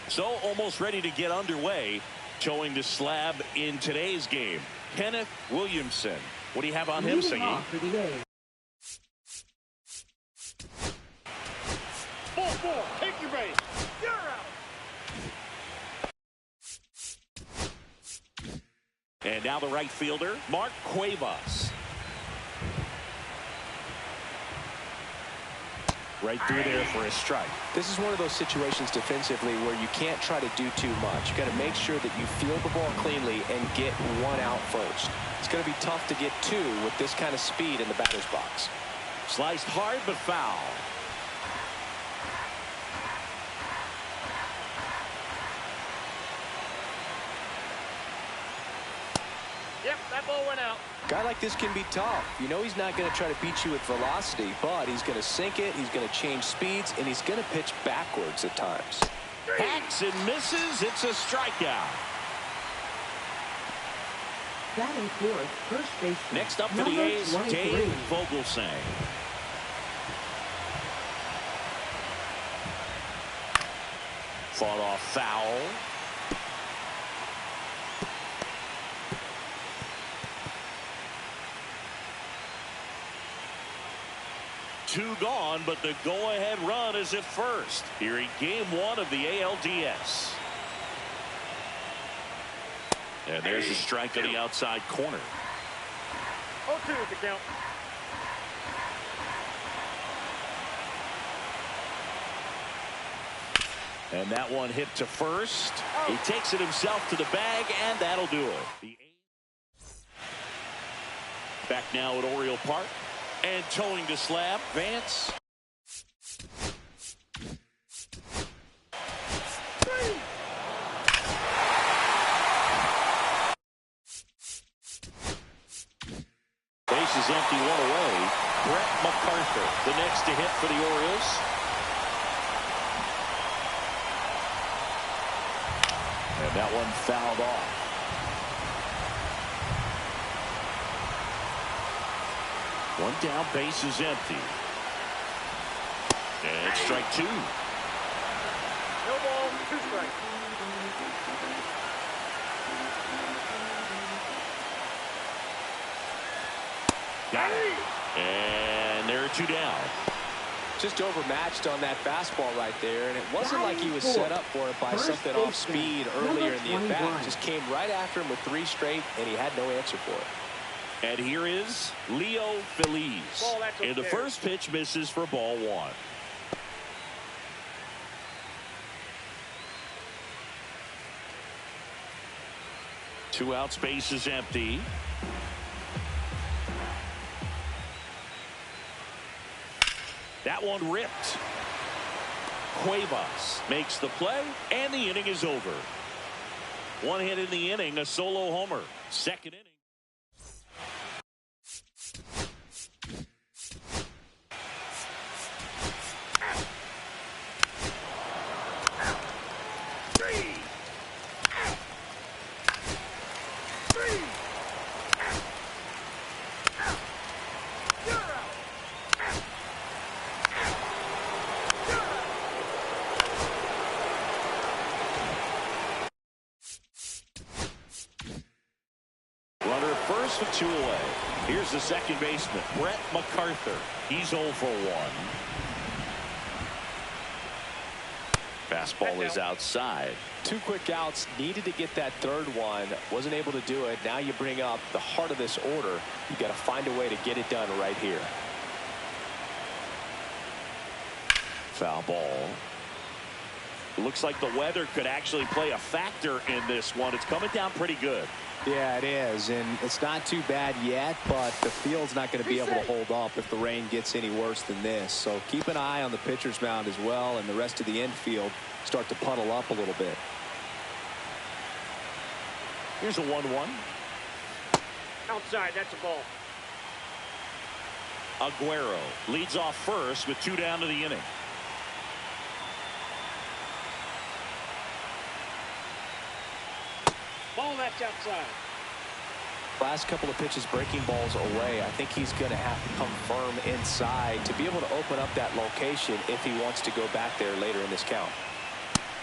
So almost ready to get underway. Showing the slab in today's game, Kenneth Williamson. What do you have on him, Singy? Ball, take your base. You're out. And now the right fielder, Mark Cuevas. Right through there for a strike. This is one of those situations defensively where you can't try to do too much. You got to make sure that you field the ball cleanly and get one out first. It's going to be tough to get two with this kind of speed in the batter's box. Sliced hard but foul. Yep, that ball went out. Guy like this can be tough. You know he's not going to try to beat you with velocity, but he's going to sink it, he's going to change speeds, and he's going to pitch backwards at times. Hacks and misses. It's a strikeout. Batting fourth, first baseman. Next up for the A's, Dave Vogelsang. Fought off foul. Two gone, but the go-ahead run is at first here in game one of the ALDS. And there's a strike on the outside corner. 0-2 is the count. And that one hit to first. He takes it himself to the bag, and that'll do it. Back now at Oriole Park. And towing the slab, Vance. Base is empty, one away. Brett MacArthur, the next to hit for the Orioles. And that one fouled off. One down, base is empty. And strike two. No ball, two strikes. Got it. And there are two down. Just overmatched on that fastball right there, and it wasn't like he was set up for it by something off speed earlier in the at-bat. Just came right after him with three straight, and he had no answer for it. And here is Leo Feliz. And the first pitch misses for ball one. Two outs, base is empty. That one ripped. Cuevas makes the play, and the inning is over. One hit in the inning, a solo homer. Second inning. First with two away. Here's the second baseman, Brett MacArthur. He's 0 for 1. Fastball is outside. Two quick outs, needed to get that third one, wasn't able to do it. Now you bring up the heart of this order. You got to find a way to get it done right here. Foul ball. Looks like the weather could actually play a factor in this one. It's coming down pretty good. Yeah, it is, and it's not too bad yet, but the field's not going to be able to hold up if the rain gets any worse than this. So keep an eye on the pitcher's mound as well, and the rest of the infield start to puddle up a little bit. Here's a 1-1. Outside, that's a ball. Aguero leads off first with two down to the inning. Ball, that's outside. Last couple of pitches breaking balls away. I think he's going to have to come firm inside to be able to open up that location if he wants to go back there later in this count.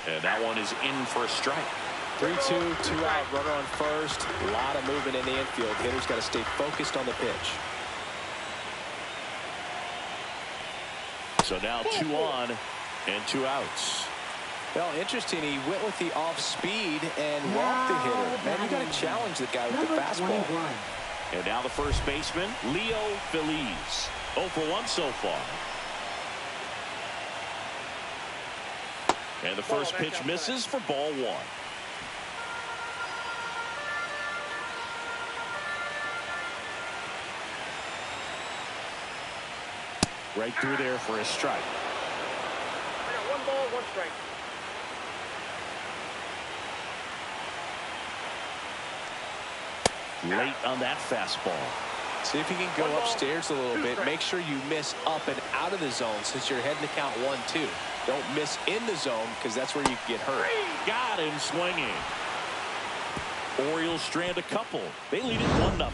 And that one is in for a strike. 3-2, 2 out, runner on first. A lot of movement in the infield. Hitter's got to stay focused on the pitch. So now 2 on and 2 outs. Well, interesting. He went with the off speed and walked the hitter. Man, you got to challenge the guy with the fastball. 21. And now the first baseman, Leo Feliz. 0 for 1 so far. And the first pitch misses for ball 1. Right through there for a strike. I got 1 ball, 1 strike. Late on that fastball. See if you can go upstairs a little bit. Make sure you miss up and out of the zone since you're heading to count 1-2. Don't miss in the zone because that's where you can get hurt. Got him swinging. Orioles strand a couple. They lead it 1-0.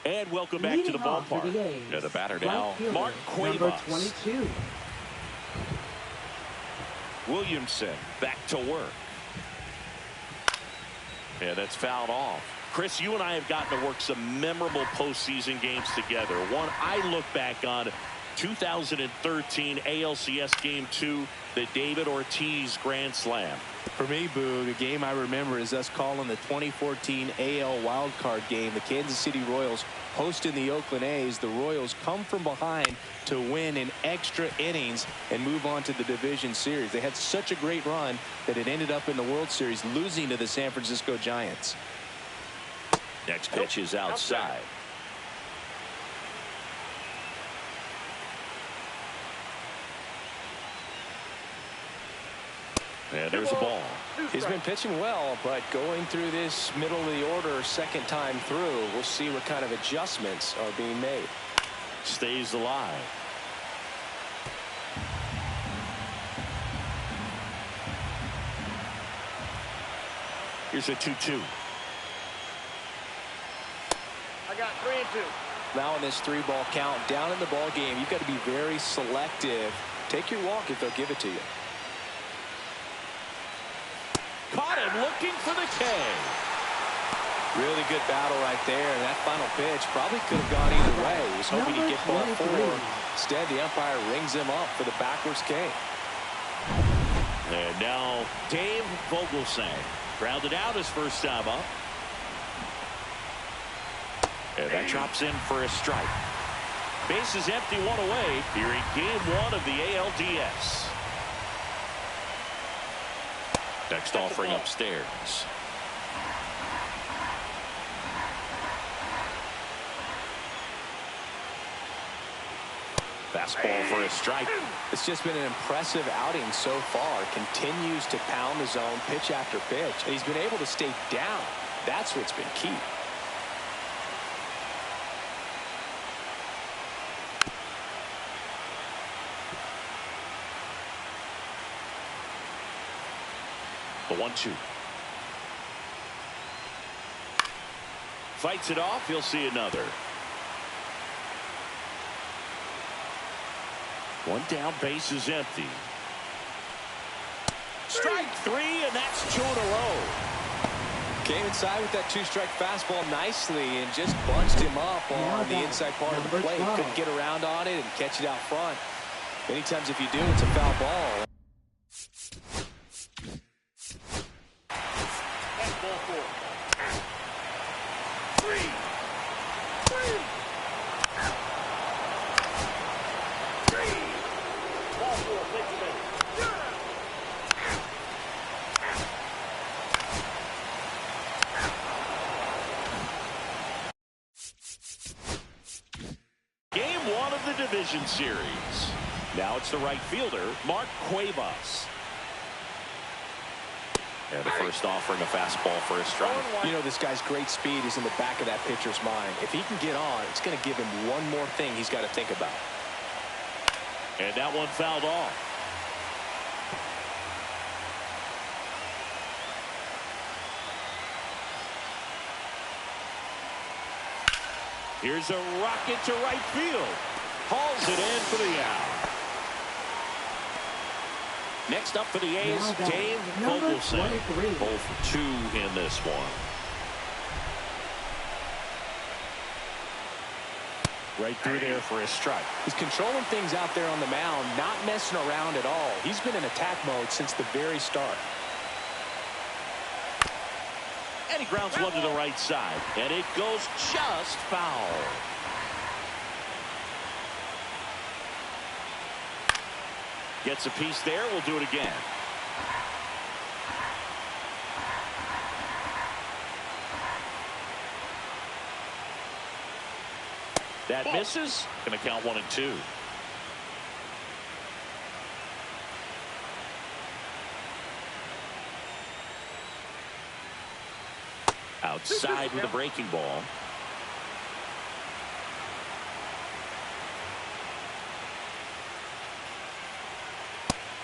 And welcome back to the ballpark. Yeah, the batter now, Mark Number Cuevas. 22. Williamson back to work. Yeah, that's fouled off. Chris, you and I have gotten to work some memorable postseason games together. One I look back on, 2013 ALCS Game 2, the David Ortiz Grand Slam. For me, Boo, the game I remember is us calling the 2014 AL wildcard game. The Kansas City Royals hosting the Oakland A's. The Royals come from behind to win in extra innings and move on to the division series. They had such a great run that it ended up in the World Series, losing to the San Francisco Giants. Next pitch is outside. And there's a ball. He's been pitching well, but going through this middle of the order second time through, we'll see what kind of adjustments are being made. Stays alive. Here's a 2-2. I got 3 and 2. Now in this 3-ball count, down in the ball game, you've got to be very selective. Take your walk if they'll give it to you. Caught him looking for the K. Really good battle right there. And that final pitch probably could have gone either way. He was hoping he'd get ball 4. Instead, the umpire rings him up for the backwards K. And now Dave Vogelsang grounded out his first time up. And that drops in for a strike. Base is empty, 1 away here in Game 1 of the ALDS. Next offering upstairs. Fastball for a strike. It's just been an impressive outing so far. Continues to pound the zone pitch after pitch. And he's been able to stay down. That's what's been key. The 1-2. Fights it off. He'll see another. 1 down, base is empty. Strike 3, and that's 2 in a row. Came inside with that 2-strike fastball nicely and just bunched him up on the inside part of the plate. Couldn't get around on it and catch it out front. Many times if you do, it's a foul ball. Game 1 of the division series. Now it's the right fielder, Mark Cuevas. And the first offering a fastball for a strike. You know, this guy's great speed is in the back of that pitcher's mind. If he can get on, it's going to give him one more thing he's got to think about. And that one fouled off. Here's a rocket to right field. Hauls it in for the out. Next up for the A's, Dave Vogelsen. 0 for 2 in this one. Right through there for a strike. He's controlling things out there on the mound, not messing around at all. He's been in attack mode since the very start. And he grounds one to the right side. And it goes just foul. Gets a piece there. We'll do it again. That misses. Going to count 1 and 2. Outside with a breaking ball.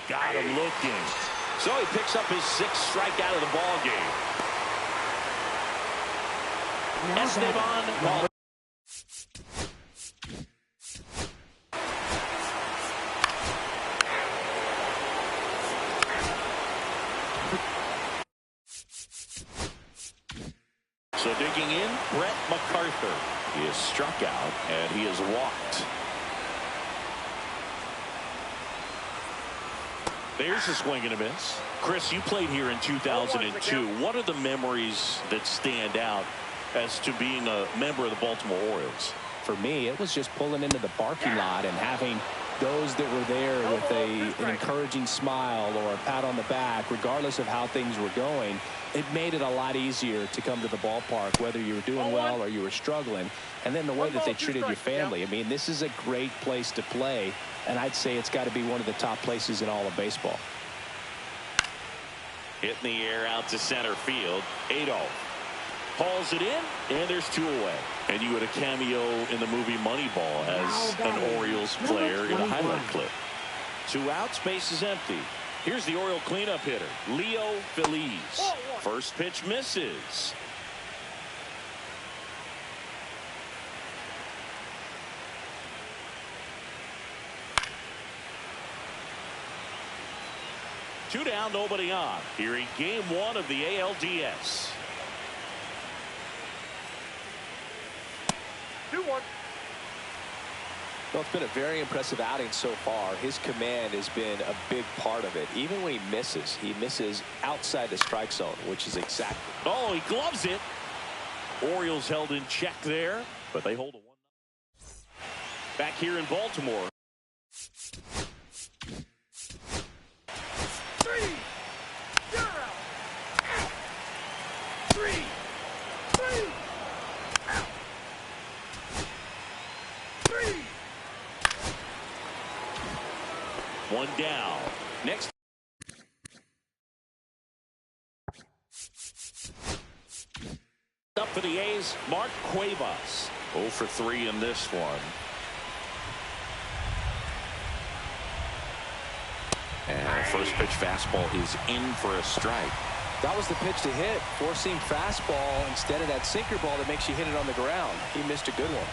Got him looking. So he picks up his 6th strikeout of the ball game. Esteban. Well, so digging in, Brett MacArthur. He is struck out and he is walked. There's a swing and a miss. Chris, you played here in 2002. What are the memories that stand out as to being a member of the Baltimore Orioles? For me, it was just pulling into the parking lot and having those that were there with an encouraging smile or a pat on the back, regardless of how things were going. It made it a lot easier to come to the ballpark, whether you were doing well or you were struggling. And then the way that they treated your family. I mean, this is a great place to play, and I'd say it's got to be one of the top places in all of baseball. Hit in the air out to center field. Adolph hauls it in, and there's 2 away. And you had a cameo in the movie Moneyball as an Orioles player in a highlight clip. 2 outs, base is empty. Here's the Oriole cleanup hitter, Leo Feliz. First pitch misses. Two down, nobody on. Here in game 1 of the ALDS. 2-1. Well, it's been a very impressive outing so far. His command has been a big part of it. Even when he misses outside the strike zone, which is exactly. Oh, he gloves it. Orioles held in check there, but they hold a 1. Back here in Baltimore. 3. You're out. 3. 3. Out. 3. 1 down. Next. Up for the A's, Mark Cuevas. 0 for 3 in this one. And first pitch fastball is in for a strike. That was the pitch to hit. Four-seam fastball instead of that sinker ball that makes you hit it on the ground. He missed a good one.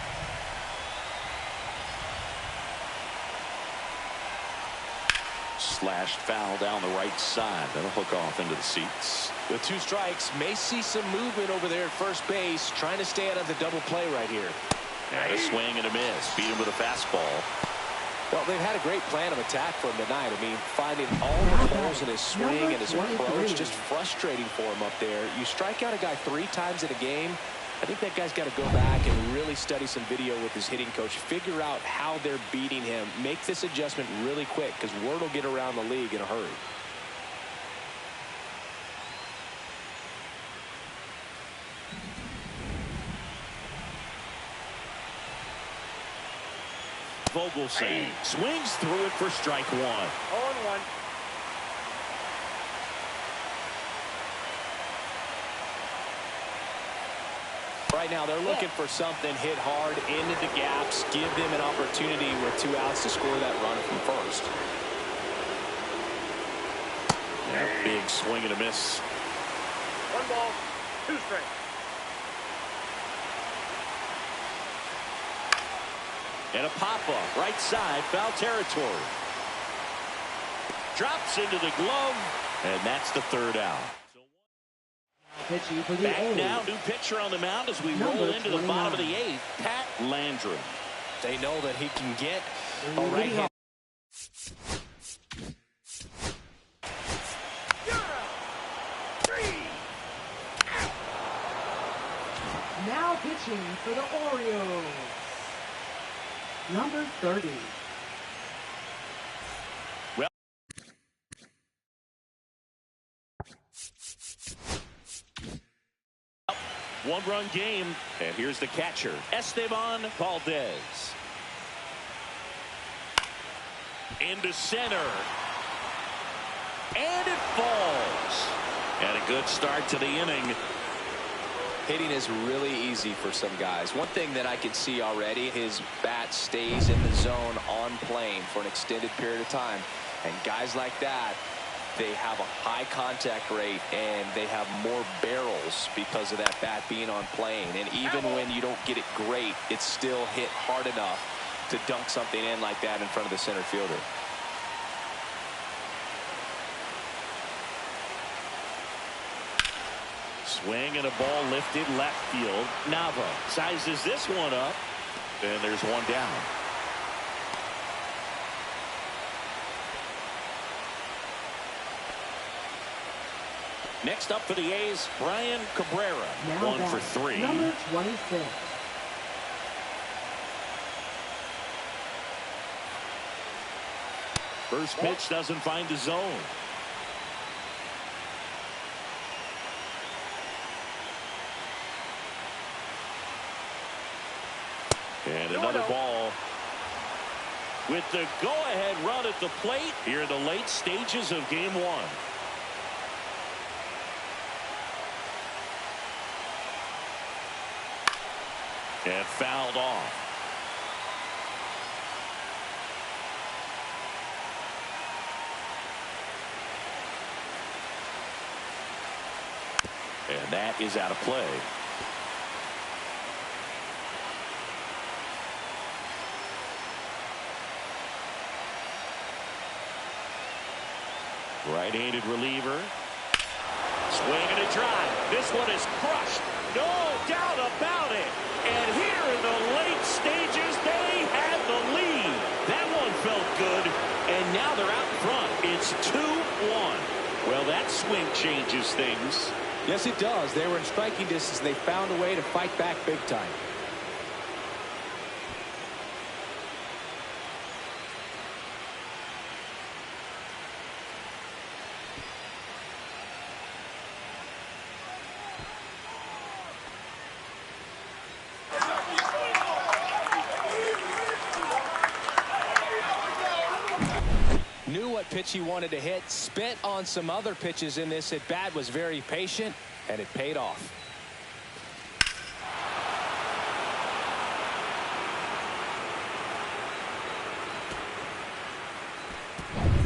Slashed foul down the right side. That'll hook off into the seats. With 2 strikes, may see some movement over there at first base, trying to stay out of the double play right here. And a swing and a miss. Beat him with a fastball. Well, they've had a great plan of attack for him tonight. I mean, finding all the holes in his swing and his approach, just frustrating for him up there. You strike out a guy 3 times in a game, I think that guy's got to go back and really study some video with his hitting coach, figure out how they're beating him, make this adjustment really quick, because word will get around the league in a hurry. Vogelsen swings through it for strike 1. 0-1. Right now, they're looking for something, hit hard into the gaps, give them an opportunity with 2 outs to score that run from first. Yeah, big swing and a miss. 1 ball, 2 strikes. And a pop-up right side, foul territory. Drops into the glove, and that's the third out. Pitching for the Back A's. now, new pitcher on the mound as we Number roll into the bottom of 29. the eighth, Pat Landrum. They know that he can get a Leading right hand. off. You're out. 3. Now pitching for the Orioles. Number 30. One-run game, and here's the catcher, Esteban Valdez. Into center. And it falls. And a good start to the inning. Hitting is really easy for some guys. One thing that I can see already, his bat stays in the zone on plane for an extended period of time. And guys like that, they have a high contact rate and they have more barrels because of that bat being on plane. And even when you don't get it great, it's still hit hard enough to dunk something in like that in front of the center fielder. Swing and a ball lifted left field. Nava sizes this one up, and there's one down. Next up for the A's, Brian Cabrera. Now 1 for back, 3. Number 26. First pitch doesn't find the zone. And another ball. With the go-ahead run at the plate here in the late stages of game 1. And fouled off. And that is out of play. Right-handed reliever. Swing and a drive. This one is crushed. No doubt about it. And here in the late stages, they had the lead. That one felt good. And now they're out front. It's 2-1. Well, that swing changes things. Yes, it does. They were in striking distance, and they found a way to fight back big time. Knew what pitch he wanted to hit, spent on some other pitches in this at bat, was very patient, and it paid off.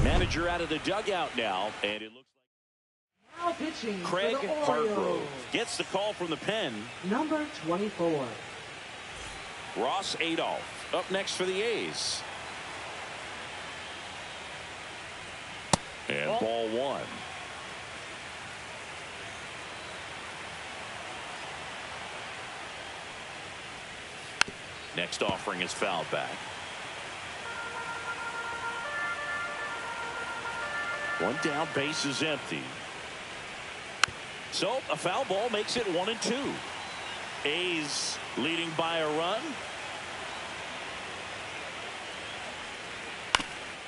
Manager out of the dugout now, and it looks Now pitching like Craig for the Hargrove Orioles. gets the call from the pen. Number 24. Ross Adolph up next for the A's. And ball 1. Next offering is fouled back. One down, base is empty. So a foul ball makes it 1-2. A's leading by a run.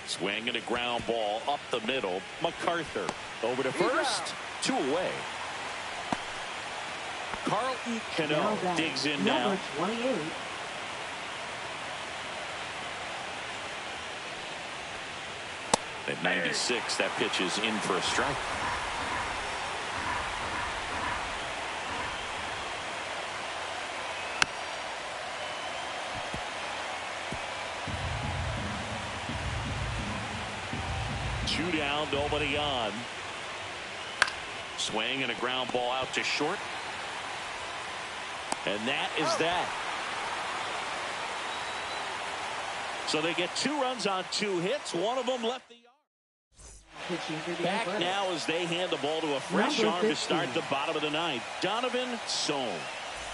Swing and a ground ball up the middle. MacArthur over to first. 2 away. Carlton Cano digs in now. Number 28. At 96, that pitch is in for a strike. Two down, nobody on. Swing and a ground ball out to short. And that is that. So they get 2 runs on 2 hits. One of them left the yard. Pitching for the Back Athletics. now as they hand the ball to a fresh Number arm to 15. start the bottom of the 9th. Donovan Sohn.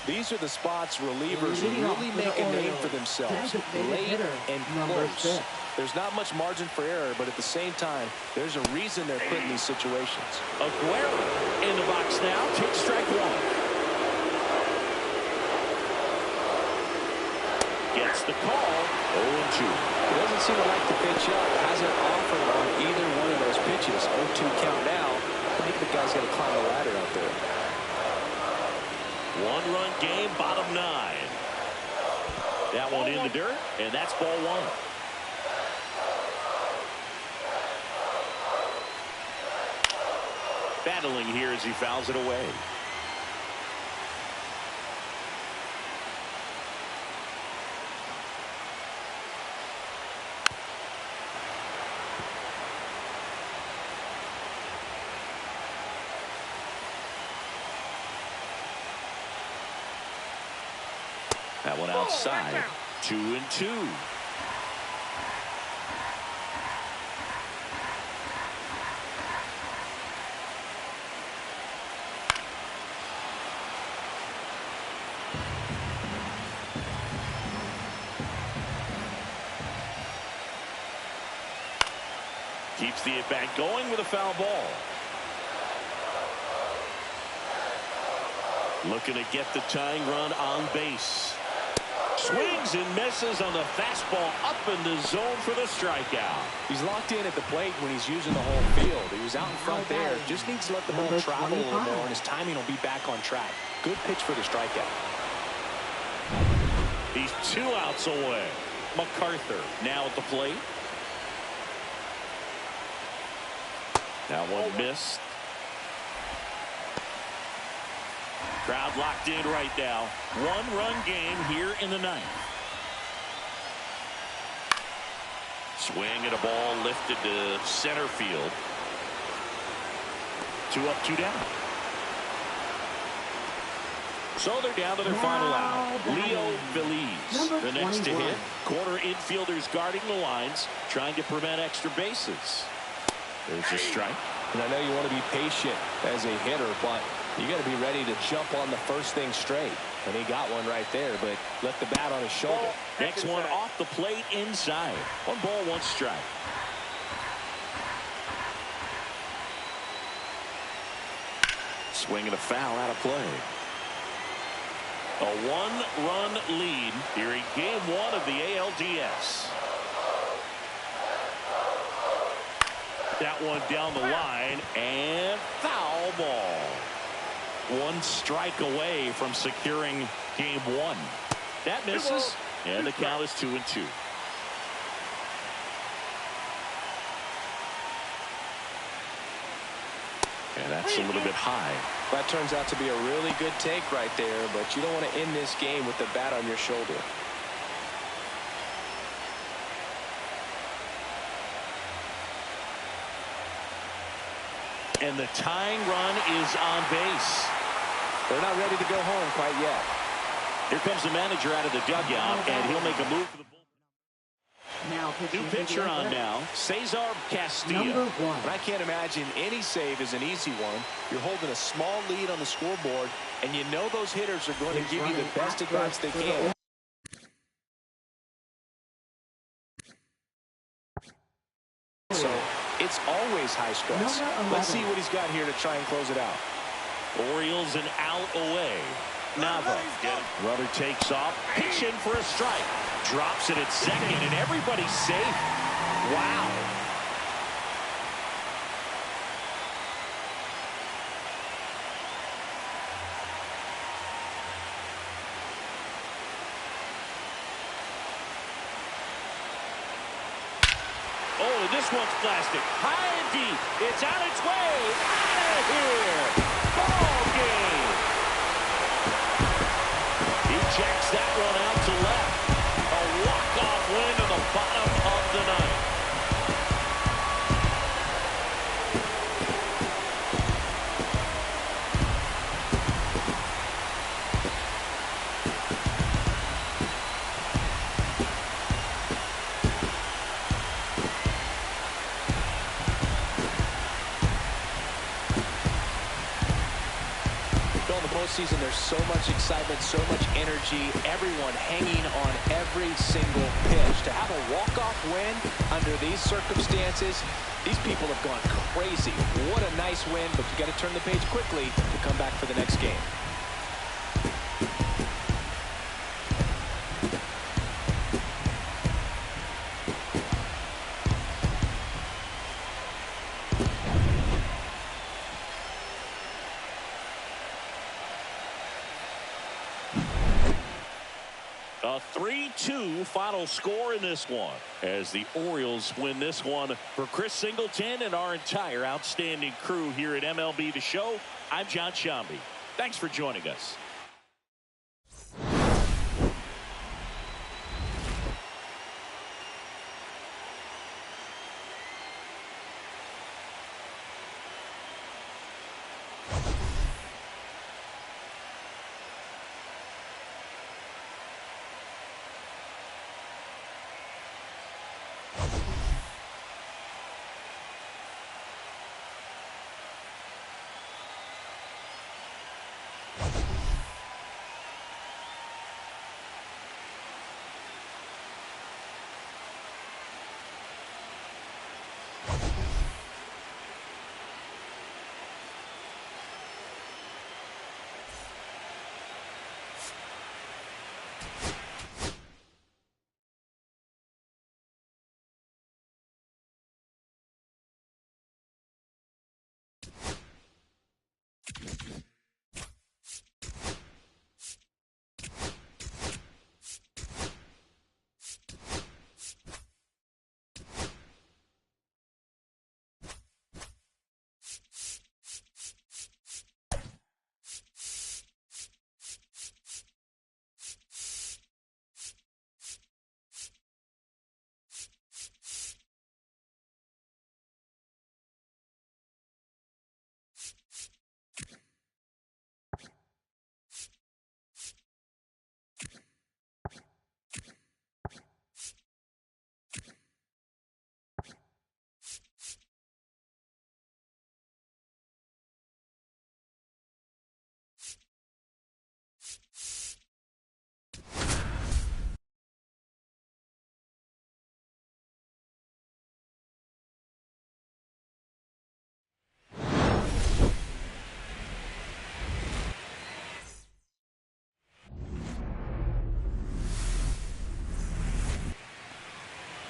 These are the spots relievers Leading off really for the make a name Orioles, for themselves. designated Late hitter, and number close. 6. There's not much margin for error, but at the same time, there's a reason they're put in these situations. Aguero in the box now. Takes strike 1. Gets the call. 0-2. He doesn't seem to like the pitch up. Hasn't offered on either one of those pitches. 0-2 count now. I think the guy's got to climb the ladder out there. 1-run game, bottom 9. That one in the dirt, and that's ball 1. Battling here as he fouls it away. That one outside. 2-2. Keeps the at-bat going with a foul ball. Looking to get the tying run on base. Swings and misses on the fastball up in the zone for the strikeout. He's locked in at the plate when he's using the whole field. He was out in front there. Just needs to let the ball Number travel a little 25. more, and his timing will be back on track. Good pitch for the strikeout. He's 2 outs away. MacArthur now at the plate. That one missed. Crowd locked in right now. 1-run game here in the 9th. Swing at a ball lifted to center field. 2 up, 2 down. So they're down to their final out. Leo Feliz, Number the next to 21. hit. Corner infielders guarding the lines, trying to prevent extra bases. There's a strike. And I know you want to be patient as a hitter, but you got to be ready to jump on the first thing straight. And he got one right there, but left the bat on his shoulder. Next one off the plate inside. 1 ball, 1 strike. Swing and a foul out of play. A 1-run lead here in game 1 of the ALDS. That one down the line and foul ball. 1 strike away from securing game 1. That misses, and the count is 2-2. And that's a little bit high. That turns out to be a really good take right there, but you don't want to end this game with the bat on your shoulder. And the tying run is on base. They're not ready to go home quite yet. Here comes the manager out of the dugout, and he'll make a move for the bullpen. Now pitching New for the pitcher on Athletics. now, Cesar Castillo. Number 1. And I can't imagine any save is an easy one. You're holding a small lead on the scoreboard, and you know those hitters are going to give you the best at-bats they can. So it's always high stress. Number Let's see 11. what he's got here to try and close it out. Orioles an out away. Nava. Runner takes off. Pitch in for a strike. Drops it at second, and everybody's safe. Wow. Oh, this one's plastic. High and deep. It's on its way. Out of here. Ball game. He checks that one out to left. A walk-off win in the bottom of the 9th. postseason, there's so much excitement, so much energy, everyone hanging on every single pitch. To have a walk-off win under these circumstances, these people have gone crazy. What a nice win, but you got to turn the page quickly to come back for the next game. A 3-2 final score in this one as the Orioles win this one. For Chris Singleton and our entire outstanding crew here at MLB The Show, I'm John Shambi. Thanks for joining us.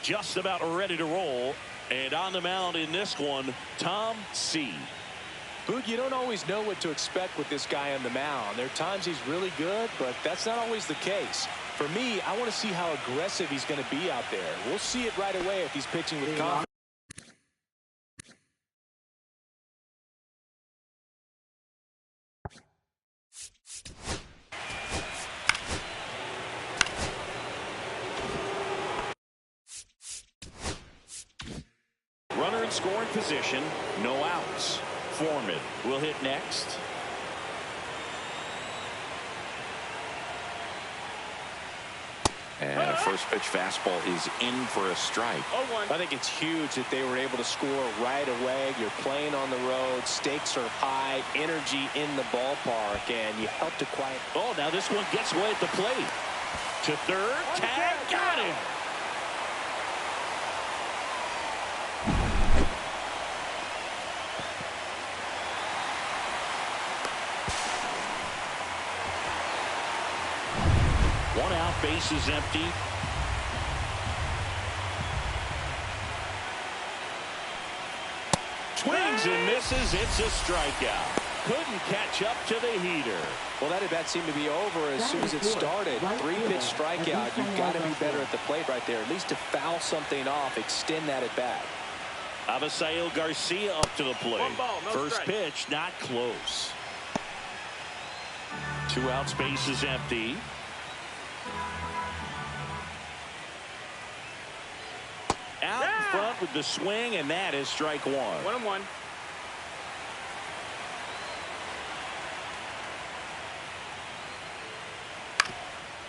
Just about ready to roll, and on the mound in this one, Tom C. Boog, you don't always know what to expect with this guy on the mound. There are times he's really good, but that's not always the case. For me, I want to see how aggressive he's going to be out there. We'll see it right away if he's pitching with confidence. Runner in scoring position, no outs. Foreman will hit next. And a first pitch fastball is in for a strike. I think it's huge that they were able to score right away. You're playing on the road. Stakes are high. Energy in the ballpark. And you help to quiet. Oh, now this one gets away at the plate. To third. Tag. Got him. One out, base is empty. Swings and misses. It's a strikeout. Couldn't catch up to the heater. Well, that at bat seemed to be over as soon as it started. Three-pitch strikeout. You've got to be better at the plate right there. At least to foul something off, extend that at bat. Avisail Garcia up to the plate. First pitch, not close. 2 outs, base is empty. Out in front with the swing, and that is strike one. 1-1.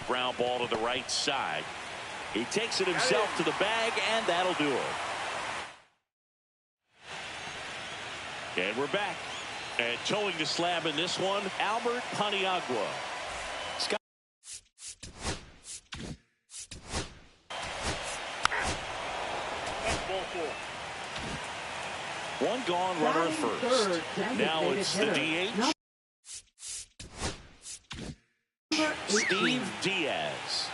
Ground ball to the right side. He takes it himself to the bag, and that'll do it. And we're back. And towing the slab in this one, Albert Paniagua. Scott. That's ball 4. One gone, runner at first. Now it's the DH. Steve Diaz.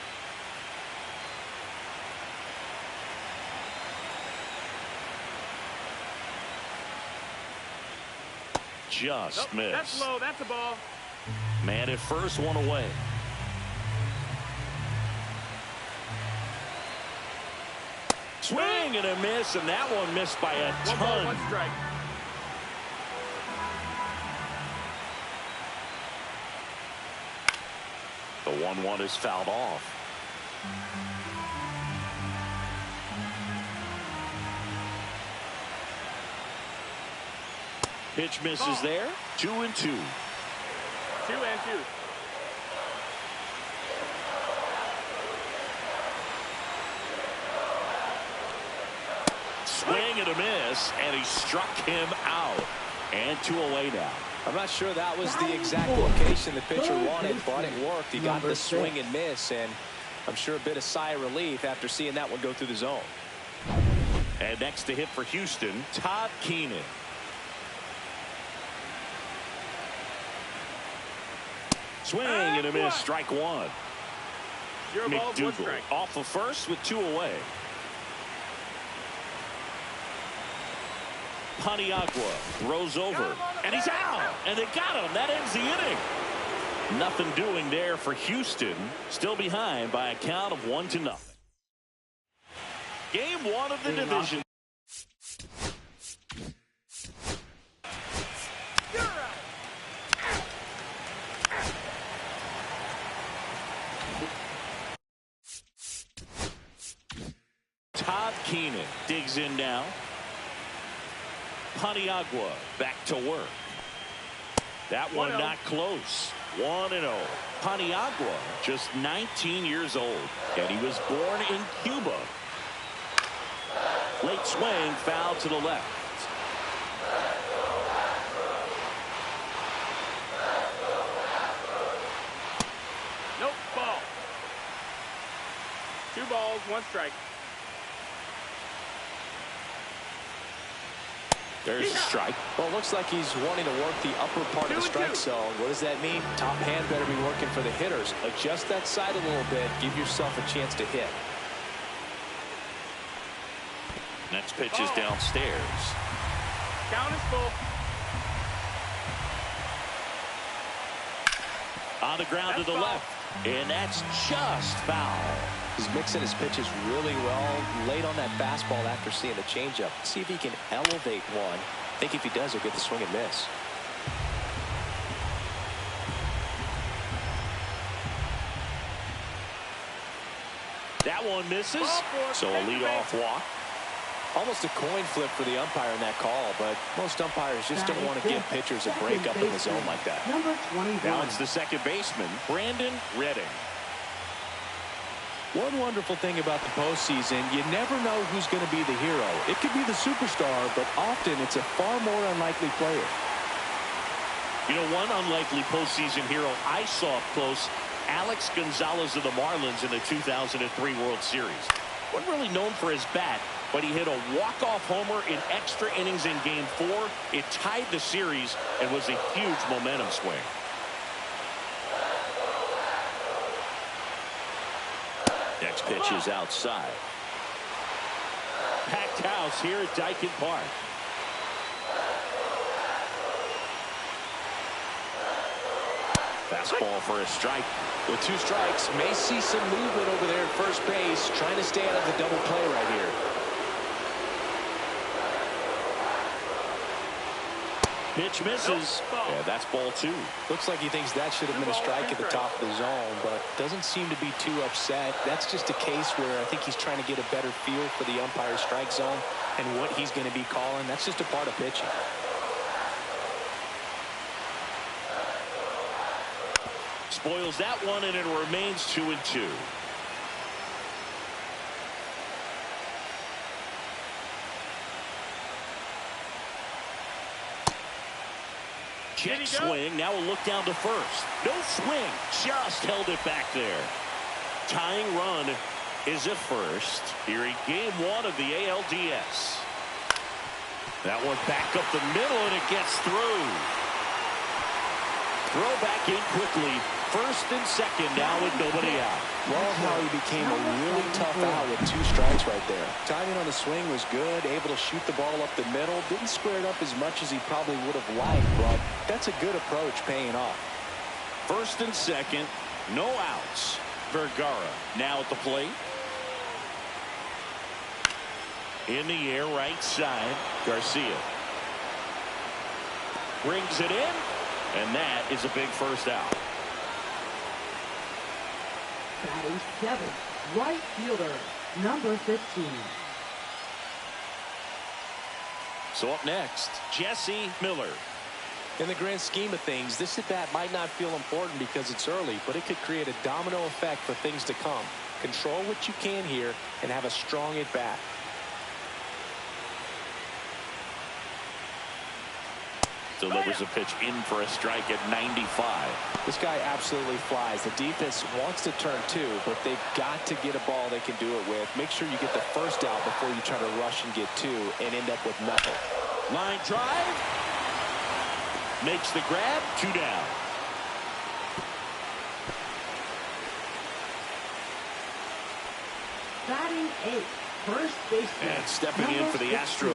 Just missed. That's low. That's a ball. Man at first, one away. Swing and a miss, and that one missed by a ton. 1 ball, 1 strike. The 1-1 is fouled off. Pitch misses there. 2-2. 2-2. Swing and a miss, and he struck him out. And 2 away now. I'm not sure that was the exact location the pitcher wanted, but it worked. He got the swing and miss, and I'm sure a bit of sigh of relief after seeing that one go through the zone. And next to hit for Houston, Todd Keenan. Swing and a miss, strike 1. 0 balls, 1 McDougal strike. off of first with 2 away. Paniagua throws over, and he's out, and they got him. That ends the inning. Nothing doing there for Houston. Still behind by a count of 1-0. Game 1 of the division. Todd Keenan digs in now. Paniagua back to work. That one not close. 1-0. Paniagua just 19 years old, and he was born in Cuba. Late swing, foul to the left. Nope, ball. 2 balls, 1 strike. There's a strike. Well, it looks like he's wanting to work the upper part of the strike zone. What does that mean? Top hand better be working for the hitters. Adjust that side a little bit. Give yourself a chance to hit. Next pitch is downstairs. Count is full. On the ground to the left. And that's just foul. He's mixing his pitches really well. Late on that fastball after seeing the changeup. See if he can elevate one. I think if he does, he'll get the swing and miss. That one misses. So a leadoff walk. Almost a coin flip for the umpire in that call, but most umpires just don't want to give pitchers a break up in the zone like that. Number 21. Now it's the second baseman, Brandon Redding. One wonderful thing about the postseason, you never know who's going to be the hero. It could be the superstar, but often it's a far more unlikely player. You know, one unlikely postseason hero I saw up close, Alex Gonzalez of the Marlins in the 2003 World Series. Wasn't really known for his bat, but he hit a walk-off homer in extra innings in Game 4. It tied the series and was a huge momentum swing. Next pitch is outside. Packed house here at Dyken Park. Fastball for a strike. With 2 strikes, may see some movement over there at first base, trying to stay out of the double play right here. Pitch misses. Yeah, that's ball 2. Looks like he thinks that should have been a strike at the top of the zone, but doesn't seem to be too upset. That's just a case where I think he's trying to get a better feel for the umpire's strike zone and what he's going to be calling. That's just a part of pitching. Spoils that one, and it remains 2-2. Check swing. Now a look down to first. No swing. Just held it back there. Tying run is at first here in game one of the ALDS. That one back up the middle, and it gets through. Throw back in quickly. First and second now with nobody out. Love how he became a really tough out with 2 strikes right there. Timing on the swing was good, able to shoot the ball up the middle. Didn't square it up as much as he probably would have liked, but that's a good approach paying off. First and second, no outs. Vergara now at the plate. In the air, right side. Garcia brings it in, and that is a big first out. Batting 7th, right fielder, number 15. So up next, Jesse Miller. In the grand scheme of things, this at-bat might not feel important because it's early, but it could create a domino effect for things to come. Control what you can here and have a strong at-bat. Delivers a pitch in for a strike at 95. This guy absolutely flies. The defense wants to turn 2, but they've got to get a ball they can do it with. Make sure you get the first out before you try to rush and get 2 and end up with nothing. Line drive. Makes the grab. 2 down. Batting 8th, first baseman. And stepping in for the Astros.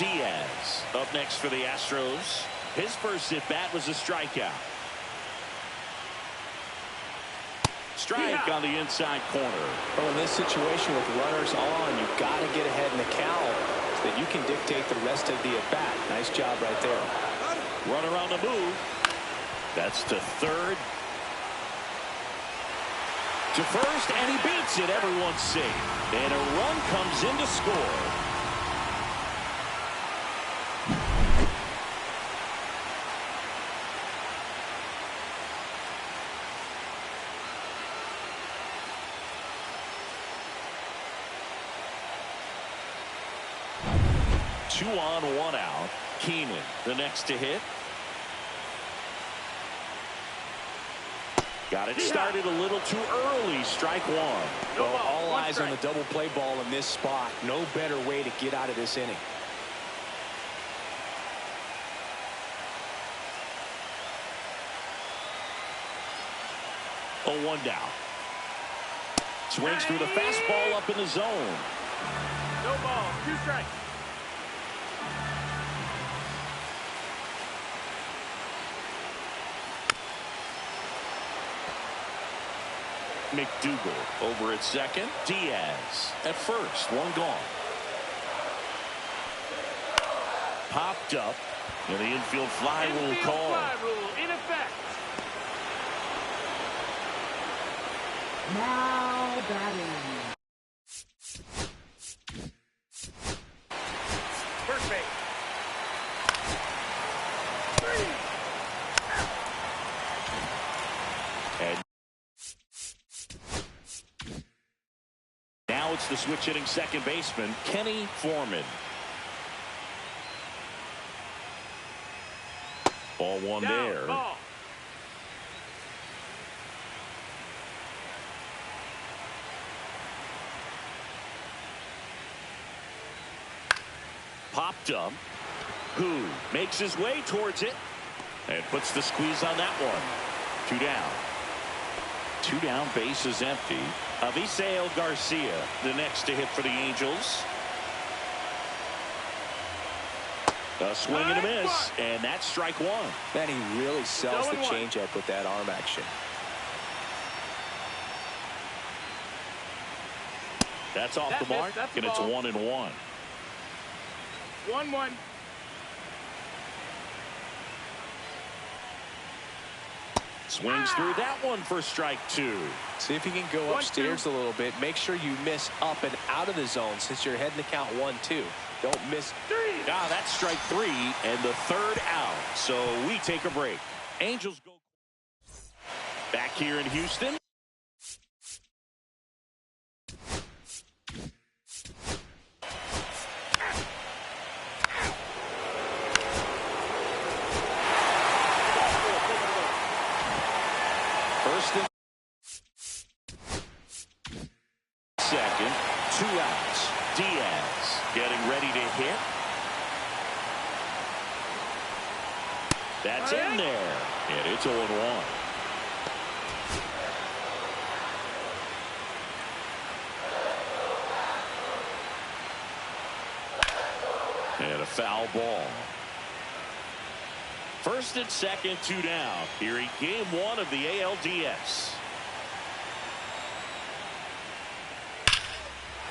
Diaz up next for the Astros. His first at bat was a strikeout. Strike on the inside corner. Well, in this situation with runners on, you've got to get ahead in the count so that you can dictate the rest of the at bat. Nice job right there. Runner on the move. That's to third. To first, and he beats it. Everyone's safe. And a run comes in to score. Two on, 1 out. Keenan, the next to hit. Got it started a little too early. Strike 1. Well, all eyes on the double play ball in this spot. No better way to get out of this inning. Oh, 1 down. Swings through the fastball up in the zone. No ball. 2 strikes. McDougal over at second. Diaz at first. 1 gone. Popped up. And the infield fly rule call. Fly rule in effect. Now batting. First base. 3. And now it's the switch hitting second baseman, Kenny Foreman. Ball 1 Down, there. ball. Popped up. Who makes his way towards it and puts the squeeze on that one. 2 down. 2 down, base is empty. Avisail Garcia, the next to hit for the Angels. A swing and a miss, and that's strike 1. Man, he really sells the changeup with that arm action. That's off the mark, and it's 1-1. 1-1. Swings through that one for strike 2. See if you can go upstairs a little bit. Make sure you miss up and out of the zone since you're heading to count 1-2. Don't miss. Ah, that's strike 3 and the third out. So we take a break. Angels go back here in Houston. First and second, 2 outs. Diaz getting ready to hit. That's in there, and it's 0-1. And a foul ball. First and second, 2 down. Here in game 1 of the ALDS.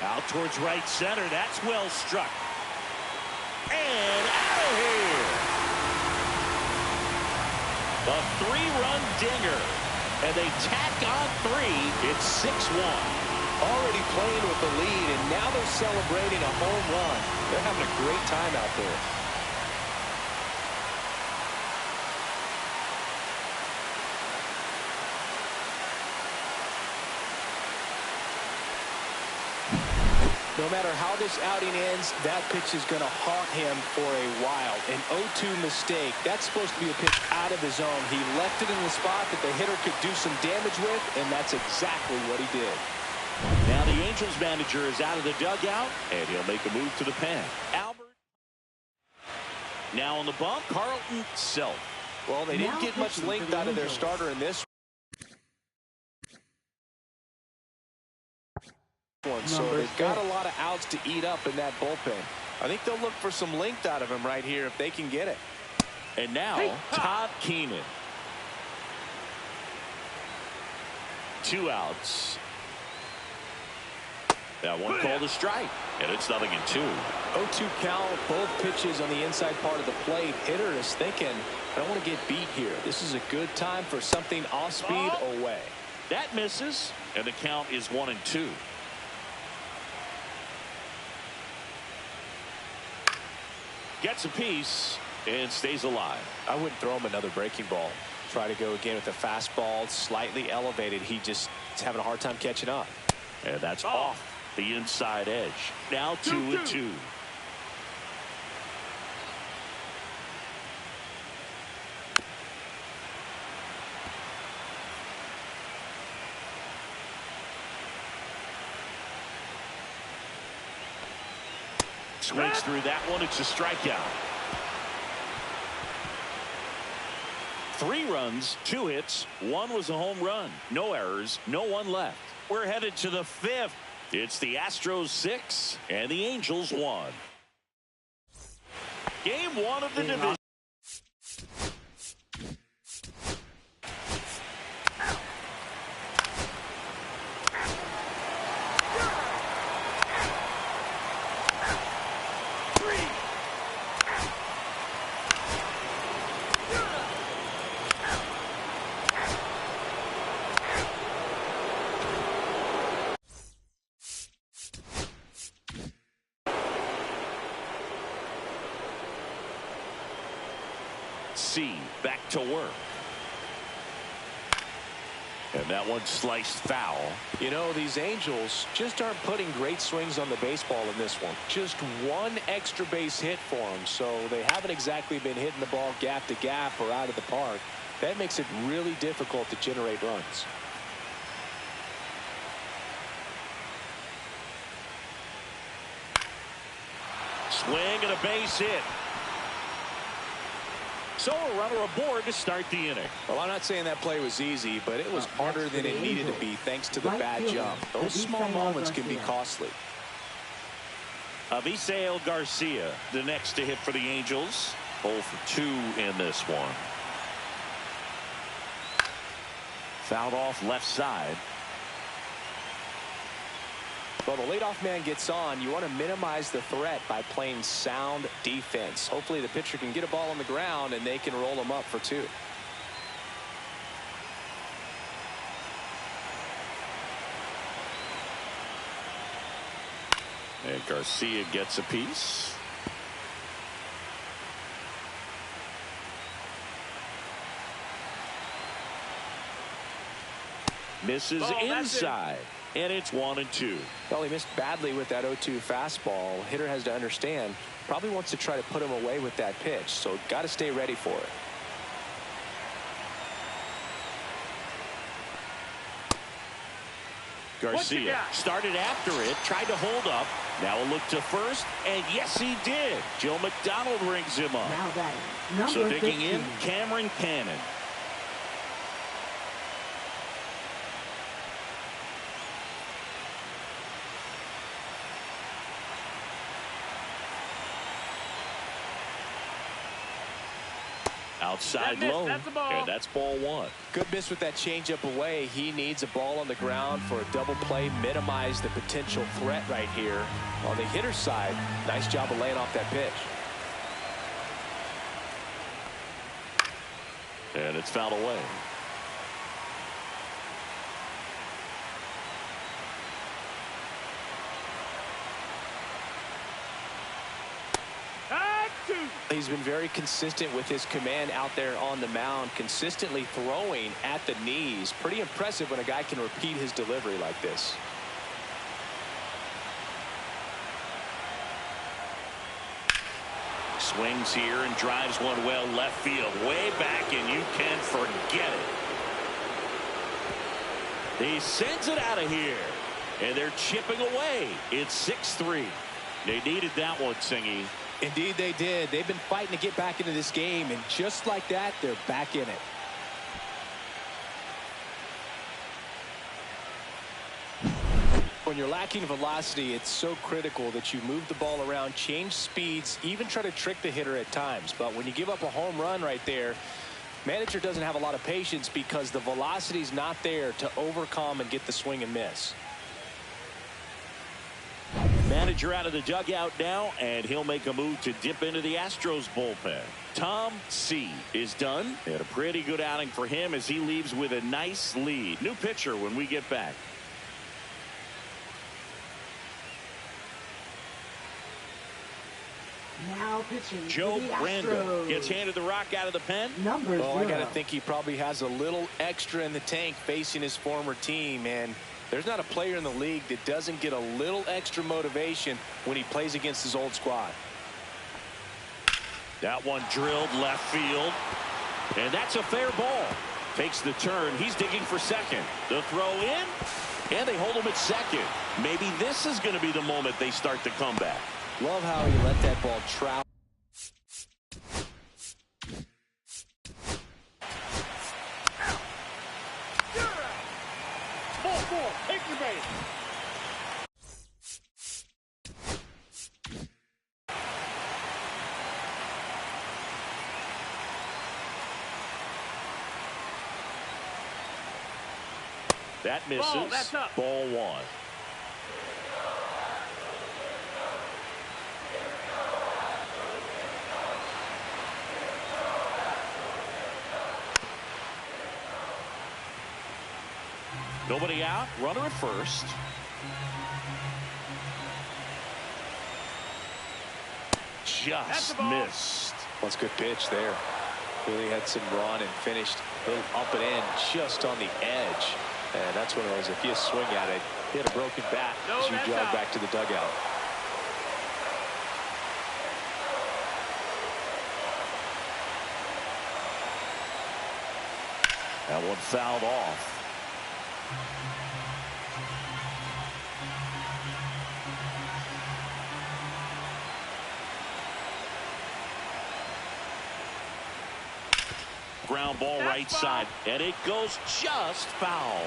Out towards right center. That's well struck. And out of here. A 3-run dinger. And they tack on 3. It's 6-1. Already playing with the lead, and now they're celebrating a home run. They're having a great time out there. No matter how this outing ends, that pitch is going to haunt him for a while. An 0-2 mistake. That's supposed to be a pitch out of the zone. He left it in the spot that the hitter could do some damage with, and that's exactly what he did. Now the Angels manager is out of the dugout, and he'll make a move to the pen. Albert. Now on the bump, Carlton Self. Well, they didn't get much length out of their starter in this one, so they've got a lot of outs to eat up in that bullpen. I think they'll look for some length out of him right here if they can get it. And now Todd Keenan. 2 outs. That one called a strike, and it's 0-2. 0-2 count, both pitches on the inside part of the plate. Hitter is thinking, I don't want to get beat here. This is a good time for something off speed away. That misses, and the count is 1-2. Gets a piece and stays alive. I wouldn't throw him another breaking ball. Try to go again with a fastball, slightly elevated. He just is having a hard time catching up. And that's off the inside edge. Now 2-2. Swings through that one. It's a strikeout. 3 runs, 2 hits, 1 was a home run. No errors, no one left. We're headed to the 5th. It's the Astros 6 and the Angels 1. Game 1 of the division. Back to work. And that one sliced foul. You know, these Angels just aren't putting great swings on the baseball in this one. Just 1 extra base hit for them, so they haven't exactly been hitting the ball gap to gap or out of the park. That makes it really difficult to generate runs. Swing and a base hit. So a runner aboard to start the inning. Well, I'm not saying that play was easy, but it was harder than it needed to be thanks to the bad jump. Those small moments can be costly. Avisail Garcia, the next to hit for the Angels. 0 for 2 in this one. Fouled off left side. Well, the leadoff man gets on. You want to minimize the threat by playing sound defense. Hopefully the pitcher can get a ball on the ground and they can roll him up for 2. And Garcia gets a piece. Misses inside. And it's 1-2. Well, he missed badly with that 0-2 fastball. Hitter has to understand, probably wants to try to put him away with that pitch. So got to stay ready for it. Garcia started after it, tried to hold up. Now a look to first, and yes, he did. Joe McDonald rings him up. Now batting, number So digging 15. in, Cameron Cannon. Outside low, that's a ball. and that's ball 1. Good miss with that changeup away. He needs a ball on the ground for a double play, minimize the potential threat right here. On the hitter's side, nice job of laying off that pitch. And it's fouled away. He's been very consistent with his command out there on the mound, consistently throwing at the knees. Pretty impressive when a guy can repeat his delivery like this. Swings here and drives one well left field, way back, and you can forget it. He sends it out of here, and they're chipping away. It's 6-3. They needed that one, Singy. Indeed they did. They've been fighting to get back into this game, and just like that, they're back in it. When you're lacking velocity, it's so critical that you move the ball around, change speeds, even try to trick the hitter at times. But when you give up a home run right there, manager doesn't have a lot of patience because the velocity's not there to overcome and get the swing and miss. Manager out of the dugout now, and he'll make a move to dip into the Astros bullpen. Tom C. is done, and a pretty good outing for him as he leaves with a nice lead. New pitcher when we get back. Now pitching Joe for the Brandon Astros. gets handed the rock out of the pen. Number Well, I 0. got to think he probably has a little extra in the tank facing his former team, and there's not a player in the league that doesn't get a little extra motivation when he plays against his old squad. That one drilled left field, and that's a fair ball. Takes the turn. He's digging for second. The throw in, and they hold him at second. Maybe this is going to be the moment they start the comeback. Love how he let that ball travel. Ball 4, take your base. That misses. Ball, that's up. Ball 1. Nobody out. Runner at first. Just missed. That's a good pitch there. Really had some run and finished a little up and in just on the edge. And that's one of those, if you swing at it, he had a broken bat as you jog back to the dugout. That one fouled off. Ground ball right side, and it goes just foul.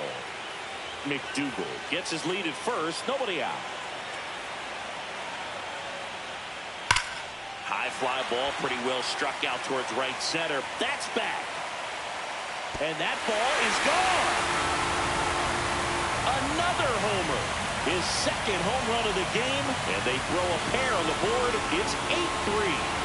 McDougal gets his lead at first. Nobody out. High fly ball, pretty well struck out towards right center. That's back. And that ball is gone. Another homer. His second home run of the game, and they throw a pair on the board. It's 8-3.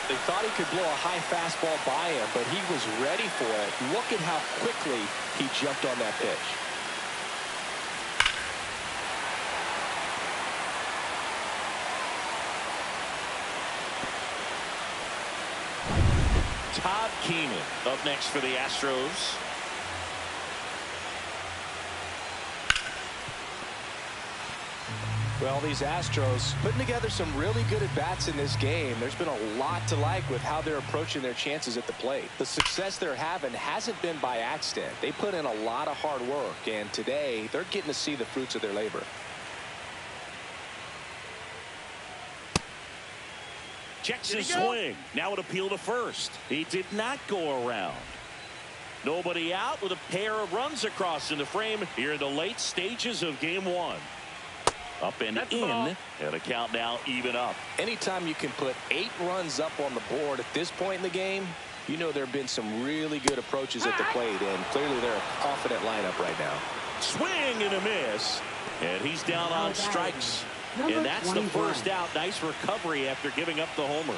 They thought he could blow a high fastball by him, but he was ready for it. Look at how quickly he jumped on that pitch. Todd Keenan up next for the Astros. Well, these Astros putting together some really good at-bats in this game. There's been a lot to like with how they're approaching their chances at the plate. The success they're having hasn't been by accident. They put in a lot of hard work, and today they're getting to see the fruits of their labor. Checks his swing. Now an appeal to first. He did not go around. Nobody out with a pair of runs across in the frame here in the late stages of game one. Up and in, and a count now even up. Anytime you can put 8 runs up on the board at this point in the game, you know there have been some really good approaches at the plate, and clearly they're a confident lineup right now. Swing and a miss, and he's down on strikes. And that's the first out. Nice recovery after giving up the homer.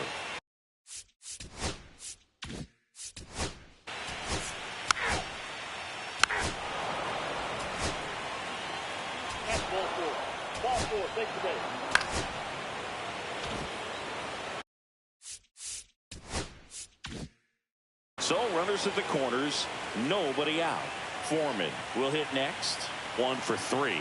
Take the base. So runners at the corners, nobody out. Foreman will hit next. 1 for 3.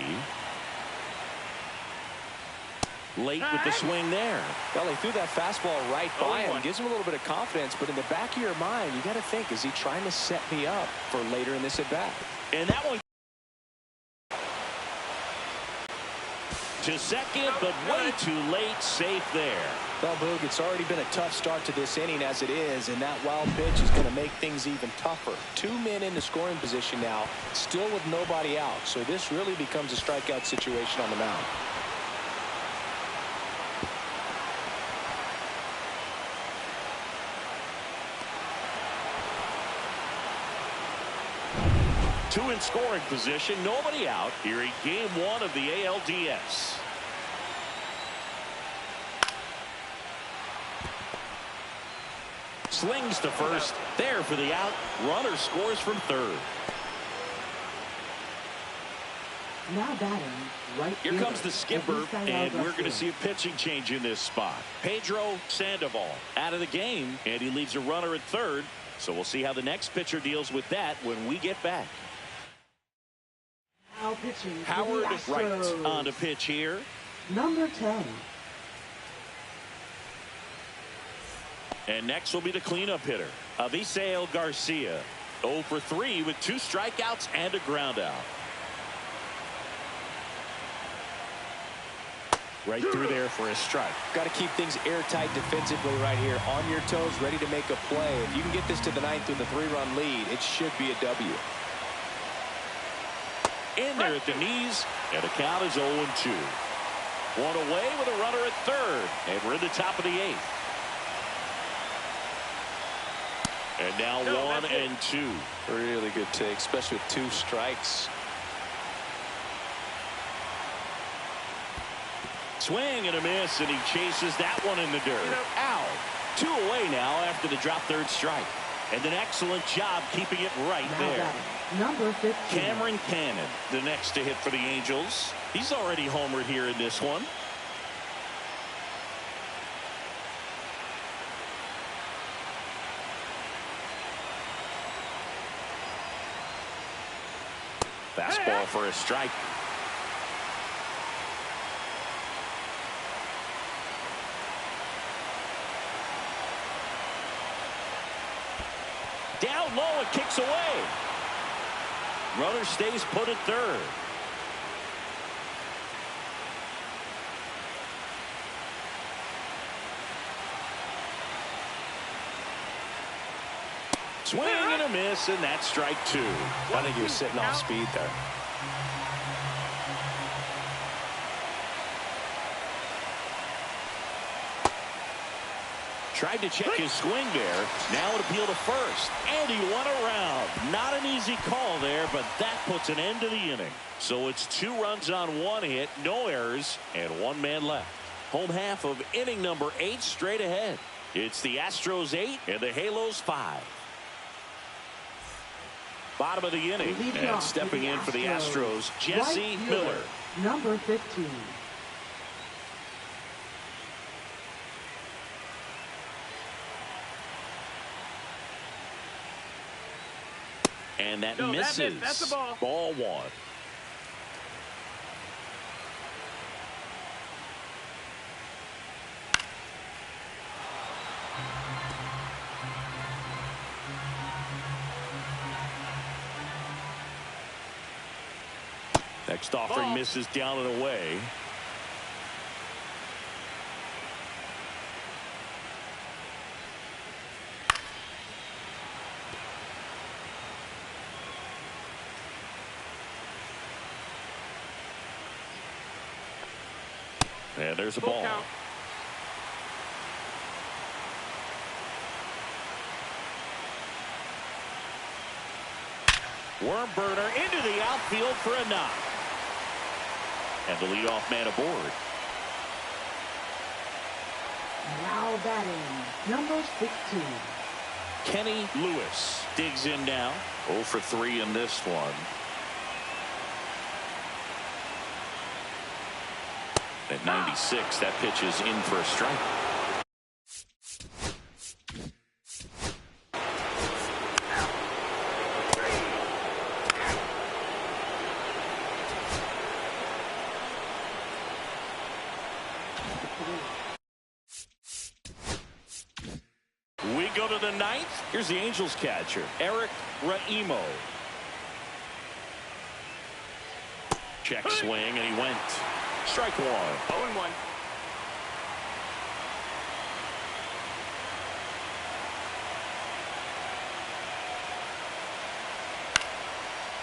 Late with the swing there. Well, he threw that fastball right by him. Gives him a little bit of confidence, but in the back of your mind, you got to think, is he trying to set me up for later in this at-bat? And that one to second, but way too late. Safe there. Well, Boog, it's already been a tough start to this inning as it is, and that wild pitch is going to make things even tougher. 2 men in the scoring position now, still with nobody out, so this really becomes a strikeout situation on the mound. Two in scoring position, nobody out here in game one of the ALDS. Slings to first, there for the out. Runner scores from third. Now batting, right Here fielder, comes the skipper, and we're going to see a Garcia. pitching change in this spot. Pedro Sandoval out of the game, and he leaves a runner at third. So we'll see how the next pitcher deals with that when we get back. Now pitching for Howard the Wright Astros. on the pitch here. Number 10. And next will be the cleanup hitter, Avisail Garcia. 0 for 3 with 2 strikeouts and a ground out. Right through there for a strike. Got to keep things airtight defensively right here. On your toes, ready to make a play. If you can get this to the 9th with a 3-run lead, it should be a W. In there at the knees, and the count is 0-2. One away with a runner at third, and we're in the top of the 8th. And now 1-2. Really good take, especially with 2 strikes. Swing and a miss, and he chases that one in the dirt. Out. 2 away now after the drop third strike. And an excellent job keeping it right Now there. batting, number 15. Cameron Cannon, the next to hit for the Angels. He's already homered here in this one. Fastball for a strike. Down low and kicks away. Runner stays put at third. Swing and a miss, and that's strike 2. I think he was sitting off speed there. Tried to check his swing there. Now an appeal to first. And he went around. Not an easy call there, but that puts an end to the inning. So it's 2 runs on 1 hit, no errors, and 1 man left. Home half of inning number 8 straight ahead. It's the Astros 8 and the Halos 5. Bottom of the inning, and stepping in for the Astros, Jesse Miller. Number 15. And that misses. That's the ball. Ball 1. Next offering misses down and away. And there's a ball. Count. Worm burner into the outfield for a knock. And the leadoff man aboard. Now batting, number 16. Kenny Lewis digs in now. 0 for 3 in this one. At 96, that pitch is in for a strike. We go to the 9th. Here's the Angels catcher, Eric Raimo. Check swing, and he went. Strike 1. 0-1.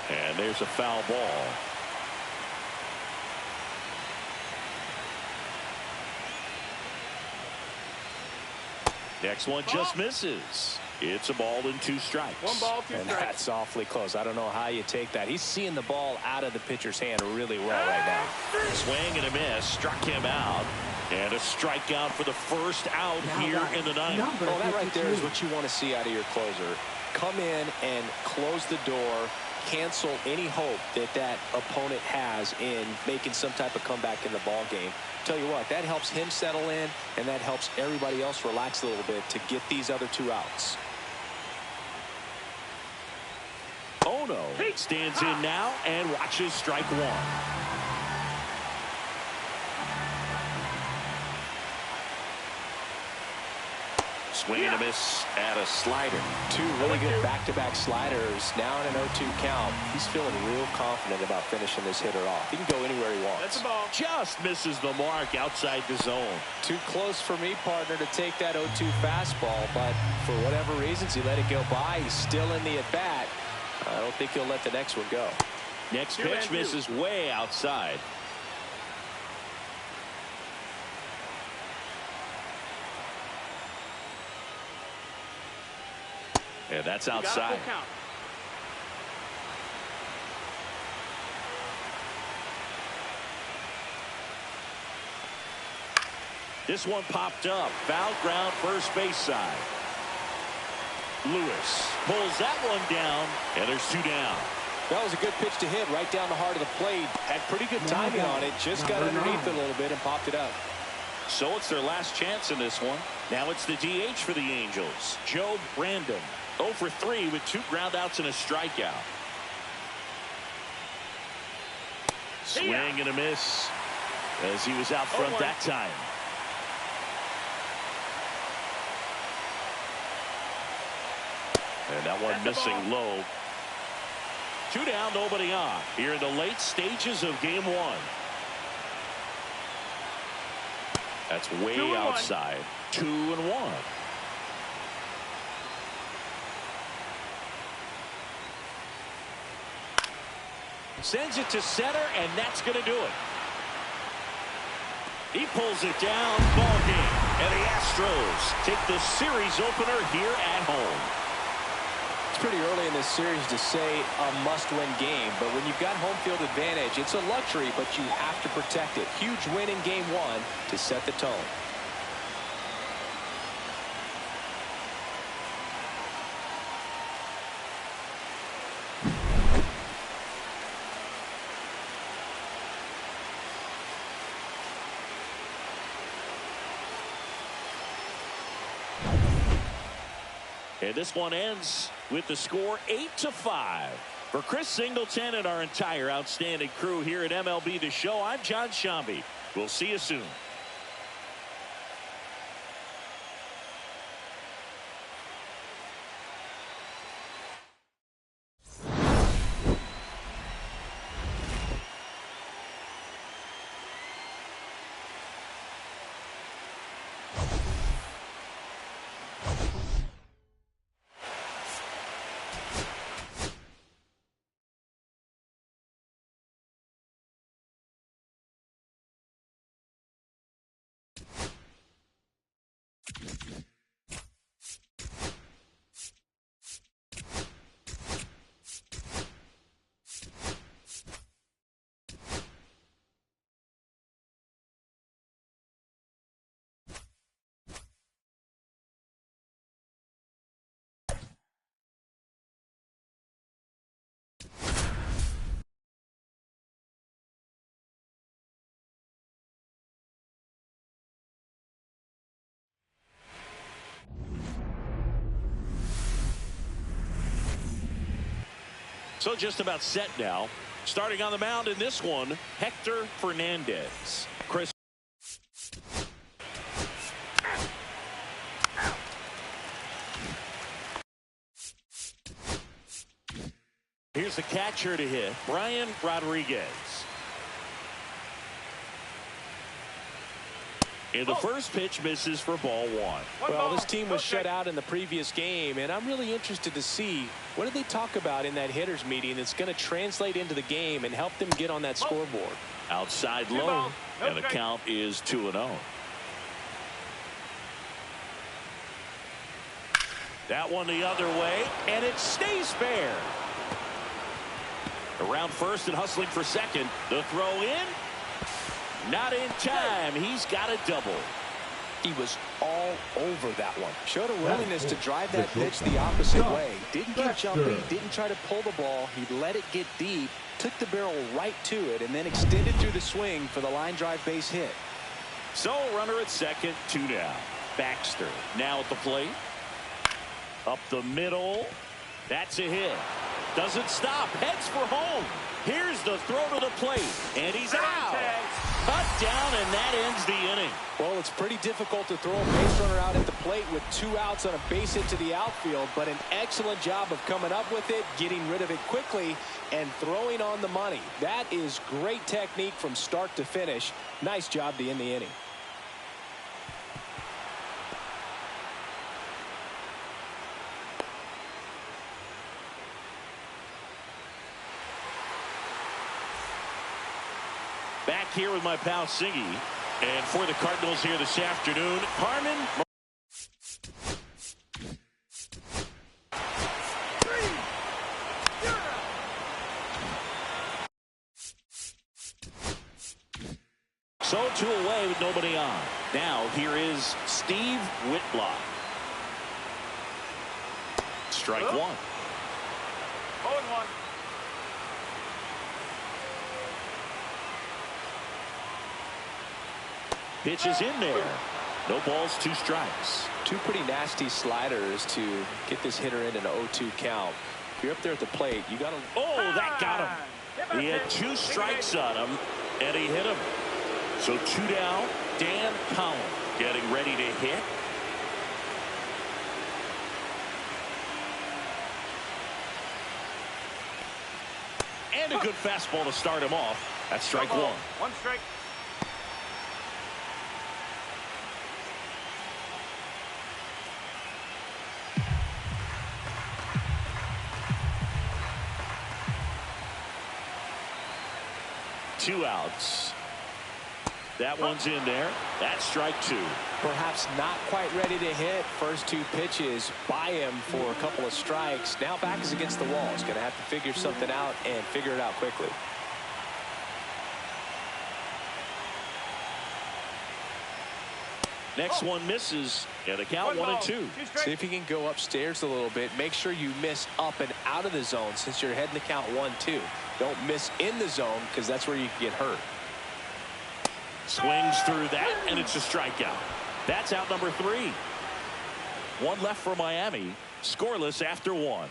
And there's a foul ball. Next one just misses. It's a ball and 2 strikes. 1 ball, 2 And strikes. that's awfully close. I don't know how you take that. He's seeing the ball out of the pitcher's hand really well right now. Swing and a miss. Struck him out. And a strikeout for the first out Now here batting, in the 9th. number Well, that right there is 52. what you want to see out of your closer. Come in and close the door, cancel any hope that that opponent has in making some type of comeback in the ball game. Tell you what, that helps him settle in, and that helps everybody else relax a little bit to get these other 2 outs. Ono stands in now and watches strike 1. Swing and a miss at a slider. 2 really good back-to-back sliders. Now in an 0-2 count. He's feeling real confident about finishing this hitter off. He can go anywhere he wants. That's the ball. Just misses the mark outside the zone. Too close for me, partner, to take that 0-2 fastball, but for whatever reasons, he let it go by. He's still in the at-bat. I don't think he'll let the next one go. Next pitch misses way outside. And that's You got a full outside. count. This one popped up. Foul ground, first base side. Lewis pulls that one down, and there's 2 down. That was a good pitch to hit right down the heart of the plate. Had pretty good timing on it. Just got underneath it a little bit and popped it up. So it's their last chance in this one. Now it's the DH for the Angels, Joe Brandon. 0 for 3 with 2 groundouts and a strikeout. Swing and a miss as he was out front that time. And that one missing low. 2 down, nobody on. Here in the late stages of game 1. That's way outside. 2-1. Sends it to center, and that's going to do it. He pulls it down. Ball game. And the Astros take the series opener here at home. It's pretty early in this series to say a must-win game, but when you've got home field advantage, it's a luxury, but you have to protect it. Huge win in game one to set the tone. And this one ends with the score 8-5. For Chris Singleton and our entire outstanding crew here at MLB The Show, I'm John Shambi. We'll see you soon. So just about set now. Starting on the mound in this one, Hector Fernandez. Chris. Here's the catcher to hit, Brian Rodriguez. And the first pitch misses for ball one. Well, this team was shut out in the previous game, and I'm really interested to see what did they talk about in that hitters meeting that's going to translate into the game and help them get on that scoreboard. Outside low, and the count is 2-0. That one the other way, and it stays fair. Around first and hustling for second. The throw in. Not in time. He's got a double. He was all over that one. Showed a willingness to drive that pitch the opposite way. Didn't get jumpy. Didn't try to pull the ball. He let it get deep. Took the barrel right to it and then extended through the swing for the line drive base hit. So runner at second, 2 down. Baxter now at the plate. Up the middle. That's a hit. Doesn't stop. Heads for home. Here's the throw to the plate. And he's out. Cut down, and that ends the inning. Well, it's pretty difficult to throw a base runner out at the plate with 2 outs on a base hit to the outfield, but an excellent job of coming up with it, getting rid of it quickly, and throwing on the money. That is great technique from start to finish. Nice job to end the inning. Back here with my pal Singy. And for the Cardinals here this afternoon, Carmen. So 2 away with nobody on. Now here is Steve Whitlock. Strike 1. 0-1. Pitch is in there. No balls, 2 strikes. 2 pretty nasty sliders to get this hitter in an 0-2 count. If you're up there at the plate, you got to. Oh, that got him. He had 2 strikes on him, and he hit him. So 2 down. Dan Powell getting ready to hit. And a good fastball to start him off. That's strike 1. 1 strike. Two outs. That one's in there. That's strike 2. Perhaps not quite ready to hit. First two pitches by him for a couple of strikes. Now back is against the wall. He's going to have to figure something out and figure it out quickly. Next one misses, and the count 1-2. See if you can go upstairs a little bit. Make sure you miss up and out of the zone since you're heading the count 1-2. Don't miss in the zone because that's where you can get hurt. Swings through that, and it's a strikeout. That's out number 3. One left for Miami. Scoreless after 1.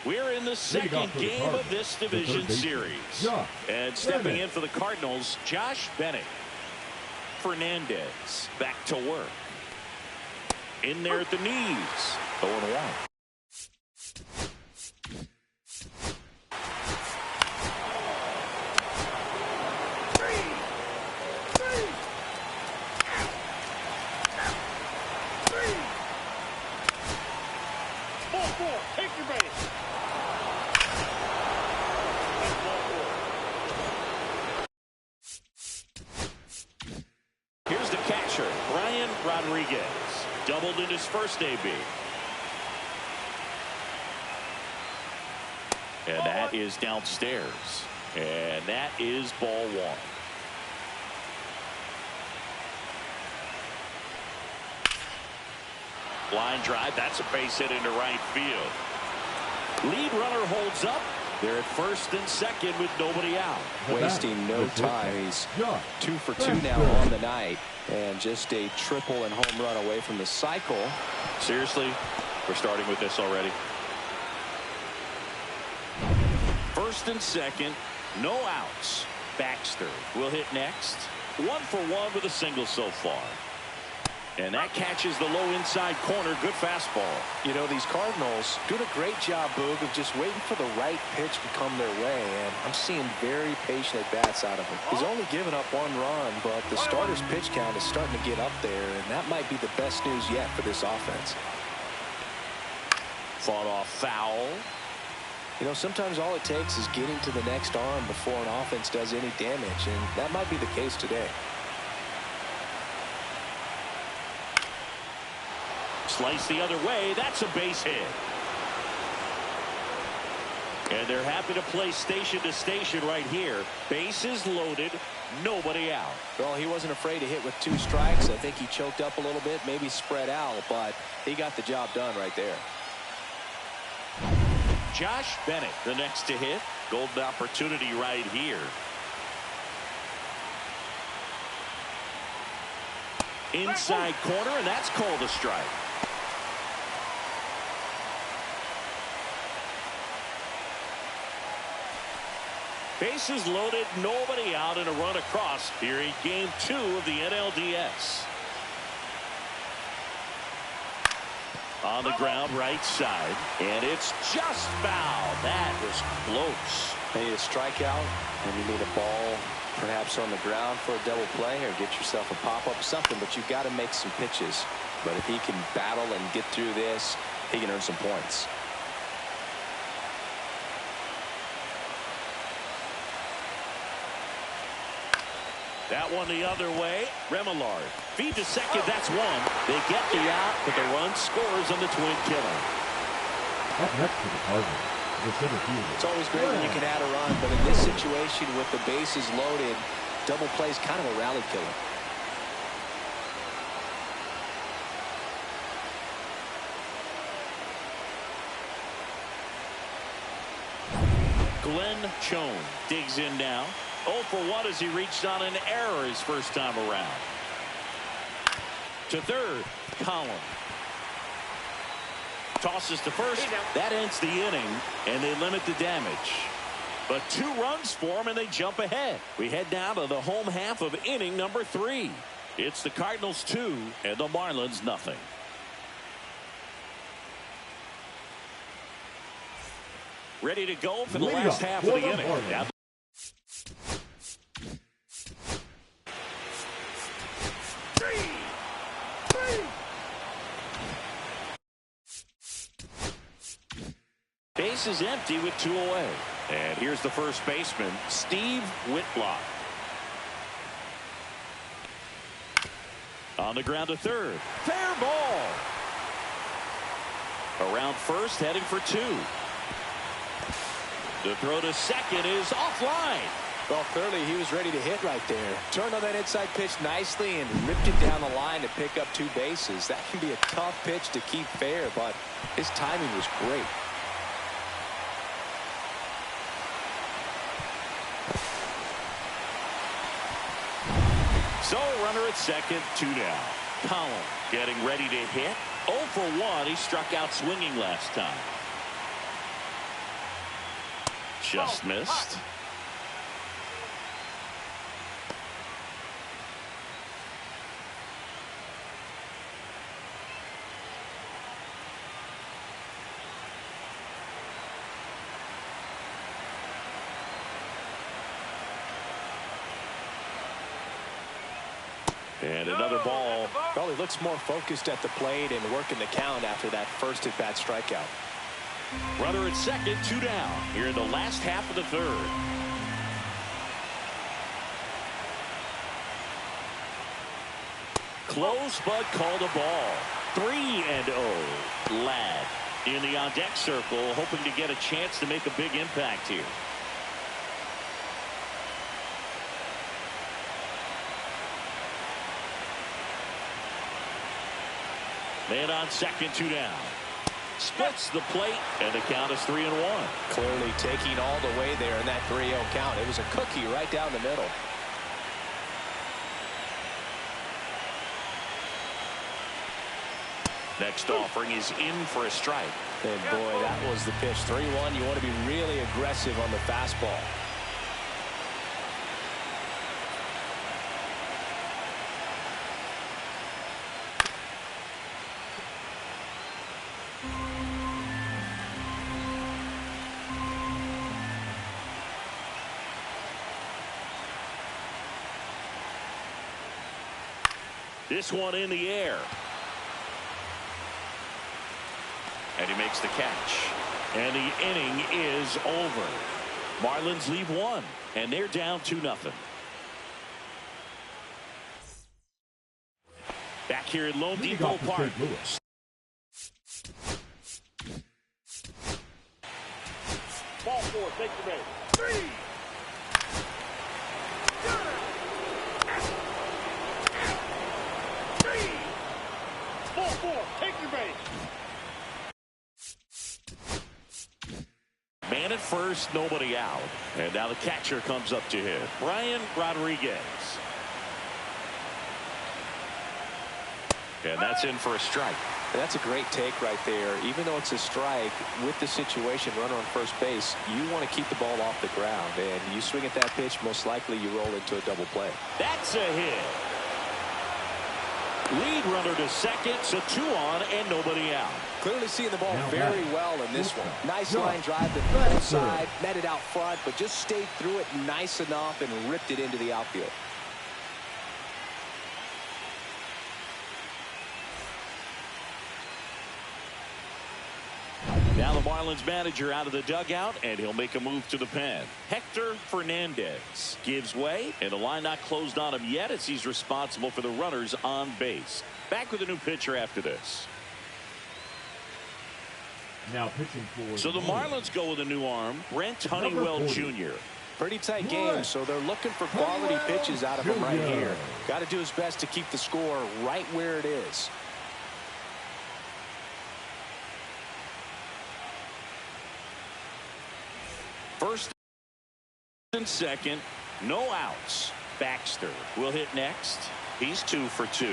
We're in the second game of this division series. And stepping in for the Cardinals, Josh Bennett. Fernandez back to work. In there at the knees. 0-1. Take your base. Here's the catcher, Brian Rodriguez. Doubled in his first AB. And that is downstairs. And that is ball 1. Line drive. That's a base hit into right field. Lead runner holds up. They're at first and second with nobody out. Wasting no time. He's 2 for 2 now on the night. And just a triple and home run away from the cycle. Seriously, we're starting with this already. First and second, no outs. Baxter will hit next. 1 for 1 with a single so far. And that catches the low inside corner. Good fastball. You know, these Cardinals doing a great job, Boog, of just waiting for the right pitch to come their way. And I'm seeing very patient at-bats out of him. He's only given up 1 run, but the starter's pitch count is starting to get up there. And that might be the best news yet for this offense. Fought off foul. You know, sometimes all it takes is getting to the next arm before an offense does any damage. And that might be the case today. Slice the other way. That's a base hit. And they're happy to play station to station right here. Bases loaded. Nobody out. Well, he wasn't afraid to hit with 2 strikes. I think he choked up a little bit, maybe spread out, but he got the job done right there. Josh Bennett, the next to hit. Golden opportunity right here. Inside corner, and that's called a strike. Bases loaded, nobody out, and a run across here in game 2 of the NLDS. On the ground, right side, and it's just foul. That was close. You need a strikeout, and you need a ball perhaps on the ground for a double play, or get yourself a pop-up, something, but you've got to make some pitches. But if he can battle and get through this, he can earn some points. That one the other way. Remillard. Feed to second. That's 1. They get the out, but the run scores on the twin killer. Up next to the Cardinals, the center fielder. It's always great when you can add a run, but in this situation with the bases loaded, double play is kind of a rally killer. Glenn Schoen digs in now. 0 for 1 as he reached on an error his first time around. To third, Collins. Tosses to first. That ends the inning, and they limit the damage. But 2 runs for them, and they jump ahead. We head down to the home half of inning number 3. It's the Cardinals 2 and the Marlins nothing. Ready to go for the last half of the inning. Now base is empty with 2 away. And here's the first baseman, Steve Whitlock. On the ground to third. Fair ball. Around first, heading for 2. The throw to second is offline. Well, clearly he was ready to hit right there. Turned on that inside pitch nicely and ripped it down the line to pick up 2 bases. That can be a tough pitch to keep fair, but his timing was great. So runner at second, 2 down. Collin getting ready to hit. 0 for 1. He struck out swinging last time. Just missed. And another ball. Well, he looks more focused at the plate and working the count after that first at-bat strikeout. Runner at second, 2 down. Here in the last half of the third. Close, but called a ball. 3-0. Ladd in the on-deck circle, hoping to get a chance to make a big impact here. Man on second, 2 down. Splits the plate, and the count is 3-1. Clearly taking all the way there in that 3-0 count. It was a cookie right down the middle. Next offering is in for a strike. And boy, that was the pitch. 3-1. You want to be really aggressive on the fastball. This one in the air. And he makes the catch. And the inning is over. Marlins leave 1, and they're down 2-0. Back here at Lone Depot Park. Ball 4, take the base. 3. Ball 4, take your base. Man at first, nobody out. And now the catcher comes up to hit. Brian Rodriguez. And that's in for a strike. That's a great take right there. Even though it's a strike, with the situation, runner on first base, you want to keep the ball off the ground. And you swing at that pitch, most likely you roll into a double play. That's a hit. Lead runner to second, so 2 on and nobody out. Clearly seeing the ball Now very back. well in this one. Nice Go. line drive to the Back, left sir. side, met it out front, but just stayed through it nice enough and ripped it into the outfield. Now the Marlins manager out of the dugout, and he'll make a move to the pen. Hector Fernandez gives way, and the line not closed on him yet as he's responsible for the runners on base. Back with a new pitcher after this. Now pitching for So the Marlins go with a new arm, Brent Honeywell Number 40. Jr. Pretty tight game, so they're looking for quality pitches out of him right here. Got to do his best to keep the score right where it is. First and second, no outs. Baxter will hit next. He's 2 for 2.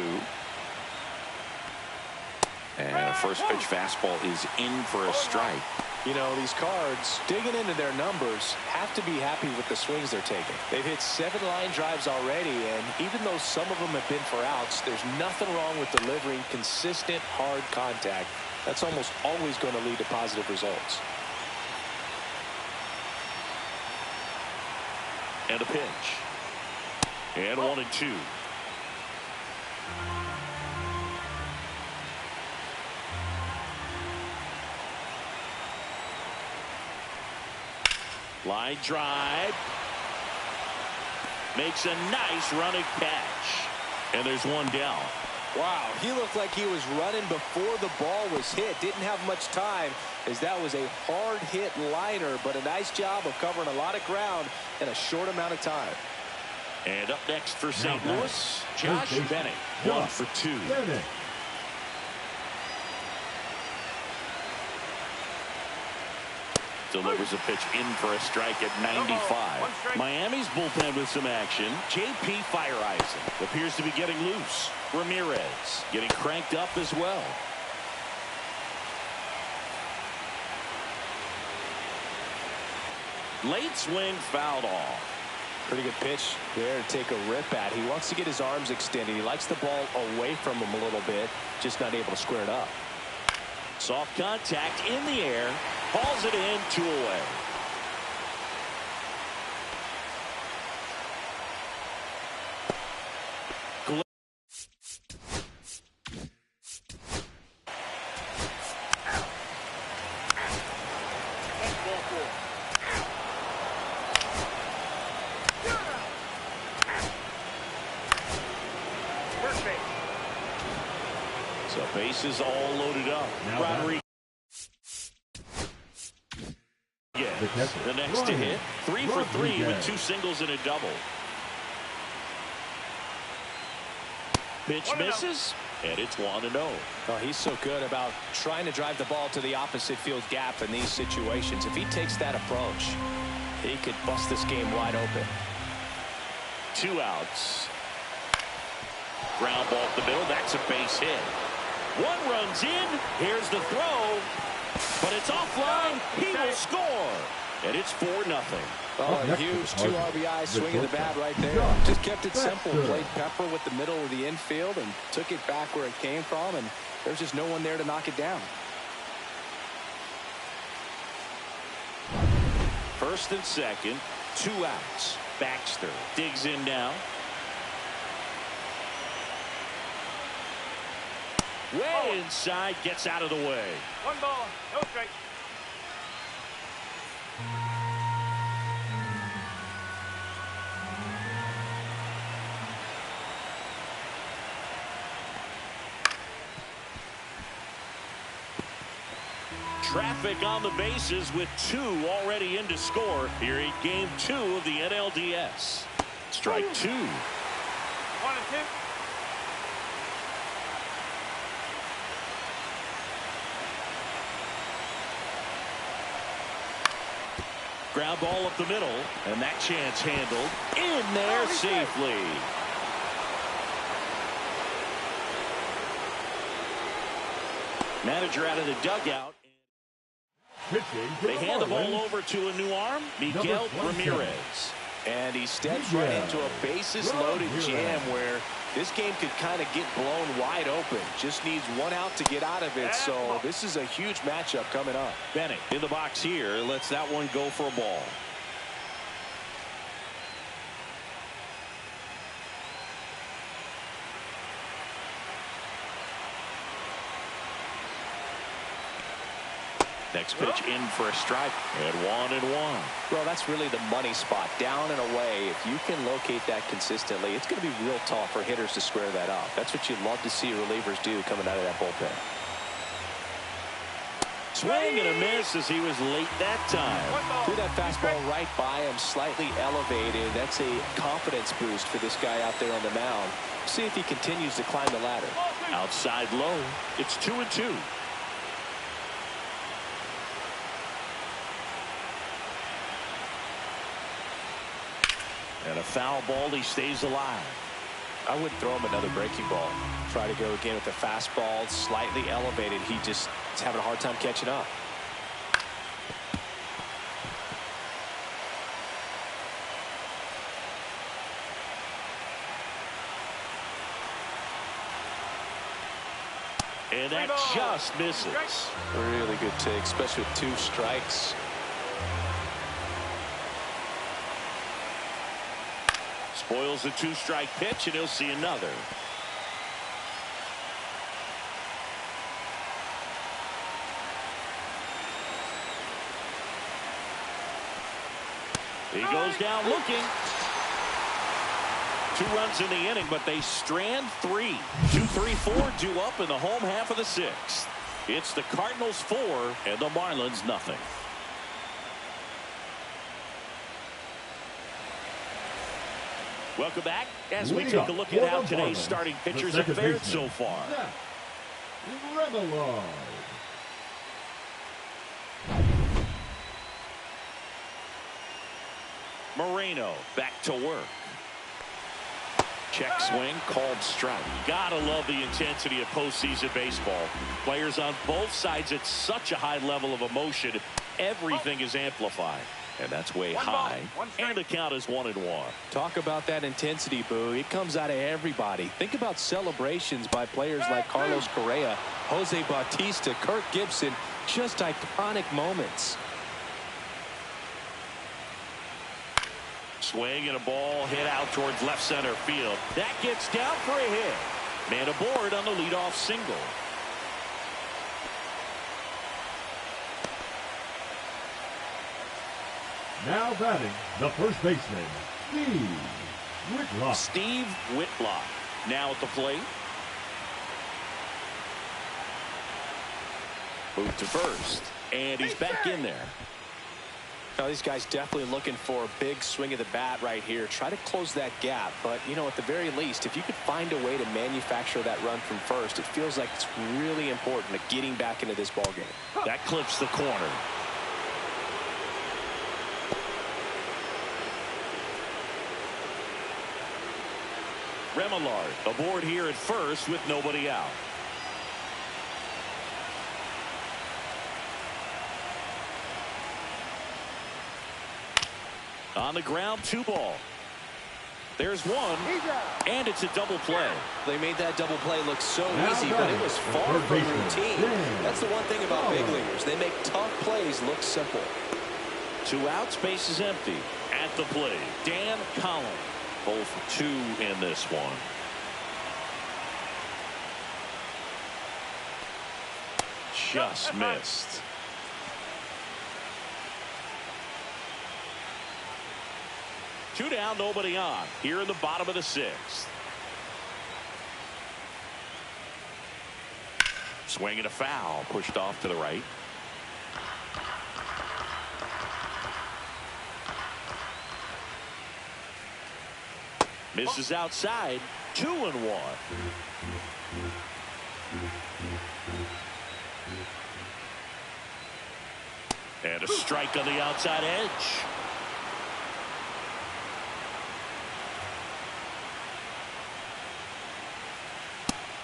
And a first pitch fastball is in for a strike. You know, these Cards, digging into their numbers, have to be happy with the swings they're taking. They've hit 7 line drives already, and even though some of them have been for outs, there's nothing wrong with delivering consistent, hard contact. That's almost always going to lead to positive results. And a pitch. And 1-2. Line drive. Makes a nice running catch. And there's one down. Wow, he looked like he was running before the ball was hit. Didn't have much time, as that was a hard hit liner, but a nice job of covering a lot of ground in a short amount of time. And up next for St. Louis, Josh Bennett, 1 for 2. Bennett. Delivers a pitch in for a strike at 95. Miami's bullpen with some action. J.P. Fireisen appears to be getting loose. Ramirez getting cranked up as well. Late swing fouled off. Pretty good pitch there to take a rip at. He wants to get his arms extended. He likes the ball away from him a little bit, just not able to square it up. Soft contact in the air. Hauls it in, 2 away. So bases all loaded up. Rodriguez. The next to hit. 3 for 3 with 2 singles and a double. Pitch misses, and it's 1-0. Oh, he's so good about trying to drive the ball to the opposite field gap in these situations. If he takes that approach, he could bust this game wide open. 2 outs. Ground ball up the middle. That's a base hit. 1 runs in. Here's the throw. But it's offline. He will score. And it's 4-0. Oh, a huge 2 RBI swing of the bat right there. Just kept it simple. Played Pepper with the middle of the infield and took it back where it came from. And there's just no one there to knock it down. First and second. 2 outs. Baxter digs in now. Way inside, gets out of the way. 1 ball, no strike. Traffic on the bases with 2 already in to score here in game 2 of the NLDS. Strike 2. 1 and 2. Ground ball up the middle, and that chance handled in there safely. Manager out of the dugout. They hand the ball over to a new arm, Miguel Ramirez. And he steps right into a bases-loaded jam where this game could kind of get blown wide open. Just needs 1 out to get out of it. So this is a huge matchup coming up. Bennett in the box here. Lets that one go for a ball. Next pitch in for a strike at 1-1. Well, that's really the money spot, down and away. If you can locate that consistently, it's going to be real tough for hitters to square that up. That's what you'd love to see relievers do coming out of that bullpen. Swing and a miss as he was late that time. Threw that fastball right by him, slightly elevated. That's a confidence boost for this guy out there on the mound. See if he continues to climb the ladder. Outside low. It's 2-2. And a foul ball. He stays alive. I wouldn't throw him another breaking ball. Try to go again with the fastball, slightly elevated. He just is having a hard time catching up. And that just misses. Really good take, especially with 2 strikes. Spoils the 2-strike pitch, and he'll see another. He goes down looking. 2 runs in the inning, but they strand 3. 2, 3, 4 due up in the home half of the 6th. It's the Cardinals 4 and the Marlins nothing. Welcome back as we take a look at how today's starting pitchers have fared so far. Moreno back to work. Check swing, called strike. Gotta love the intensity of postseason baseball. Players on both sides at such a high level of emotion. Everything is amplified. And that's way high. And the count is 1-1. Talk about that intensity, Boo. It comes out of everybody. Think about celebrations by players like Carlos Correa, Jose Bautista, Kirk Gibson. Just iconic moments. Swing and a ball hit out towards left center field. That gets down for a hit. Man aboard on the leadoff single. Now batting, the first baseman, Steve Whitlock. Steve Whitlock now at the plate. Move to first, and he's back in there. Now, these guys definitely looking for a big swing of the bat right here. Try to close that gap. But, you know, at the very least, if you could find a way to manufacture that run from first, it feels like it's really important to getting back into this ball game. That clips the corner. Remillard aboard here at first with nobody out. On the ground, 2 ball. There's 1, and it's a double play. They made that double play look so easy, but it was far from routine. That's the one thing about big leaguers. They make tough plays look simple. 2 outs, base is empty. At the plate, Dan Collins. 0 for 2 in this one. Just missed. Two down, nobody on. Here in the bottom of the 6th. Swing and a foul. Pushed off to the right. Misses outside. 2-1. And a strike on the outside edge.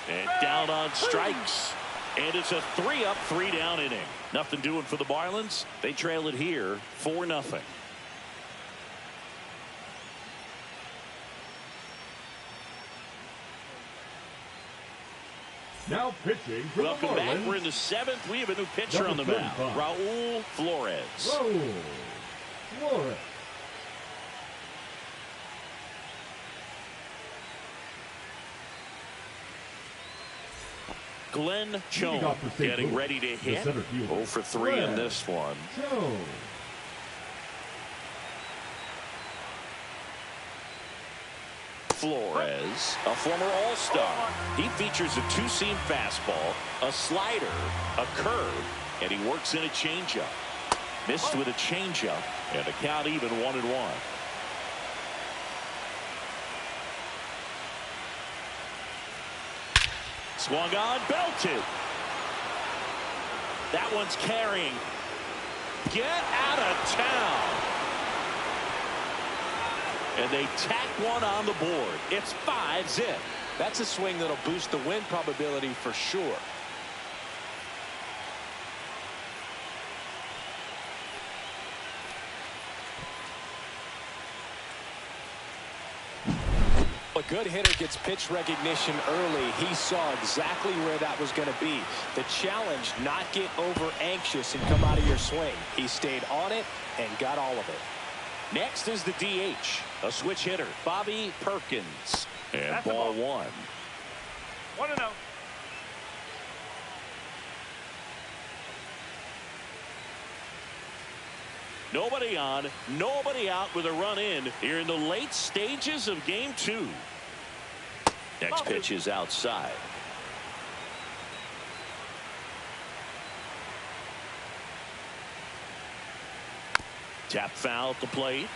And down on strikes. And it's a 3-up, 3-down inning. Nothing doing for the Marlins. They trail it here 4-0. Now pitching for Welcome the back. Marlins. We're in the 7th. We have a new pitcher on the mound. Raul Flores. Raul Flores. Glenn Choate getting ready to hit. 0 for 3 in this one. Flores, a former All-Star. He features a 2-seam fastball, a slider, a curve, and he works in a changeup. Missed with a changeup, and the count even 1-1. Swung on, belted. That one's carrying. Get out of town. And they tack one on the board. It's 5-zip. That's a swing that'll boost the win probability for sure. A good hitter gets pitch recognition early. He saw exactly where that was going to be. The challenge, not get over anxious and come out of your swing. He stayed on it and got all of it. Next is the DH, a switch hitter, Bobby Perkins. And that's ball 1. 1-0. Nobody on, nobody out with a run in here in the late stages of game 2. Next pitch is outside. Tap foul at the plate.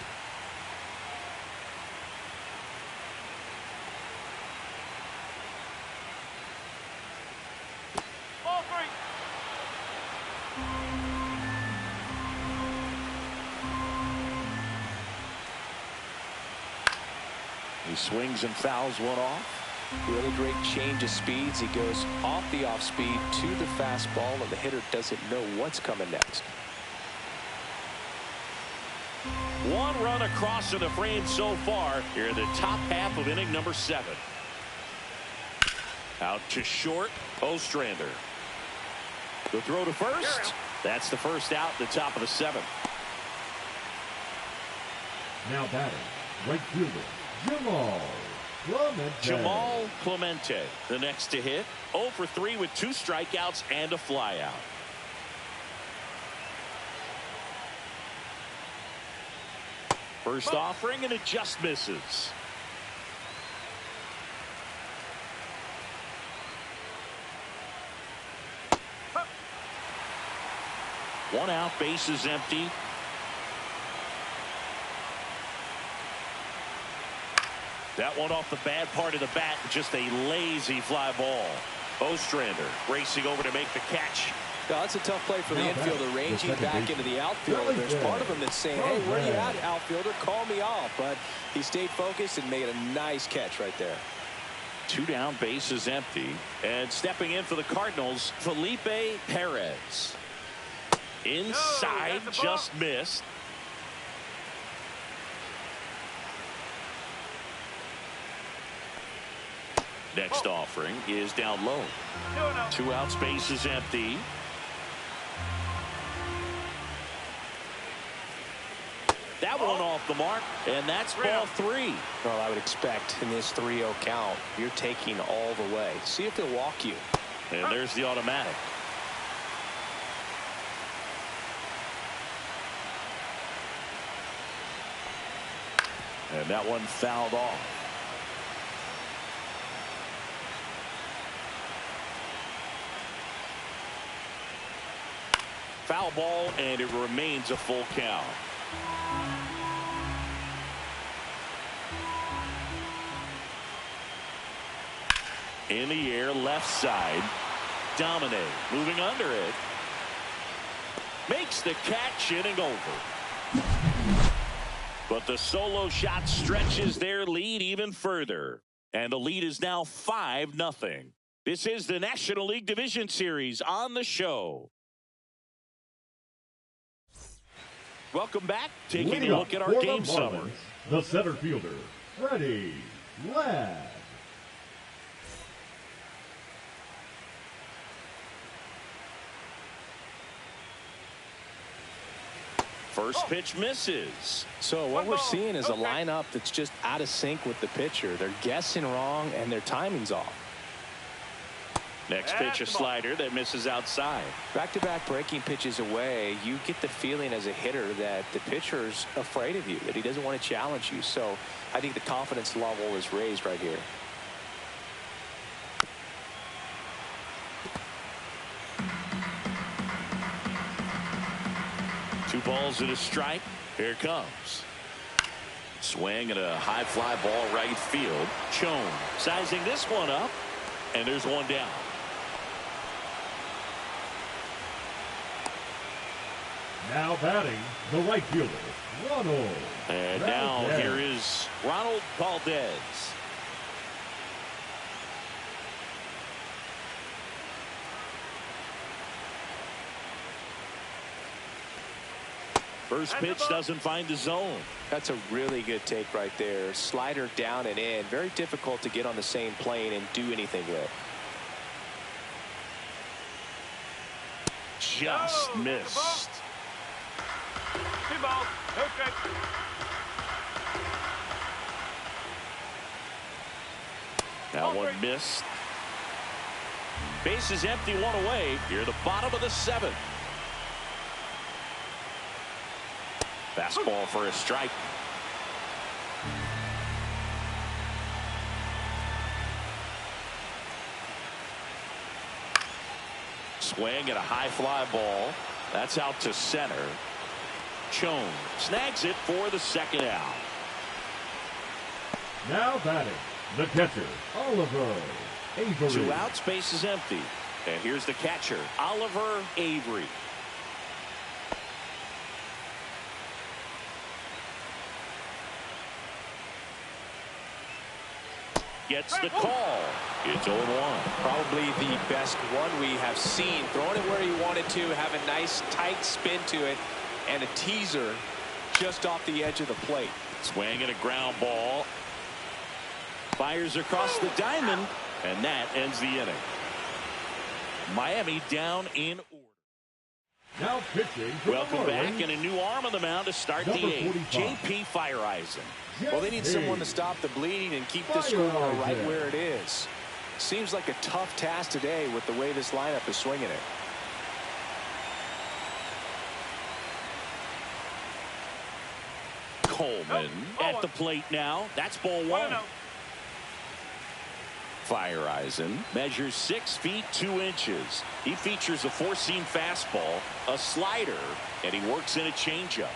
Ball 3. He swings and fouls one off. Really great change of speeds. He goes off the off speed to the fastball, and the hitter doesn't know what's coming next. One run across in the frame so far here in the top half of inning number 7. Out to short. Ostrander. The throw to first. That's the first out at the top of the 7th. Now batting, right fielder, Jamal Clemente. Jamal Clemente, the next to hit. 0 for 3 with 2 strikeouts and a flyout. First offering, and it just misses. One out, bases empty. That one off the bad part of the bat, just a lazy fly ball. Ostrander racing over to make the catch. Now, that's a tough play for the infielder, ranging back into the outfield. There's part of him that's saying, hey, where are you at, outfielder? Call me off. But he stayed focused and made a nice catch right there. 2 down, bases empty. And stepping in for the Cardinals, Felipe Perez. Inside, just missed. Next offering is down low. 2 outs, bases empty. That one off the mark, and that's ball 3. Well, I would expect in this 3-0 count, you're taking all the way. See if they'll walk you. And there's the automatic. And that one fouled off. Foul ball, and it remains a full count. In the air, left side. Domine moving under it. Makes the catch, inning over. But the solo shot stretches their lead even further. And the lead is now 5-0. This is the National League Division Series on the show. Welcome back. Taking a look at our game summary. The center fielder, Freddie Ladd. First pitch misses. So what we're seeing is a lineup that's just out of sync with the pitcher. They're guessing wrong, and their timing's off. Next pitch, a slider that misses outside. Back-to-back breaking pitches away, you get the feeling as a hitter that the pitcher's afraid of you, that he doesn't want to challenge you. So I think the confidence level is raised right here. Two balls and a strike. Here it comes. Swing and a high fly ball right field. Chone sizing this one up, and there's one down. Now batting, the right fielder, Ronald. And now here is Ronald Valdez. First pitch doesn't find the zone. That's a really good take right there. Slider down and in. Very difficult to get on the same plane and do anything with. Just missed. 2 balls. Okay. That one missed. Base is empty, one away. Here at the bottom of the 7th. Fastball for a strike. Swing and a high fly ball. That's out to center. Chone snags it for the second out. Now batting, the catcher, Oliver Avery. 2 outs, base is empty. And here's the catcher, Oliver Avery. Gets the call. It's 0-1. Probably the best one we have seen. Throwing it where he wanted to, have a nice tight spin to it, and a teaser just off the edge of the plate. Swing and a ground ball. Fires across the diamond, and that ends the inning. Miami down in order. Now pitching for Welcome the back, Marlins, and a new arm on the mound to start the number 8th. 45. J.P. Fireisen. Well, they need someone to stop the bleeding and keep the score right Fireisen. where it is. Seems like a tough task today with the way this lineup is swinging it. Coleman at the plate now. That's ball 1. Fireisen measures 6 feet 2 inches. He features a 4-seam fastball, a slider, and he works in a changeup.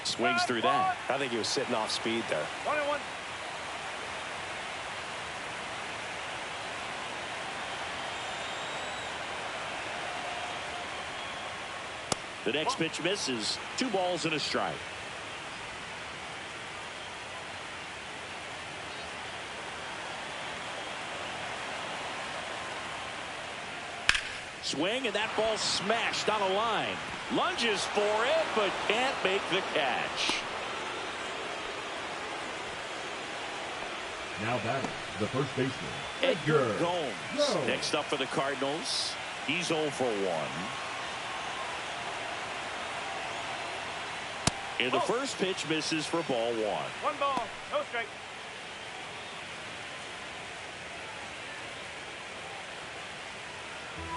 Swings through that. I think he was sitting off speed there. 21. The next pitch misses. 2 balls and a strike. Swing, and that ball smashed on a line. Lunges for it, but can't make the catch. Now batting, the first baseman, Edgar Gomes. Gomes. Next up for the Cardinals. He's 0 for 1. And the first pitch misses for ball 1. 1 ball, no strike.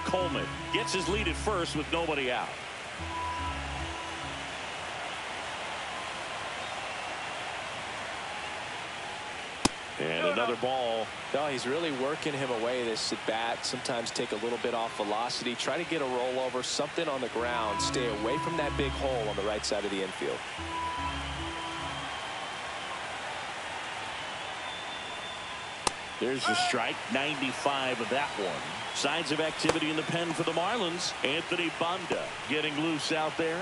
Coleman gets his lead at first with nobody out. And another ball. No, he's really working him away this at bat. Sometimes take a little bit off velocity. Try to get a rollover, something on the ground. Stay away from that big hole on the right side of the infield. There's the strike. 95 of that one. Signs of activity in the pen for the Marlins. Anthony Banda getting loose out there.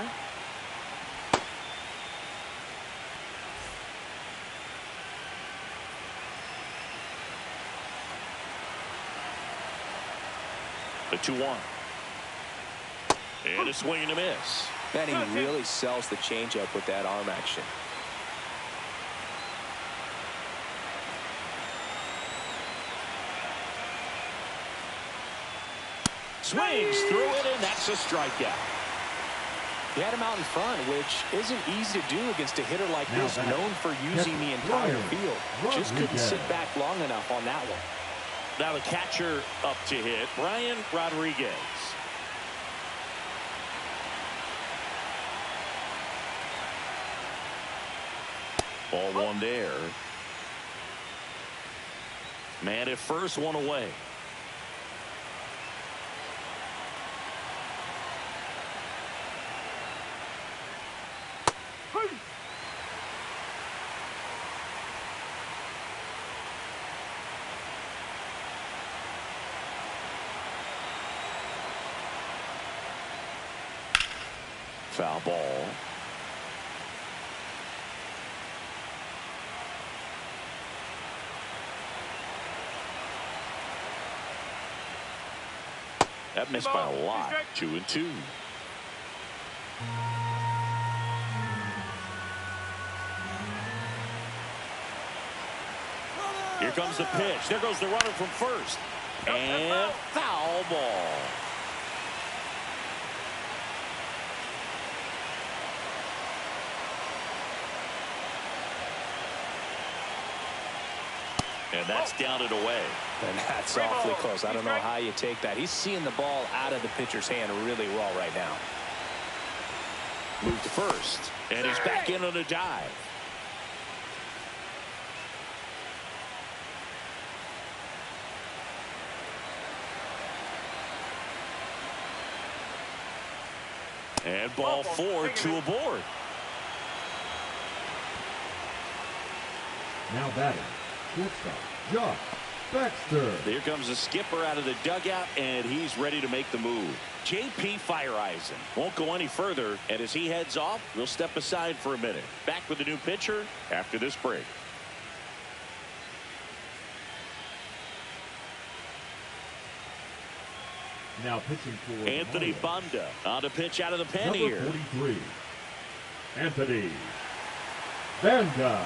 The 2-1. And a swing and a miss. Man, he really sells the changeup with that arm action. Swings through it, and that's a strikeout. He had him out in front, which isn't easy to do against a hitter like Now this, back. known for using the entire Ryan field. Just couldn't Rodriguez. sit back long enough on that one. Now the catcher up to hit, Brian Rodriguez. Ball 1 there. Man at first, 1 away. Foul ball. That missed by a lot. 2-2. Here comes the pitch. There goes the runner from first. And foul ball. And that's down and away. And that's awfully close. I don't know how you take that. He's seeing the ball out of the pitcher's hand really well right now. Move to first. And he's back in on a dive. And ball 4, 2 aboard. Now batting, shortstop, Josh Baxter. Here comes the skipper out of the dugout, and he's ready to make the move. J.P. Fireisen won't go any further, and as he heads off, we'll step aside for a minute. Back with the new pitcher after this break. Now pitching for Anthony Banda on to pitch out of the pen number here. 43, Anthony Banda.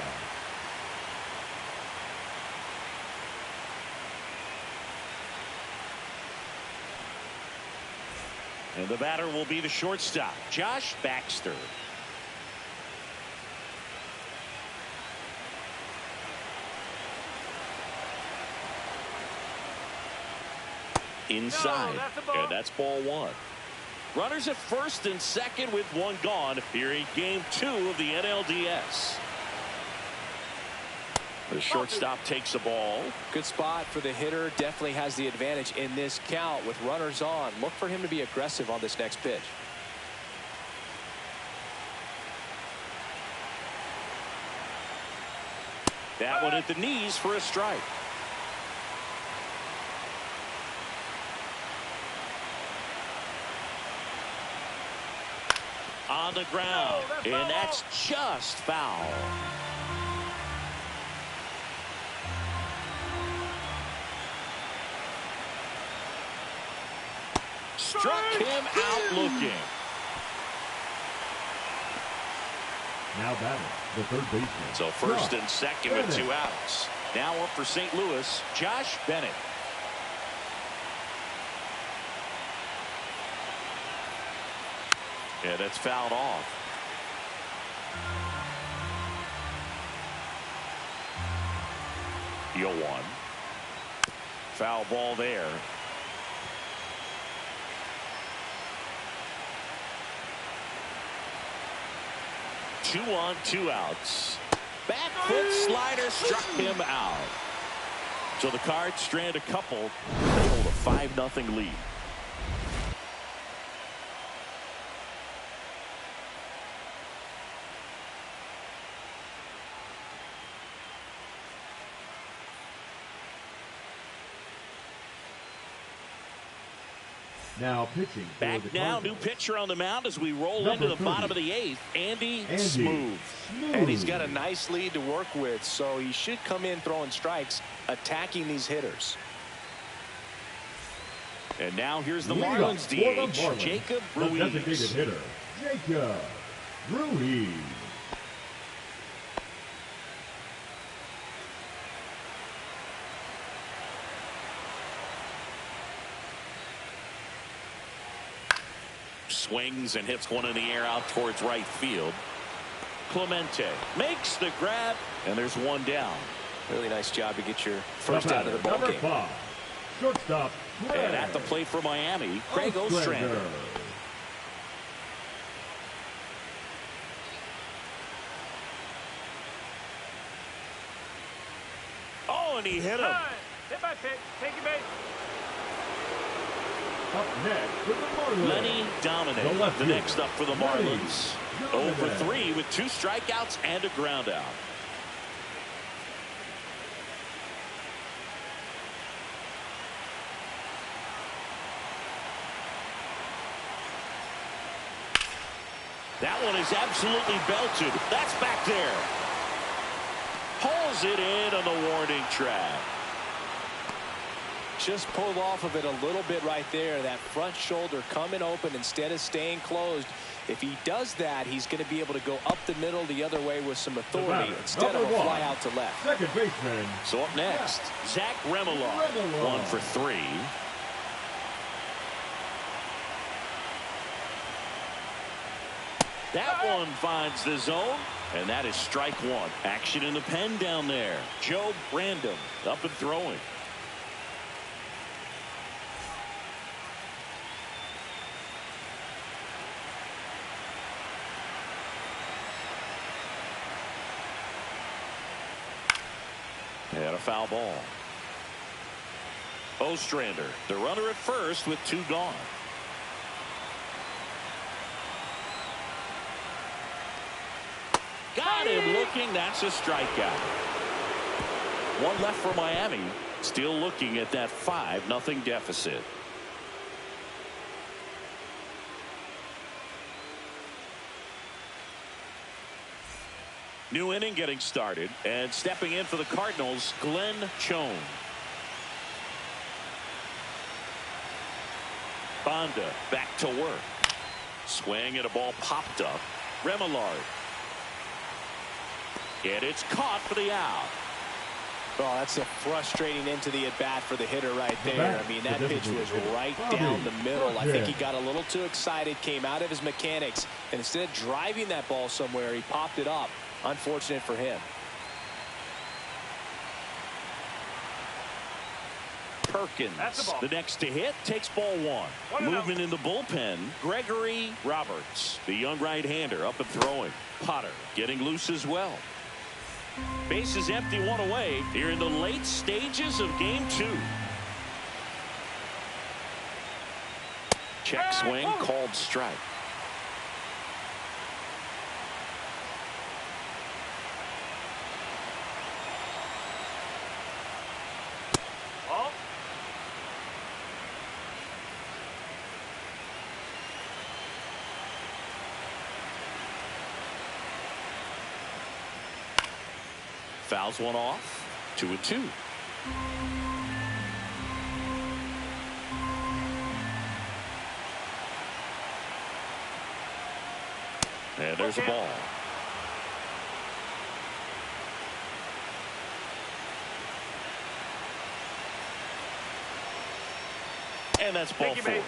And the batter will be the shortstop, Josh Baxter. Inside, and that's ball 1. Runners at first and second with one gone here in game 2 of the NLDS. The shortstop takes the ball. Good spot for the hitter. Definitely has the advantage in this count with runners on. Look for him to be aggressive on this next pitch. That one at the knees for a strike. On the ground, and that's just foul. Struck him out looking. Now batting, the third baseman. So first and second with 2 outs. Now up for St. Louis, Josh Bennett. Yeah, that's fouled off. Yo one. Foul ball there. Two on, 2 outs. Back foot slider struck him out. So the Cards strand a couple. They hold a 5-0 lead. Now pitching. Back now, new pitcher on the mound as we roll into the bottom of the 8th. Andy Smooth. And he's got a nice lead to work with, so he should come in throwing strikes, attacking these hitters. And now here's the Marlins DH, Jacob Ruiz. Designated hitter, Jacob Ruiz. Swings and hits one in the air out towards right field. Clemente makes the grab, and there's one down. Really nice job to get your first out of the ball game. 5, shortstop, And at the plate for Miami, Craig Ostrander. Oh, and he hit him. Hit by pitch. Take your base. Up next for the Marlins, Lenny Dominic, the next up for the Marlins. 0 for 3 with 2 strikeouts and a ground out. That one is absolutely belted. That's back there. Pulls it in on the warning track. Just pulled off of it a little bit right there. That front shoulder coming open instead of staying closed. If he does that, he's going to be able to go up the middle the other way with some authority instead of a fly out to left. Second baseman. So up next, Zach Remillard, 1 for 3. That one finds the zone, and that is strike 1. Action in the pen down there. Joe Random up and throwing. a foul ball. Ostrander, the runner at first with 2 gone. Got him looking. That's a strikeout. 1 left for Miami. Still looking at that 5-0 deficit. New inning getting started, and stepping in for the Cardinals, Glenn Chone. Bonda back to work. Swing and a ball popped up. Remillard. And it's caught for the out. Oh, that's a frustrating end to the at-bat for the hitter right there. I mean, that pitch was right down the middle. I think he got a little too excited, came out of his mechanics, and instead of driving that ball somewhere, he popped it up. Unfortunate for him. Perkins, the next to hit, takes ball 1. Movement in the bullpen, Gregory Roberts, the young right-hander, up and throwing. Potter getting loose as well. Bases empty, 1 away here in the late stages of game 2. Check swing, called strike. Fouls 1 off. 2-2. And there's a ball. And that's ball 4.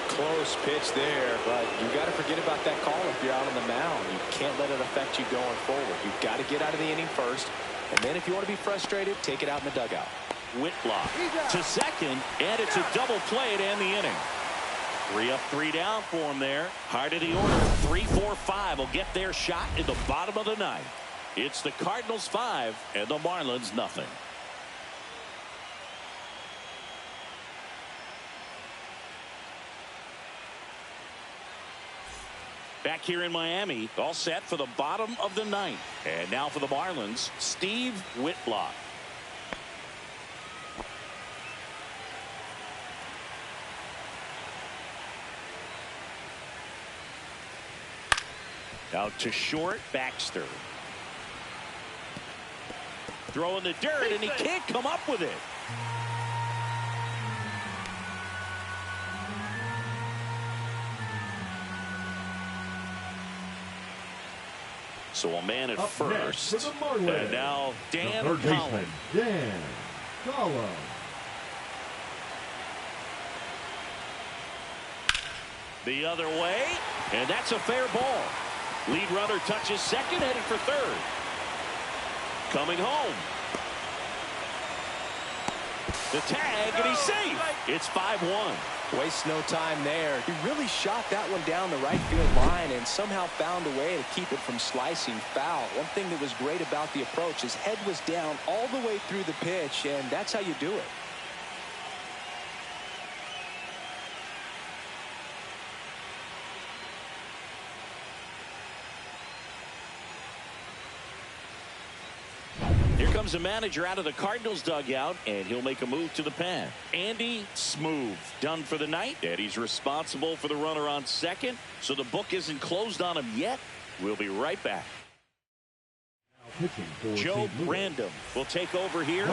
Close pitch there, but you got to forget about that call if you're out on the mound. You can't let it affect you going forward. You've got to get out of the inning first, and then if you want to be frustrated, take it out in the dugout. Whitlock to second, and it's a double play to end the inning. 3 up, 3 down for him there. Heart of the order, 3, 4, 5 will get their shot in the bottom of the 9th. It's the Cardinals 5 and the Marlins nothing. Back here in Miami, all set for the bottom of the 9th. And now for the Marlins, Steve Whitlock. Out to short, Baxter. Throwing the dirt, and he can't come up with it. So a man at first, and now Dan Collins. Dan Collins. The other way, and that's a fair ball. Lead runner touches second, headed for third. Coming home. The tag, and he's safe. It's 5-1. Waste no time there. He really shot that one down the right field line and somehow found a way to keep it from slicing foul. One thing that was great about the approach, his head was down all the way through the pitch, and that's how you do it. Here comes the manager out of the Cardinals dugout, and he'll make a move to the pen. Andy Smoove done for the night, and he's responsible for the runner on second, so the book isn't closed on him yet. We'll be right back. Joe Random will take over here.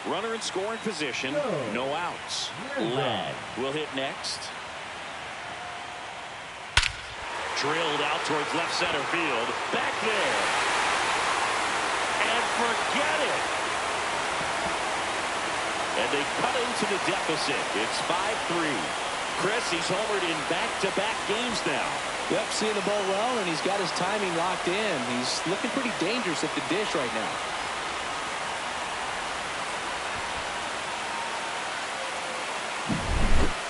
Runner in scoring position, no outs. Ladd will hit next. Drilled out towards left center field. Back there. Forget it. And they cut into the deficit. It's 5-3. Chris, he's homered in back-to-back games now. Yep, seeing the ball well, and he's got his timing locked in. He's looking pretty dangerous at the dish right now.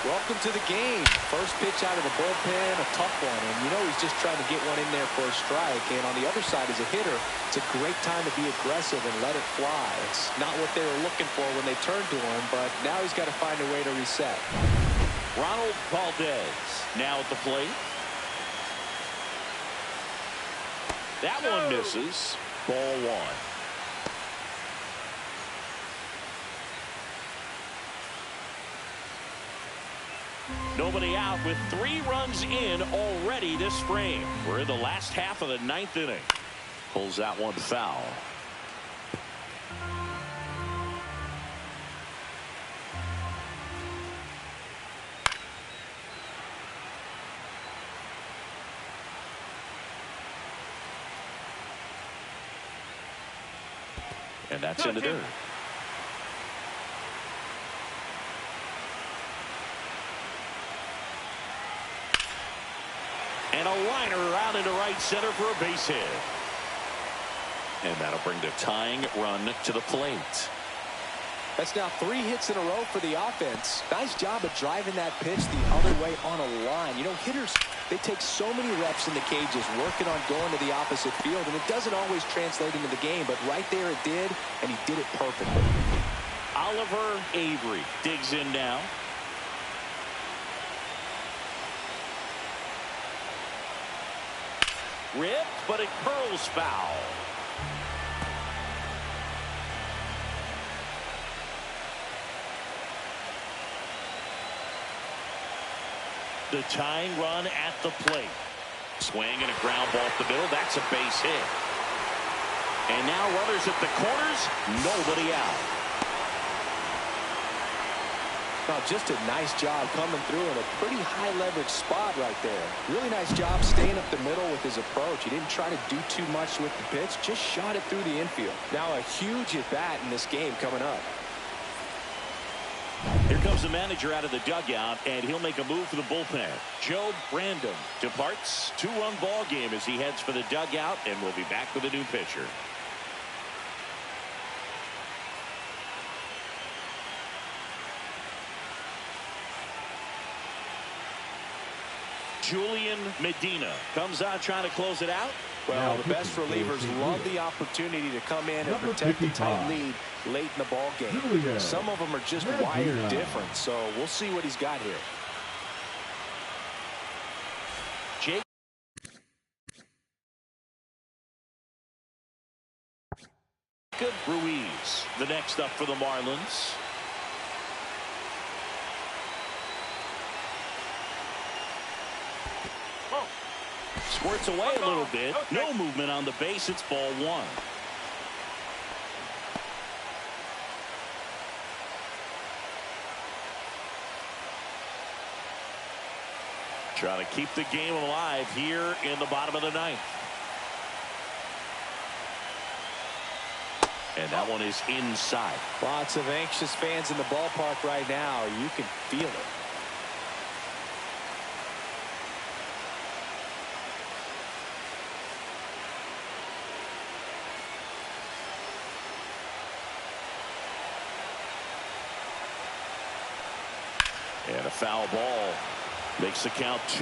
Well, welcome to the game. First pitch out of the bullpen, a tough one. And you know he's just trying to get one in there for a strike. And on the other side, as a hitter, it's a great time to be aggressive and let it fly. It's not what they were looking for when they turned to him, but now he's got to find a way to reset. Ronald Valdez now at the plate. That one misses. Ball one. Nobody out with 3 runs in already this frame. We're in the last half of the 9th inning. Pulls that one foul. And that's into dirt. And a liner out into right center for a base hit. And that'll bring the tying run to the plate. That's now 3 hits in a row for the offense. Nice job of driving that pitch the other way on a line. You know, hitters, they take so many reps in the cages working on going to the opposite field, and it doesn't always translate into the game, but right there it did, and he did it perfectly. Oliver Avery digs in now. Ripped, but it curls foul. The tying run at the plate. Swing and a ground ball up the middle. That's a base hit. And now runners at the corners. Nobody out. Now just a nice job coming through in a pretty high leverage spot right there. Really nice job staying up the middle with his approach. He didn't try to do too much with the pitch. Just shot it through the infield. Now a huge at bat in this game coming up. Here comes the manager out of the dugout, and he'll make a move for the bullpen. Joe Brandon departs. 2-run ball game as he heads for the dugout, and we'll be back with a new pitcher. Julian Medina comes out trying to close it out. Well, the best relievers love the opportunity to come in and protect the tight lead late in the ball game. Some of them are just wired different, so we'll see what he's got here. Jake Ruiz, the next up for the Marlins. Squirts away a little bit. No movement on the base. It's ball one. Trying to keep the game alive here in the bottom of the 9th. And that one is inside. Lots of anxious fans in the ballpark right now. You can feel it. And a foul ball makes the count 2-1.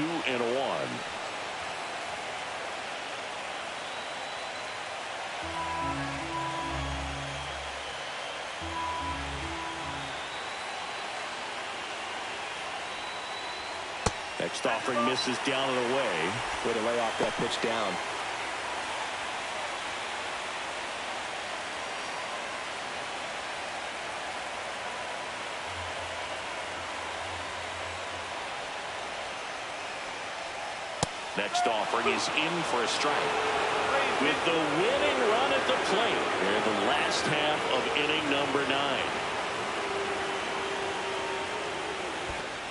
Next offering misses down and away. Way to lay off that pitch down. Next offering is in for a strike. With the winning run at the plate. We're in the last half of inning number 9.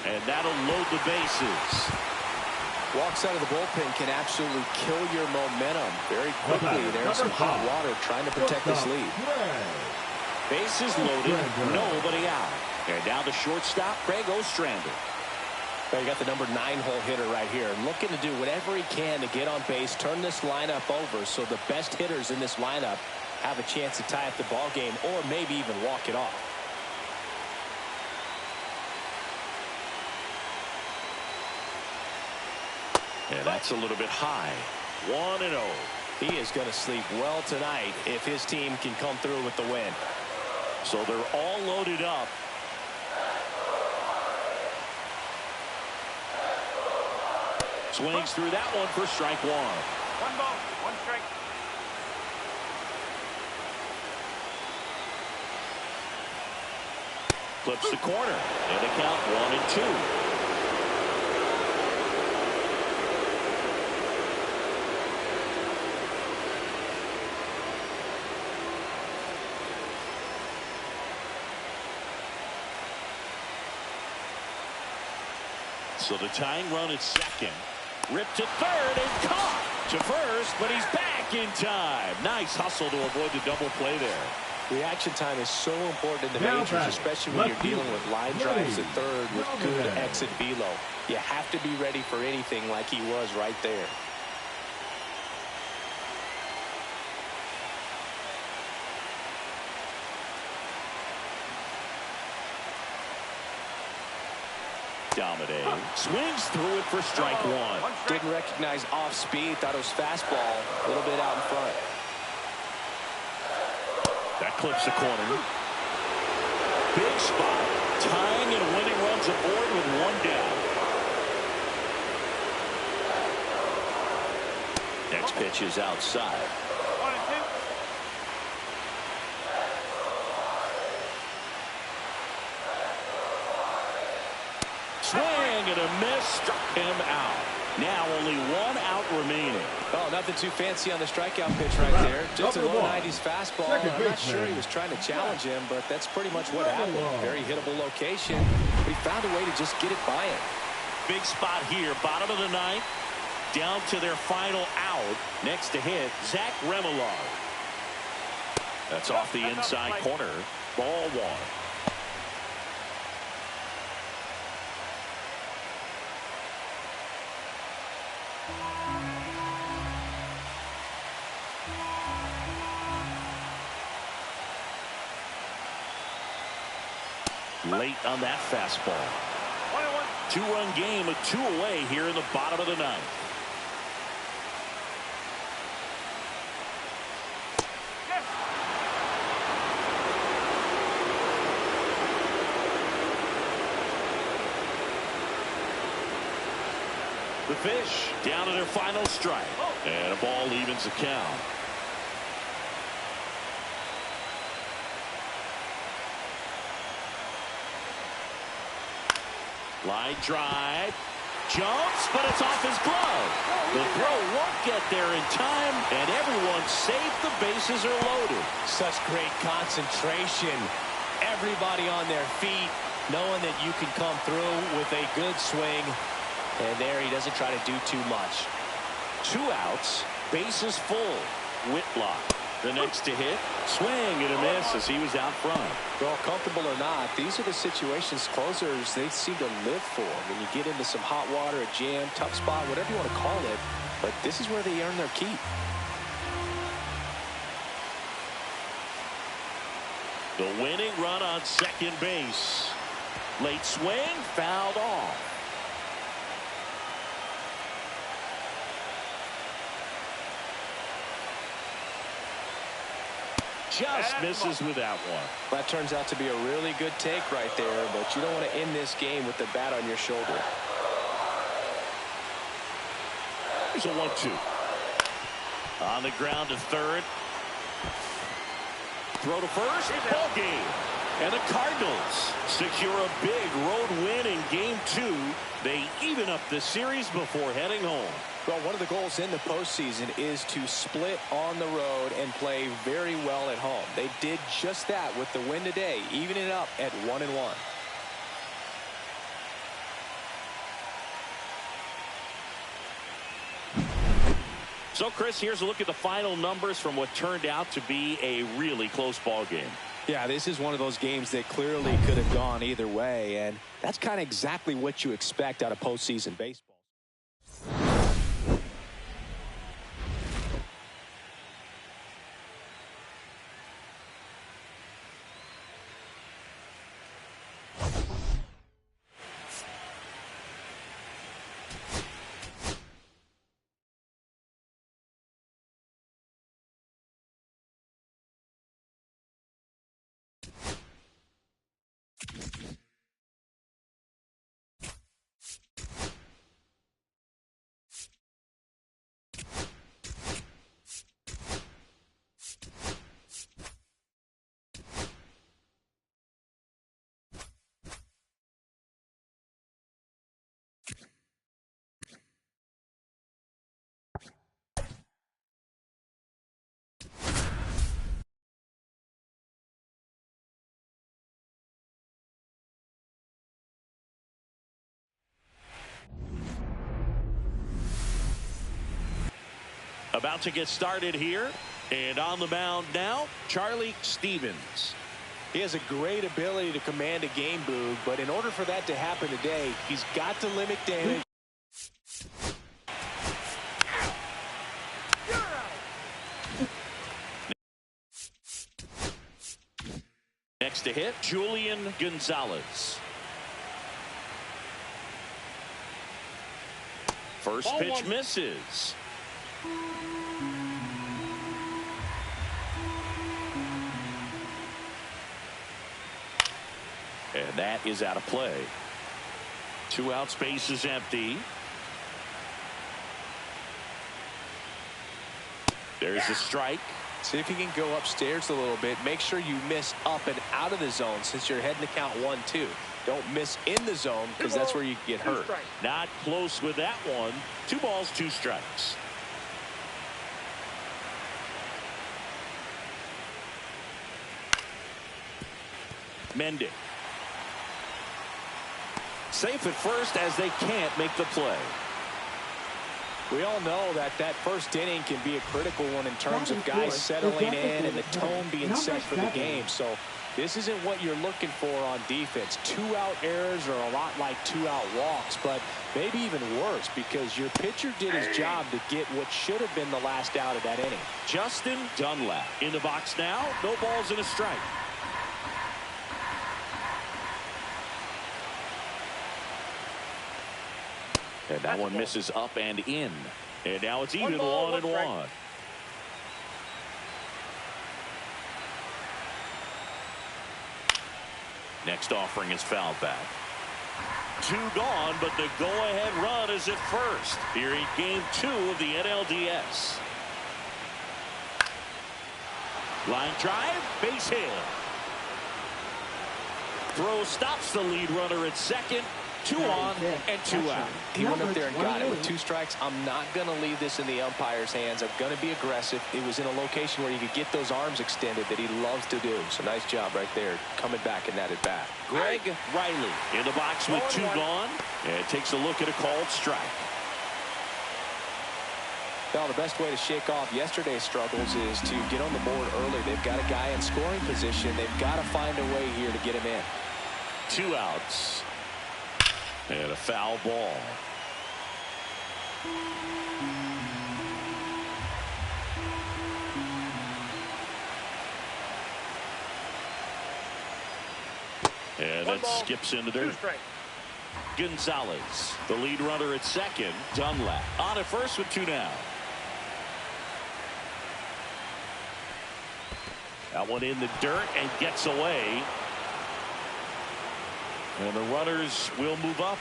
And that'll load the bases. Walks out of the bullpen can absolutely kill your momentum very quickly. There's some hot water trying to protect this lead. Bases loaded, nobody out. And now the shortstop, Craig Ostrander. You got the number 9-hole hitter right here, looking to do whatever he can to get on base, turn this lineup over so the best hitters in this lineup have a chance to tie up the ball game or maybe even walk it off. And that's a little bit high. 1-0. He is going to sleep well tonight if his team can come through with the win. So they're all loaded up. Swings through that one for strike one. 1 ball, 1 strike. Flips the corner. And they count 1-2. So the tying run at second. Ripped to third and caught to first, but he's back in time. Nice hustle to avoid the double play there. Reaction time is so important in the Now majors, batting, especially when you're left dealing field, with line ready, drives at third with good Robert. exit velo. You have to be ready for anything like he was right there. Dominic swings through it for strike one. Didn't recognize off speed, thought it was fastball, a little bit out in front. That clips the corner. Big spot. Tying and winning runs aboard with 1 down. Next pitch is outside. 1-2. Swing and a miss. Struck him out. Now only 1 out remaining. Oh, nothing too fancy on the strikeout pitch right there. Just a low 90s fastball. I'm not sure he was trying to challenge him, but that's pretty much what happened. Very hittable location. But he found a way to just get it by him. Big spot here. Bottom of the 9th. Down to their final out. Next to hit, Zach Remillard. That's off the inside corner. Ball 1. Late on that fastball. 1-1. 2-run game, a 2 away here in the bottom of the 9th. Yes. The Fish down to their final strike. And a ball evens the count. Line drive. Jumps, but it's off his glove. The throw won't get there in time, and everyone's safe. The bases are loaded. Such great concentration. Everybody on their feet, knowing that you can come through with a good swing. And there he doesn't try to do too much. 2 outs, bases full. Whitlock, the next to hit. Swing and a miss as he was out front. Well, comfortable or not, these are the situations closers they seem to live for. When you get into some hot water, a jam, tough spot, whatever you want to call it. But this is where they earn their keep. The winning run on second base. Late swing, fouled off. Just misses with that one. That turns out to be a really good take right there, but you don't want to end this game with the bat on your shoulder. Here's a 1-2. On the ground to third. Throw to first. Ball game. And the Cardinals secure a big road win in Game 2. They even up the series before heading home. Well, one of the goals in the postseason is to split on the road and play very well at home. They did just that with the win today, evening it up at 1-1. So, Chris, here's a look at the final numbers from what turned out to be a really close ball game. Yeah, this is one of those games that clearly could have gone either way, and that's kind of exactly what you expect out of postseason baseball. About to get started here. And on the mound now, Charlie Stevens. He has a great ability to command a game, Boog, but in order for that to happen today, he's got to limit damage. Next to hit, Julian Gonzalez. First pitch misses. And that is out of play. 2 out, space is empty. There's the strike. See if you can go upstairs a little bit. Make sure you miss up and out of the zone since you're heading to count 1-2. Don't miss in the zone because that's where you get hurt. Not close with that one. 2 balls, 2 strikes. Mendick. Safe at first as they can't make the play. We all know that first inning can be a critical one in terms of guys settling in and the tone being set for the game. So this isn't what you're looking for on defense. 2-out errors are a lot like 2-out walks, but maybe even worse because your pitcher did his job to get what should have been the last out of that inning. Justin Dunlap in the box now. No balls and a strike. And that one misses up and in. And now it's even 1-1. Next offering is fouled back. 2 gone, but the go-ahead run is at first here in game 2 of the NLDS. Line drive, base hit. Throw stops the lead runner at second. 2 on and 2 out. He went up there and got it with 2 strikes. I'm not going to leave this in the umpire's hands. I'm going to be aggressive. It was in a location where you could get those arms extended that he loves to do. So nice job right there coming back in that at bat. Greg Riley in the box with 2 gone and takes a look at a called strike. Well, the best way to shake off yesterday's struggles is to get on the board early. They've got a guy in scoring position. They've got to find a way here to get him in. 2 outs. And a foul ball. And that skips into dirt. Gonzalez, the lead runner at second. Dunlap on at first with 2 down. That one in the dirt and gets away. And the runners will move up.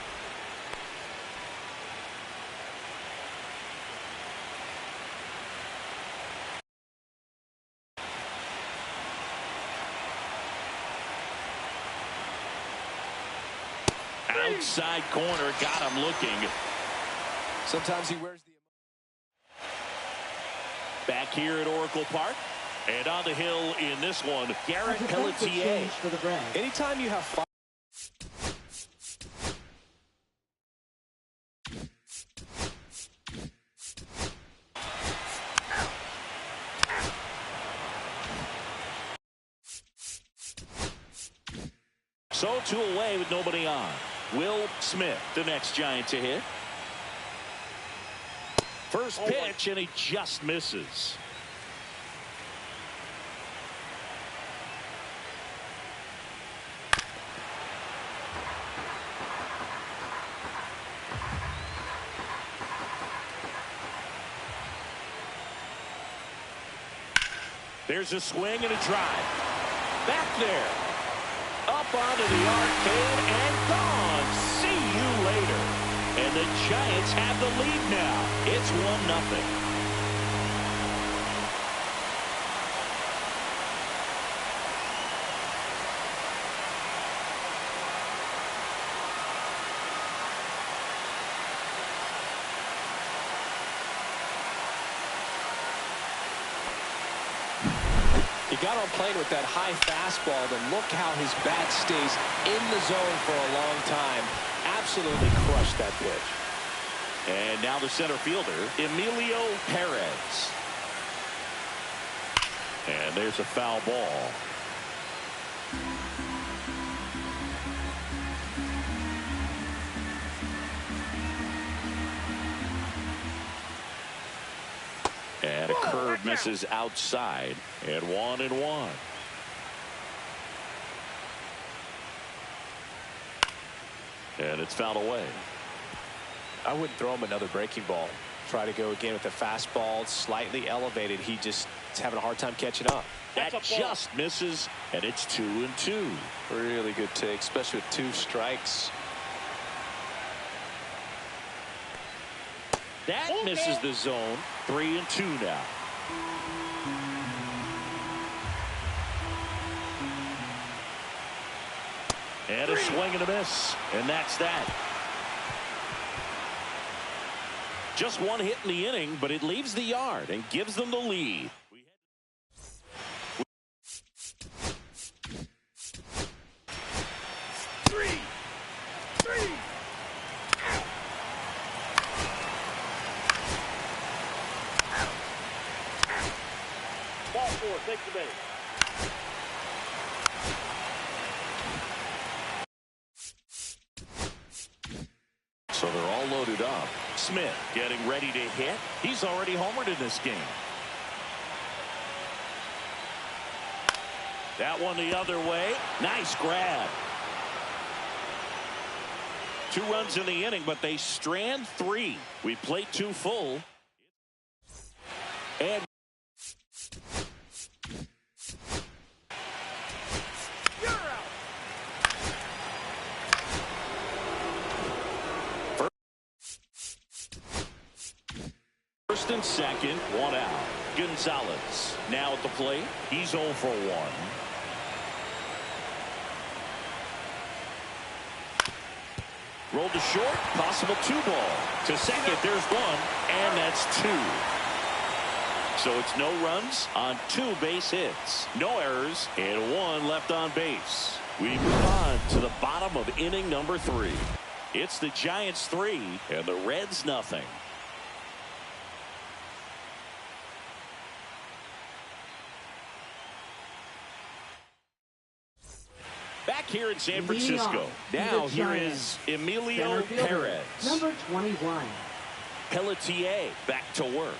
Outside corner, got him looking. Sometimes he wears the... Back here at Oracle Park. And on the hill in this one, Garrett Pelletier. Anytime you have 5... So 2 away with nobody on. Will Smith, the next Giant to hit. First pitch, and he just misses. There's a swing and a drive. Back there. Up onto the arcade and gone. See you later. And the Giants have the lead now. It's 1-0. He got on playing with that high fastball, then look how his bat stays in the zone for a long time. Absolutely crushed that pitch. And now the center fielder, Emilio Perez. And there's a foul ball. And a curve misses outside. And 1-1. And it's fouled away. I wouldn't throw him another breaking ball. Try to go again with the fastball, slightly elevated. He just is having a hard time catching up. That just misses, and it's 2-2. Really good take, especially with 2 strikes. That misses the zone. 3-2 now. And a swing and a miss. And that's that. Just one hit in the inning, but it leaves the yard and gives them the lead. Ball 4, take the base. So they're all loaded up. Smith getting ready to hit. He's already homered in this game. That one the other way. Nice grab. 2 runs in the inning, but they strand 3. We played 2 full. And first and second, 1 out. Gonzalez now at the plate. He's 0 for 1. Rolled to short, possible 2 ball. To second, there's 1, and that's 2. So it's no runs on 2 base hits. No errors, and 1 left on base. We move on to the bottom of inning number 3. It's the Giants 3, and the Reds nothing. Back here in San Francisco. Now here is Emilio Perez. Number 21. Pelletier back to work.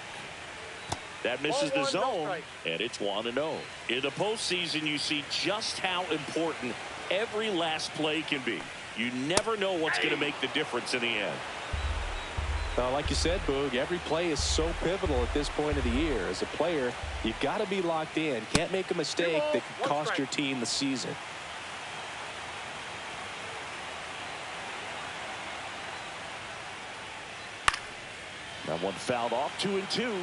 That misses the zone, and it's 1-0. In the postseason, you see just how important every last play can be. You never know what's going to make the difference in the end. Like you said, Boog, every play is so pivotal at this point of the year. As a player, you've got to be locked in. Can't make a mistake that could cost your team the season. That one fouled off. 2-2.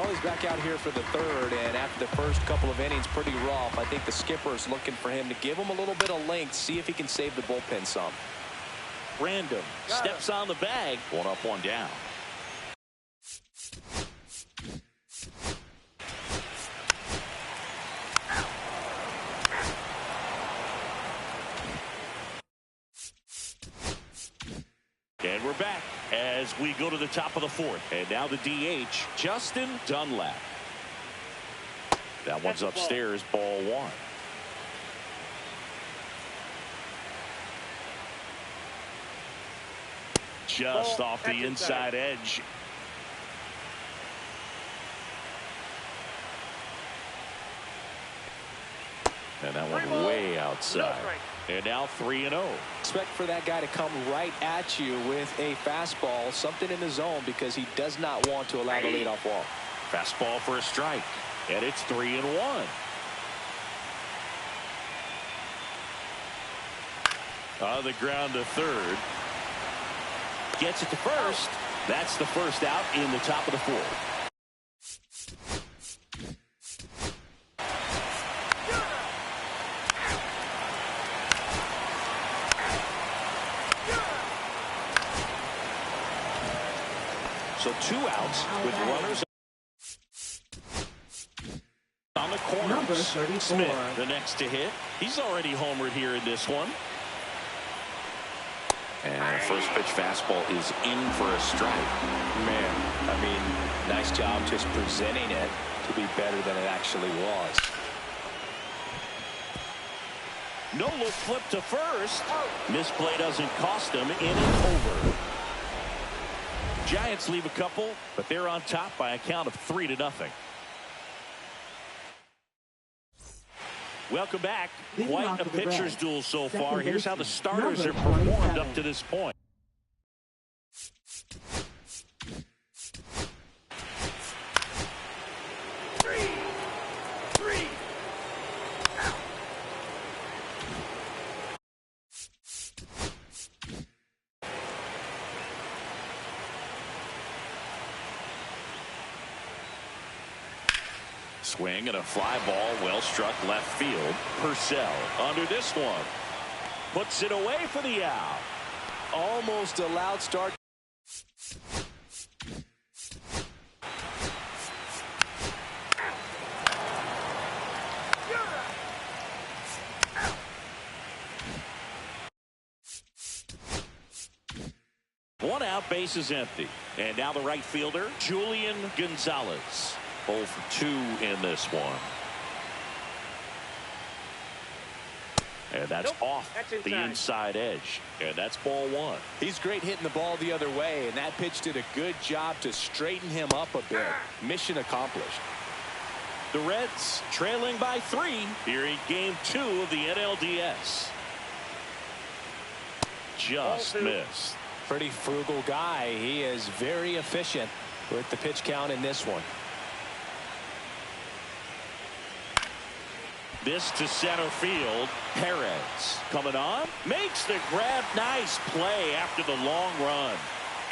He's back out here for the 3rd, and after the first couple of innings, pretty rough. I think the skipper is looking for him to give him a little bit of length, see if he can save the bullpen some. Random steps on the bag. 1 up, 1 down. And we're back as we go to the top of the 4th. And now the DH, Justin Dunlap. That one's upstairs, ball 1. Just off the inside edge. And that one way outside. And now 3-0. Expect for that guy to come right at you with a fastball, something in the zone, because he does not want to allow the leadoff walk. Fastball for a strike. And it's 3-1. On the ground to 3rd. Gets it to first. That's the first out in the top of the 4th. So 2 outs with runners On the corner, Number 34. Smith, the next to hit. He's already homered here in this one. And first pitch fastball is in for a strike. Man, I mean, nice job just presenting it to be better than it actually was. No look flip to first. Misplay doesn't cost them. In and over. Giants leave a couple, but they're on top by a count of 3-0. Welcome back. Quite a pitcher's duel so far. Here's how the starters have performed up to this point. Swing and a fly ball, well struck left field. Purcell under this one. Puts it away for the out. Almost a loud start. One out, base is empty. And now the right fielder, Julian Gonzalez. 0 for 2 in this one. And that's off the inside edge. And that's ball 1. He's great hitting the ball the other way, and that pitch did a good job to straighten him up a bit. Mission accomplished. The Reds trailing by 3 here in game 2 of the NLDS. Just missed. Pretty frugal guy. He is very efficient with the pitch count in this one. This to center field. Perez coming on. Makes the grab. Nice play after the long run.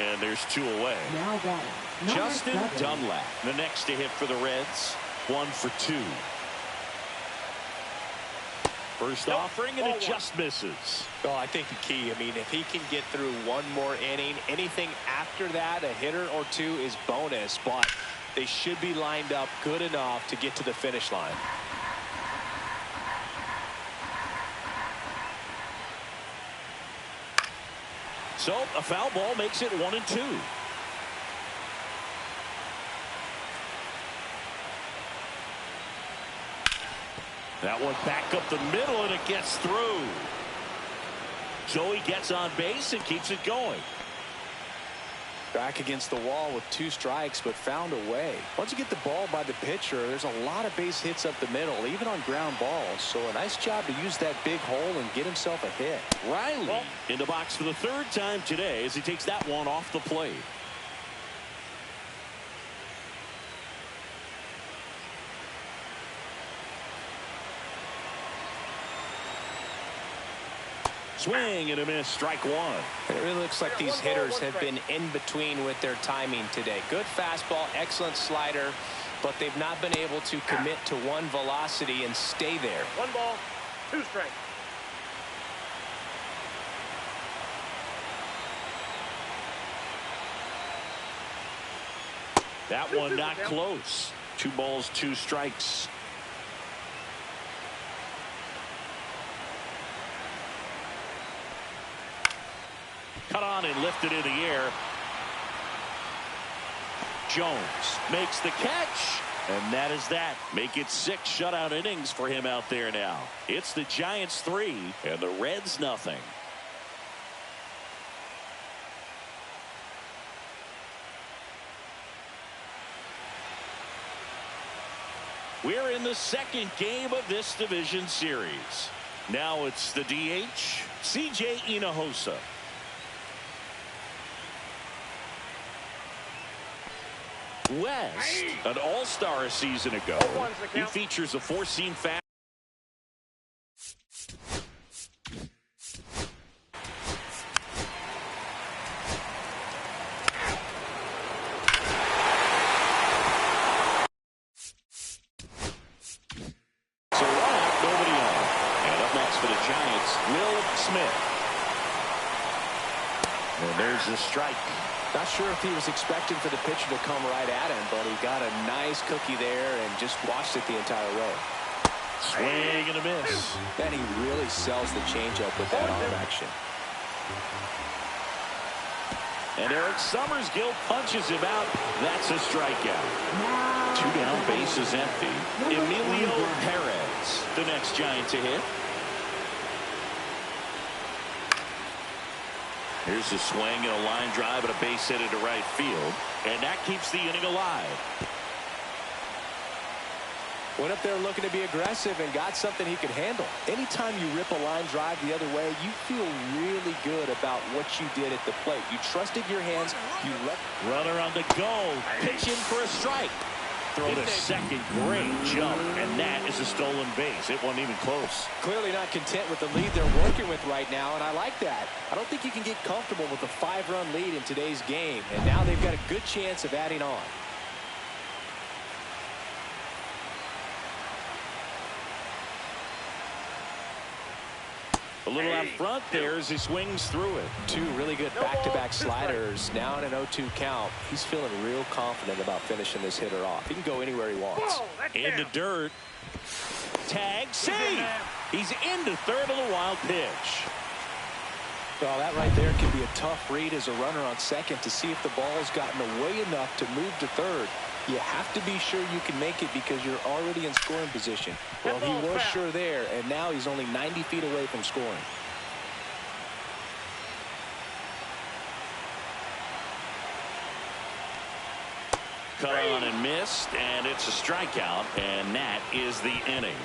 And there's 2 away. Now batting. Justin Dunlap, the next to hit for the Reds. 1 for 2. First offering, and it just misses. Oh, I think the key, I mean, if he can get through one more inning, anything after that, a hitter or 2 is bonus, but they should be lined up good enough to get to the finish line. So a foul ball makes it 1-2. That one back up the middle, and it gets through. So he gets on base and keeps it going. Back against the wall with 2 strikes, but found a way. Once you get the ball by the pitcher, there's a lot of base hits up the middle, even on ground balls. So a nice job to use that big hole and get himself a hit. Riley in the box for the 3rd time today as he takes that one off the plate. Swing and a miss, strike 1. It really looks like these hitters have been in between with their timing today. Good fastball, excellent slider, but they've not been able to commit to one velocity and stay there. 1 ball, 2 strikes. That one not close. 2 balls, 2 strikes. Cut on and lifted in the air. Jones makes the catch. And that is that. Make it 6 shutout innings for him out there now. It's the Giants 3 and the Reds nothing. We're in the 2nd game of this division series. Now it's the DH, C.J. Hinojosa. West, an all-star a season ago. He features a 4-seam fast. So 1 out, nobody on. And up next for the Giants, Will Smith. And there's the strike. Not sure if he was expecting for the pitcher to come right at him, but he got a nice cookie there and just watched it the entire way. Swing and a miss. And he really sells the changeup with that arm action. And Eric Summersgill punches him out. That's a strikeout. 2 down, bases empty. Emilio Perez, the next Giant to hit. Here's a swing and a line drive and a base hit into right field. And that keeps the inning alive. Went up there looking to be aggressive and got something he could handle. Anytime you rip a line drive the other way, you feel really good about what you did at the plate. You trusted your hands. You let runner on the go. Pitch in for a strike. Throw to second. Great jump. And that is a stolen base. It wasn't even close. Clearly not content with the lead they're working with right now, and I like that. I don't think you can get comfortable with a 5-run lead in today's game. And now they've got a good chance of adding on. A little out front there as he swings through it. 2 really good back-to-back sliders. Now in an 0-2 count. He's feeling real confident about finishing this hitter off. He can go anywhere he wants. In the dirt. Tag, save. He's into third on the wild pitch. Well, that right there can be a tough read as a runner on second to see if the ball's gotten away enough to move to third. You have to be sure you can make it because you're already in scoring position. Well, he was sure there, and now he's only 90 feet away from scoring. Cut on and missed, and it's a strikeout, and that is the inning.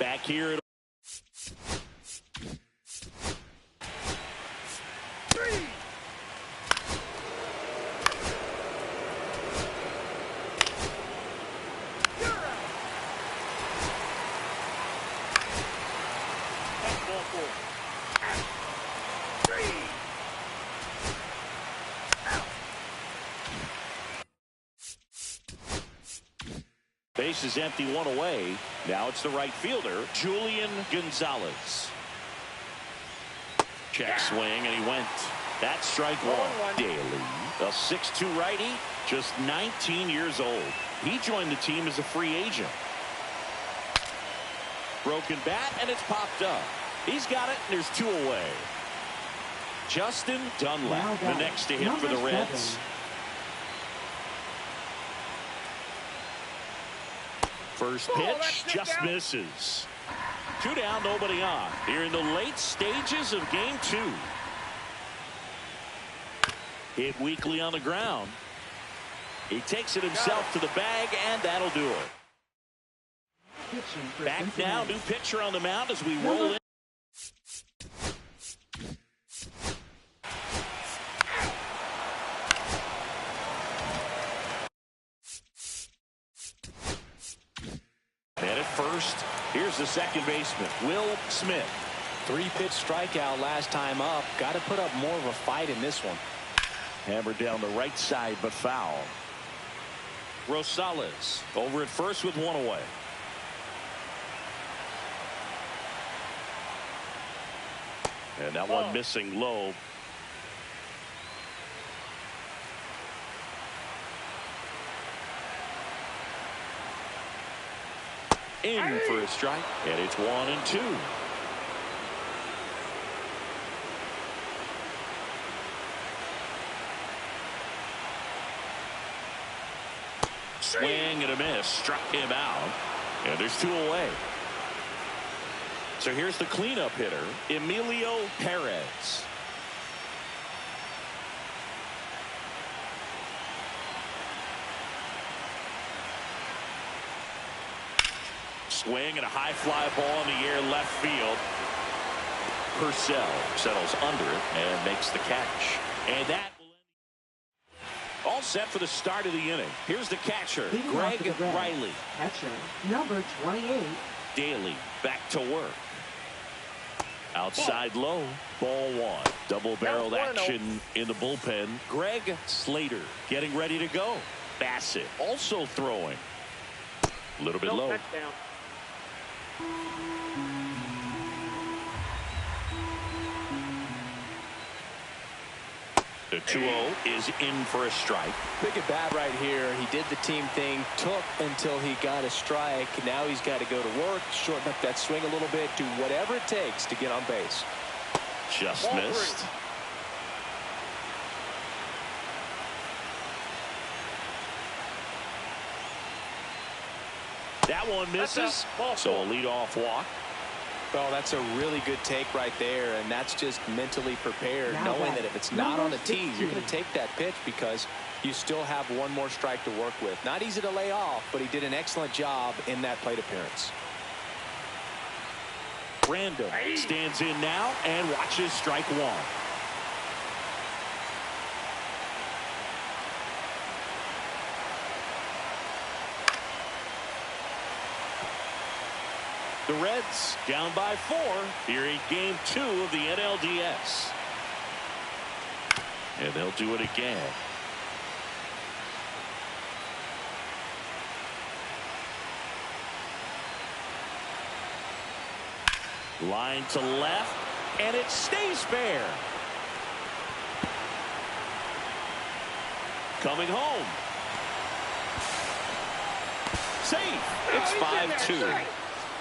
Back here at base is empty, 1 away. Now it's the right fielder, Julian Gonzalez. Check swing, and he went. That's strike 1. Daly, a 6'2 righty, just 19 years old. He joined the team as a free agent. Broken bat, and it's popped up. He's got it, and there's 2 away. Justin Dunlap, the next to hit for the Reds. First pitch just misses. 2 down, nobody on. Here in the late stages of game 2. Hit weakly on the ground. He takes it himself to the bag, and that'll do it. Back now, new pitcher on the mound as we roll in. And at first, here's the second baseman, Will Smith. 3-pitch strikeout last time up. Got to put up more of a fight in this one. Hammered down the right side, but foul. Rosales over at first with 1 away. And that one missing low. In for a strike, and it's 1-2. Swing and a miss, struck him out, and there's 2 away. So here's the cleanup hitter, Emilio Perez. Swing and a high fly ball in the air left field. Purcell settles under it and makes the catch. And that will end. All set for the start of the inning. Here's the catcher, Greg Riley. Catcher, number 28. Daly back to work. Outside low, ball 1. Double-barreled action in the bullpen. Greg Slater getting ready to go. Bassett also throwing. A little bit low. Touchdown. The 2-0 is in for a strike. Big at bat right here. He did the team thing, took until he got a strike. Now he's got to go to work, shorten up that swing a little bit, do whatever it takes to get on base. Just missed. That one misses. So a leadoff walk. Well, that's a really good take right there, and that's just mentally prepared, knowing that if it's not on the tee, you're going to take that pitch because you still have one more strike to work with. Not easy to lay off, but he did an excellent job in that plate appearance. Brandon stands in now and watches strike one. The Reds down by 4 here in game 2 of the NLDS. And they'll do it again. Line to left, and it stays fair. Coming home. Safe. It's 5-2.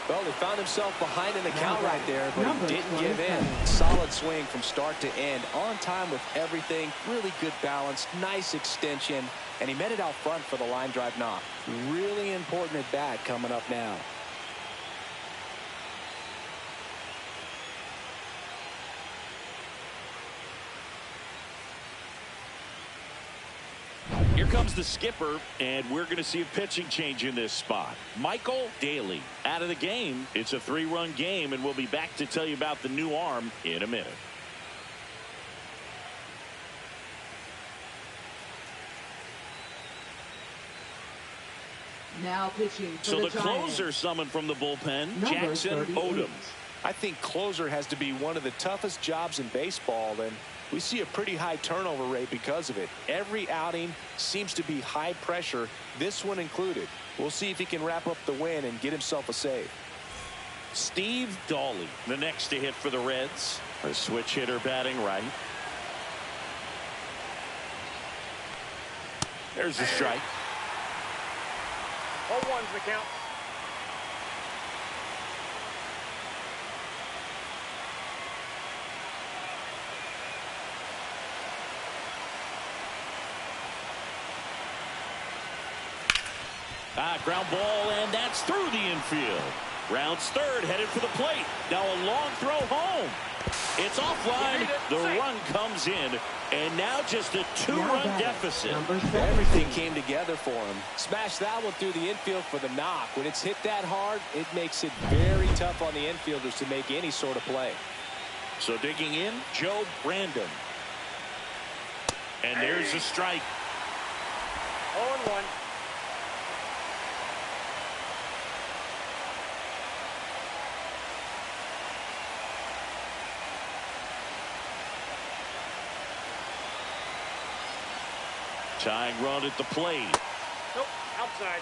Well, he found himself behind in the count right there, but he didn't give in. Solid swing from start to end. On time with everything. Really good balance. Nice extension. And he met it out front for the line drive knock. Really important at bat coming up now. Here comes the skipper, and we're going to see a pitching change in this spot. Michael Daly out of the game. It's a 3-run game, and we'll be back to tell you about the new arm in a minute. Now pitching for So the Giants. closer summoned from the bullpen, Number Jackson 38. Odom. I think closer has to be one of the toughest jobs in baseball, and we see a pretty high turnover rate because of it. Every outing seems to be high pressure, this one included. We'll see if he can wrap up the win and get himself a save. Steve Dawley, the next to hit for the Reds. A switch hitter batting right. There's the strike. 0-1's the count. Ground ball, and that's through the infield. Rounds third, headed for the plate. Now a long throw home. It's offline. The run comes in, and now just a 2-run deficit. Everything came together for him. Smashed that one through the infield for the knock. When it's hit that hard, it makes it very tough on the infielders to make any sort of play. So digging in, Joe Brandon. And there's a strike. 0-1. Tying run at the plate. Nope, outside.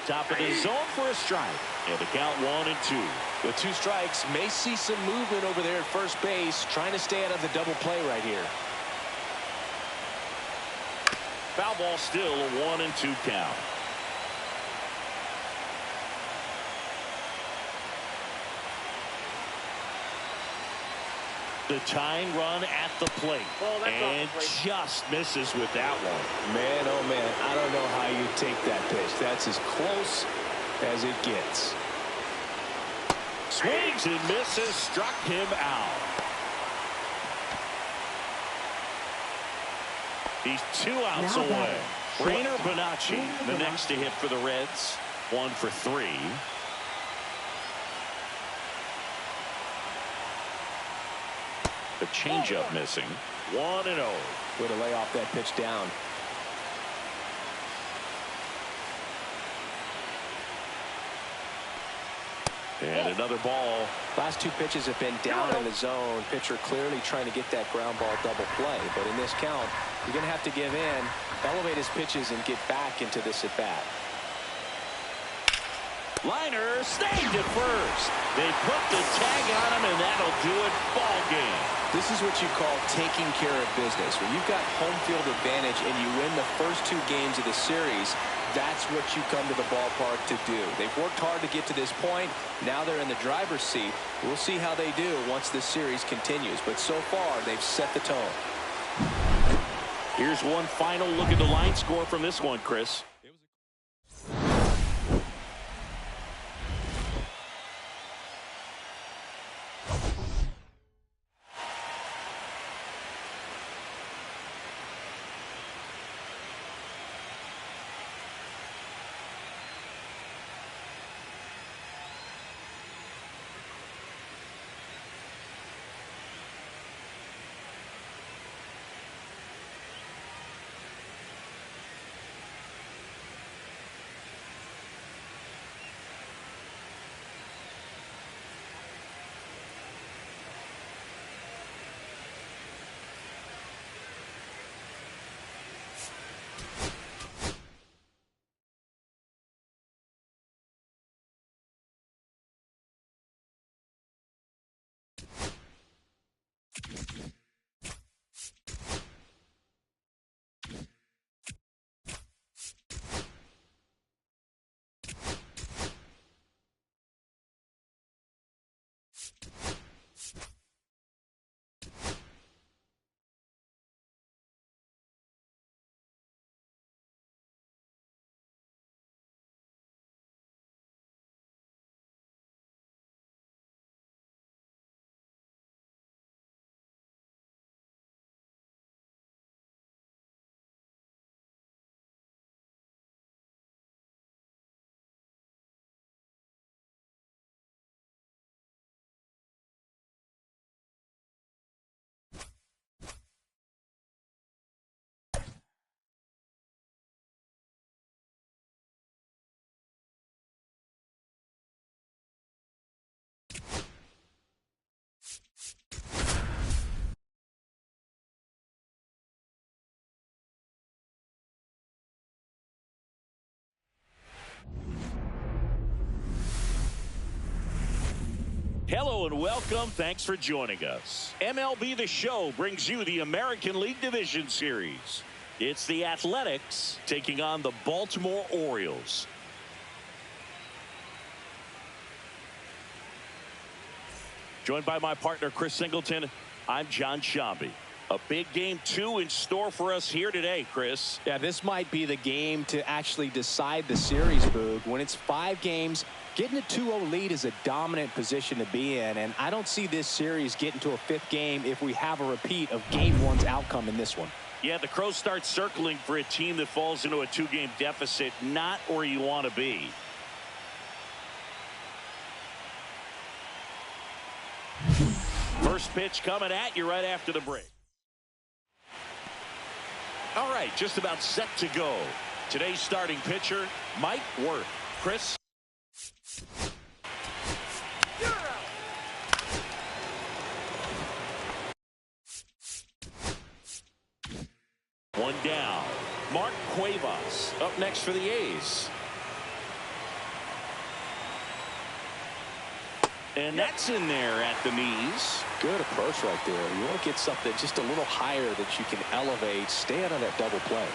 Top of the zone for a strike. And the count 1-2. With 2 strikes, may see some movement over there at first base, trying to stay out of the double play right here. Foul ball, still a 1-2 count. The tying run at the plate. And just misses with that one. Man, oh man, I don't know how you take that pitch. That's as close as it gets. Swings and misses, struck him out. He's 2 outs away. Rainer Bonacci, the next to hit for the Reds. 1 for 3. The changeup missing. 1-0. Way to lay off that pitch down. And another ball. Last 2 pitches have been down in the zone. Pitcher clearly trying to get that ground ball double play. But in this count, you're going to have to give in, elevate his pitches, and get back into this at bat. Liner snagged at first. They put the tag on him, and that'll do it. Ball game. This is what you call taking care of business. When you've got home field advantage and you win the first 2 games of the series, that's what you come to the ballpark to do. They've worked hard to get to this point. Now they're in the driver's seat. We'll see how they do once this series continues. But so far, they've set the tone. Here's one final look at the line score from this one, Chris. Hello and welcome. Thanks for joining us. MLB The Show brings you the American League Division Series. It's the Athletics taking on the Baltimore Orioles. Joined by my partner, Chris Singleton, I'm John Shambi. A big game 2 in store for us here today, Chris. Yeah, this might be the game to actually decide the series, Boog. When it's 5 games, getting a 2-0 lead is a dominant position to be in, and I don't see this series getting to a 5th game if we have a repeat of Game 1's outcome in this one. Yeah, the Crows start circling for a team that falls into a 2-game deficit, not where you want to be. First pitch coming at you right after the break. All right, just about set to go. Today's starting pitcher, Mike Wirth. Chris? One down. Mark Cuevas up next for the A's. And that's in there at the knees. Good approach right there. You want to get something just a little higher that you can elevate. Stay out of that double play.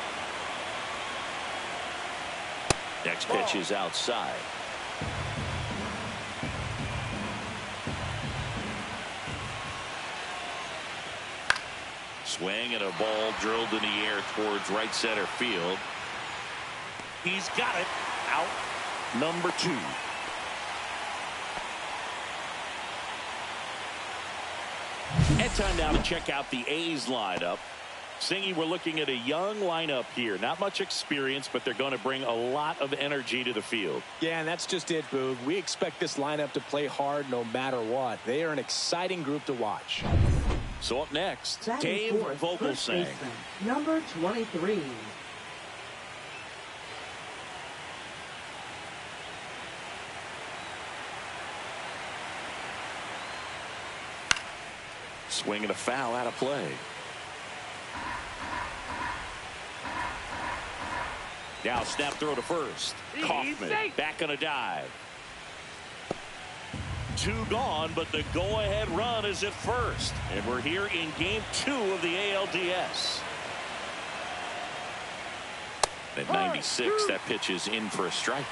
Next pitch is outside. Swing and a ball drilled in the air towards right center field. He's got it. Out number 2. And time now to check out the A's lineup. Singy, we're looking at a young lineup here. Not much experience, but they're going to bring a lot of energy to the field. Yeah, and that's just it, Boog. We expect this lineup to play hard no matter what. They are an exciting group to watch. So up next, Batting Dave fourth, first Vogelsang. baseman, number 23. Swing and a foul out of play. Now snap throw to first. Kaufman back on a dive. 2 gone, but the go-ahead run is at first. And we're here in Game 2 of the ALDS. At 96, that pitch is in for a strike.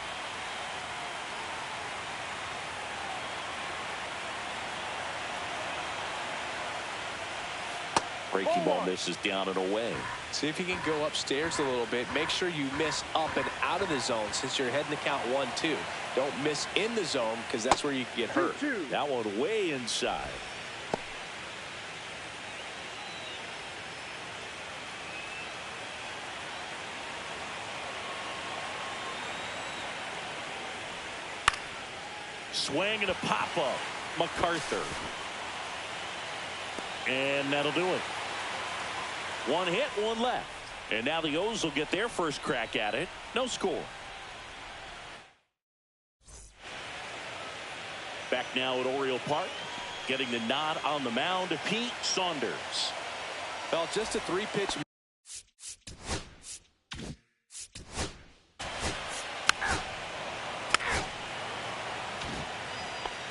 Breaking ball misses down and away. See if you can go upstairs a little bit. Make sure you miss up and out of the zone since you're heading to count 1-2. Don't miss in the zone because that's where you can get hurt. That one way inside. Swing and a pop-up. MacArthur. And that'll do it. 1 hit, 1 left. And now the O's will get their first crack at it. No score. Back now at Oriole Park. Getting the nod on the mound, Pete Saunders. Well, just a 3-pitch.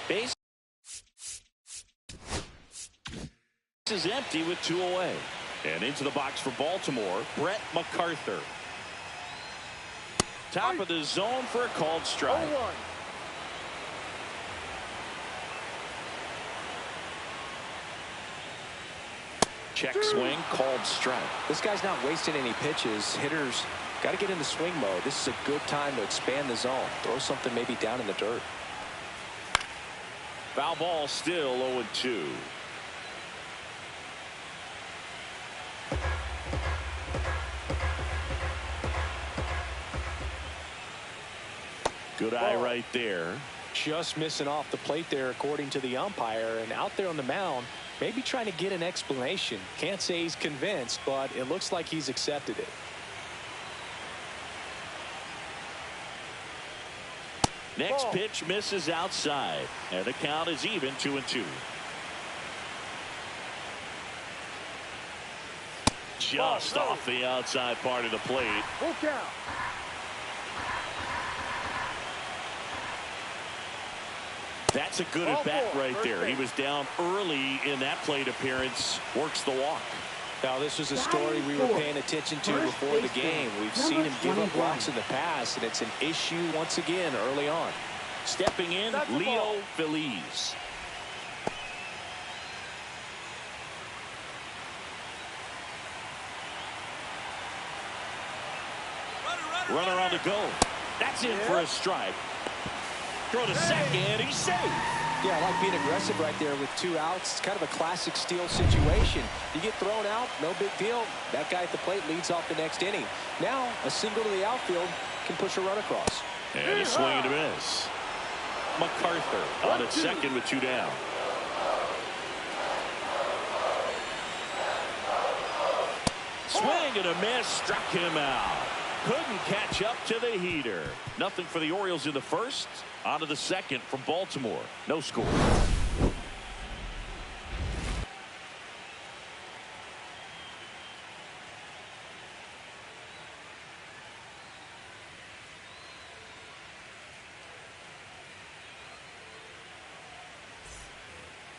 Base is empty with 2 away. And into the box for Baltimore, Brett MacArthur. Top of the zone for a called strike. 0-1. Check swing, called strike. This guy's not wasting any pitches. Hitters got to get into swing mode. This is a good time to expand the zone. Throw something maybe down in the dirt. Foul ball, still 0-2. Good eye right there. Just missing off the plate there according to the umpire, and out there on the mound maybe trying to get an explanation. Can't say he's convinced, but it looks like he's accepted it. Next pitch misses outside, and the count is even 2-2. Just off the outside part of the plate. Full count. That's a good at bat right there. He was down early in that plate appearance. Works the walk. Now, this was a story we were paying attention to before the game. We've seen him give up walks in the past, and it's an issue once again early on. Stepping in, Leo Feliz. Runner on the go. That's in for a strike. Throw to second. He's safe. Yeah, I like being aggressive right there with 2 outs. It's kind of a classic steal situation. You get thrown out, no big deal. That guy at the plate leads off the next inning. Now, a single to the outfield can push a run across. And a swing and a miss. MacArthur on at second with 2 down. Swing and a miss. Struck him out. Couldn't catch up to the heater. Nothing for the Orioles in the first. On to the second from Baltimore. No score.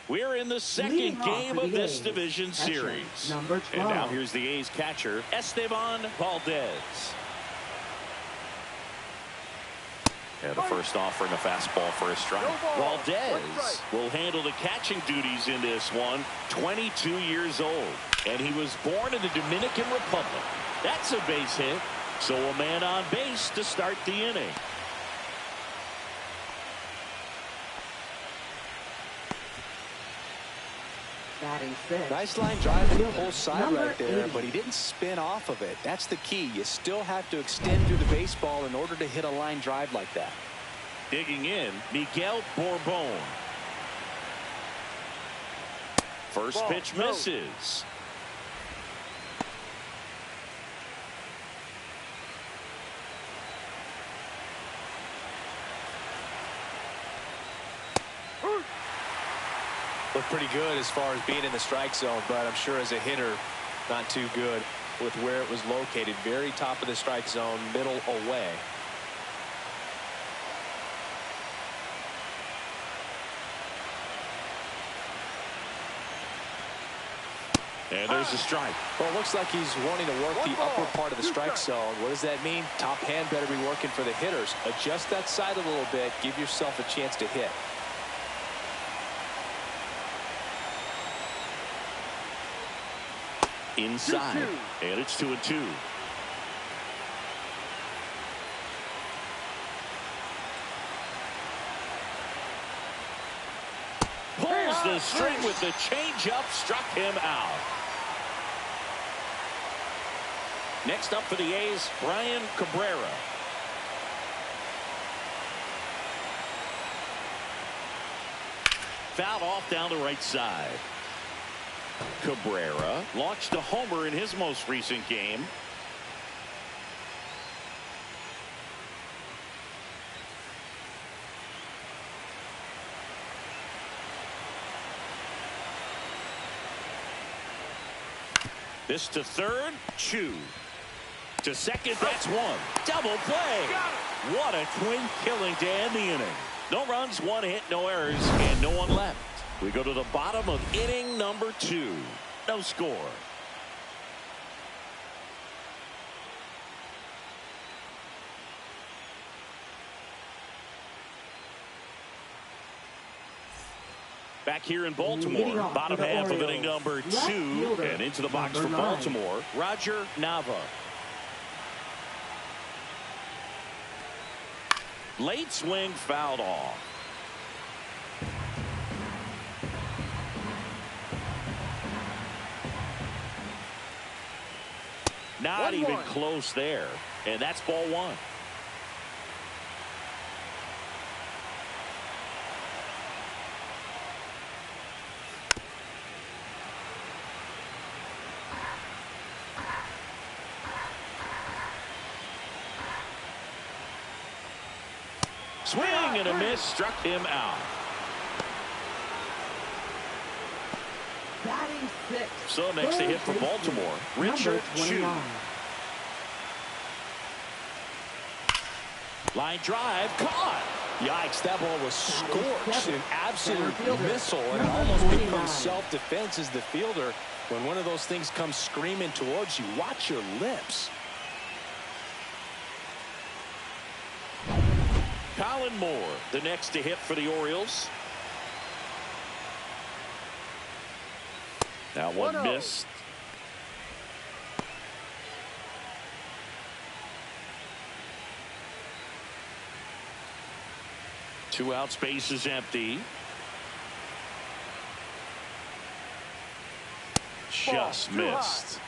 We're in the second game of this division series. Number 12. And now here's the A's catcher, Esteban Valdez. And the first offering a fastball for a strike. Valdez will handle the catching duties in this one. 22 years old. And he was born in the Dominican Republic. That's a base hit. So a man on base to start the inning. Batting 6. Nice line drive to the pull side right there, but he didn't spin off of it. That's the key. You still have to extend through the baseball in order to hit a line drive like that. Digging in, Miguel Bourbon. First pitch misses. Looked pretty good as far as being in the strike zone, but I'm sure as a hitter, not too good with where it was located. Very top of the strike zone, middle away. And there's a strike. Well, it looks like he's wanting to work the upper part of the strike zone. What does that mean? Top hand better be working for the hitters. Adjust that side a little bit. Give yourself a chance to hit. Inside. And it's 2-2. Pulls the string with the changeup. Struck him out. Next up for the A's, Brian Cabrera. Fouled off down the right side. Cabrera launched a homer in his most recent game. This to third, Chu. To second, that's one. Double play. What a clean killing to end the inning. No runs, one hit, no errors, and no one left. We go to the bottom of inning number 2. No score. Back here in Baltimore, bottom half of inning number 2, and into the box for Baltimore, Roger Nava. Late swing fouled off. Not even close there, and that's ball 1. Swing and a miss, struck him out. Batting 6. So next to hit for Baltimore, Richard Chu. Line drive, caught. Yikes, that ball was scorched. An absolute missile, and it almost becomes self-defense as the fielder. When one of those things comes screaming towards you, watch your lips. Colin Moore, the next to hit for the Orioles. Now one missed. Two outs, base is empty. Just missed.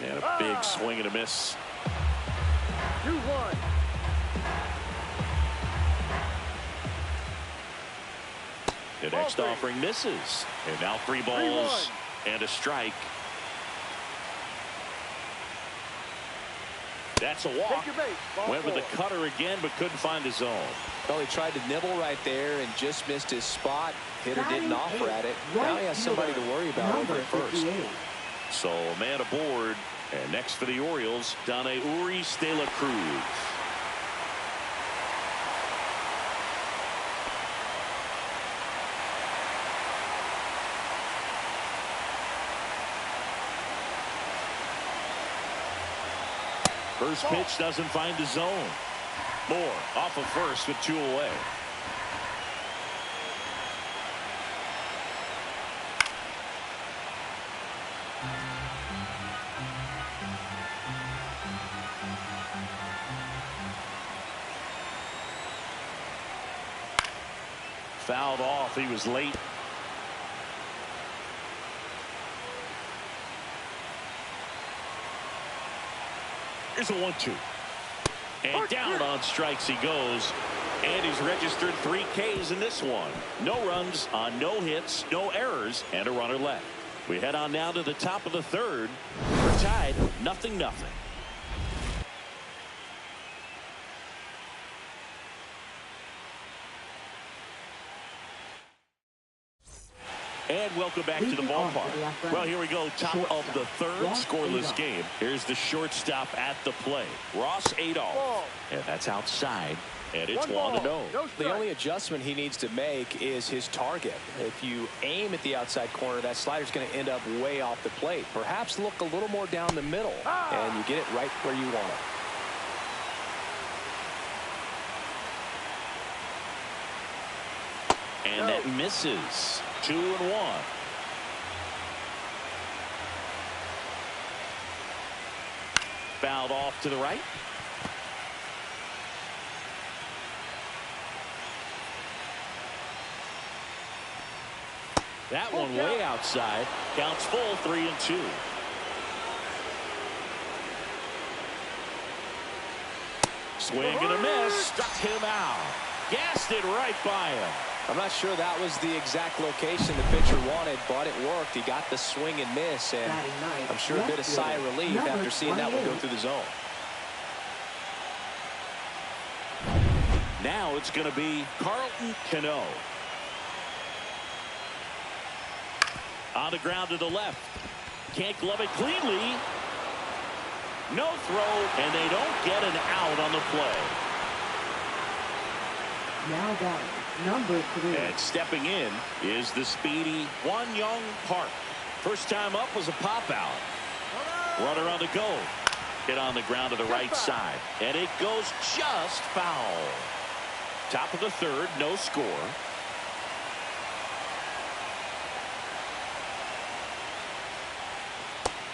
And a big swing and a miss. 2-1. The next offering misses. And now 3 balls and a strike. That's a walk. Went with the cutter again, but couldn't find the zone. Well, he tried to nibble right there and just missed his spot. Hitter didn't offer at it. Now he has somebody to worry about over at first. So a man aboard, and next for the Orioles, Dane Uri De La Cruz. First pitch doesn't find the zone. Moore off of first with 2 away. Fouled off. He was late. Here's a 1-2. And down on strikes he goes. And he's registered 3 Ks in this one. No runs on no hits, no errors, and a runner left. We head on now to the top of the 3rd. We're tied 0-0. And welcome back to the ballpark. Well, here we go. Top of the third. Scoreless game. Here's the shortstop at the plate. Ross Adolph. And that's outside. And it's 1-0. The only adjustment he needs to make is his target. If you aim at the outside corner, that slider's going to end up way off the plate. Perhaps look a little more down the middle, and you get it right where you want it. And that misses. 2-1. Fouled off to the right. That one way outside. Counts full, 3-2. Swing and a miss. Struck him out. Gassed it right by him. I'm not sure that was the exact location the pitcher wanted, but it worked. He got the swing and miss, and I'm sure a bit of sigh of relief after seeing that one go through the zone. Now it's going to be Carlton Cano. On the ground to the left. Can't glove it cleanly. No throw, and they don't get an out on the play. Now batting, number 3. And stepping in is the speedy Won-Young Park. First time up was a pop out. Runner on the go. Hit on the ground to the right side. And it goes just foul. Top of the third, no score.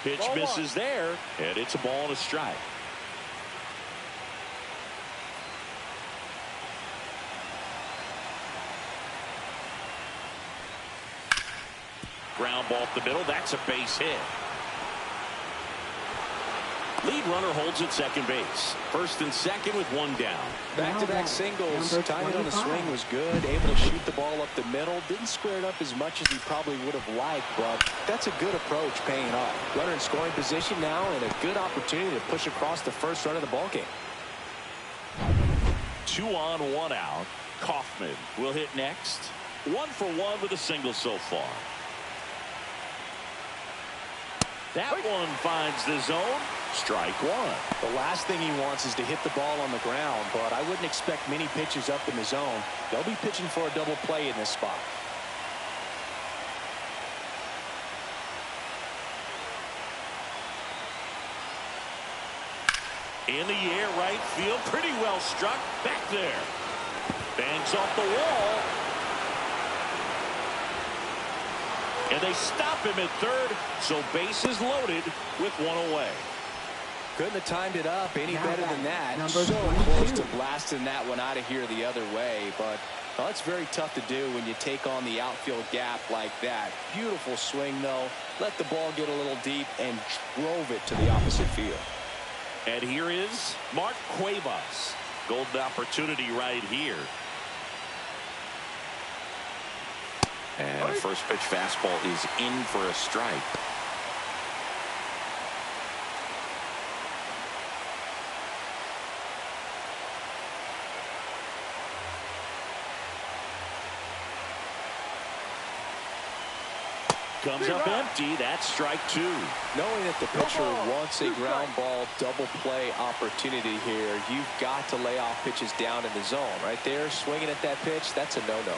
Pitch misses there, and it's a ball and a strike. Ground ball up the middle. That's a base hit. Lead runner holds at second base. First and second with one down. Back-to-back singles. Timing on the swing was good. Able to shoot the ball up the middle. Didn't square it up as much as he probably would have liked, but that's a good approach paying off. Runner in scoring position now, and a good opportunity to push across the first run of the ballgame. 2 on, 1 out. Kaufman will hit next. 1 for 1 with a single so far. That one finds the zone. Strike 1. The last thing he wants is to hit the ball on the ground, but I wouldn't expect many pitches up in the zone. They'll be pitching for a double play in this spot. In the air, right field. Pretty well struck. Back there. Bangs off the wall. And they stop him at third, so bases loaded with 1 away. Couldn't have timed it up any better than that. Number So 22. close to blasting that one out of here the other way, but well, it's very tough to do when you take on the outfield gap like that. Beautiful swing, though. Let the ball get a little deep and drove it to the opposite field. And here is Mark Cuevas. Golden opportunity right here. And a first pitch fastball is in for a strike. Comes up empty. That's strike 2. Knowing that the pitcher wants a ground ball double play opportunity here, you've got to lay off pitches down in the zone. Right there, swinging at that pitch, that's a no-no.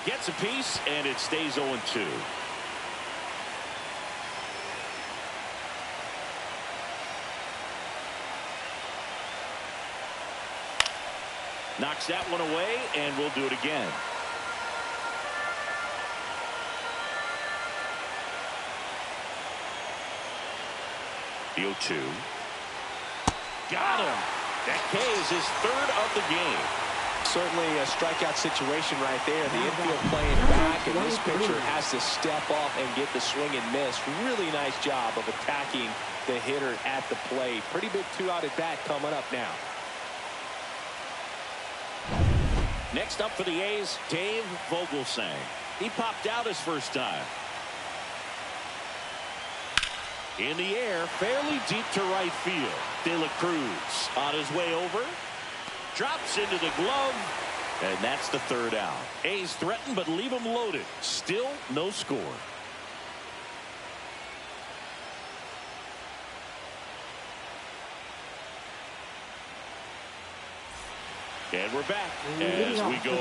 Gets a piece, and it stays 0-2. Knocks that one away, and we'll do it again. The 0-2. Got him. That K is his third of the game. Certainly a strikeout situation right there. The infield playing back, and this pitcher has to step off and get the swing and miss. Really nice job of attacking the hitter at the plate. Pretty big 2-out at bat coming up now. Next up for the A's, Dave Vogelsang. He popped out his first time. In the air, fairly deep to right field. De La Cruz on his way over. Drops into the glove. And that's the third out. A's threatened, but leave them loaded. Still no score. And we're back as we go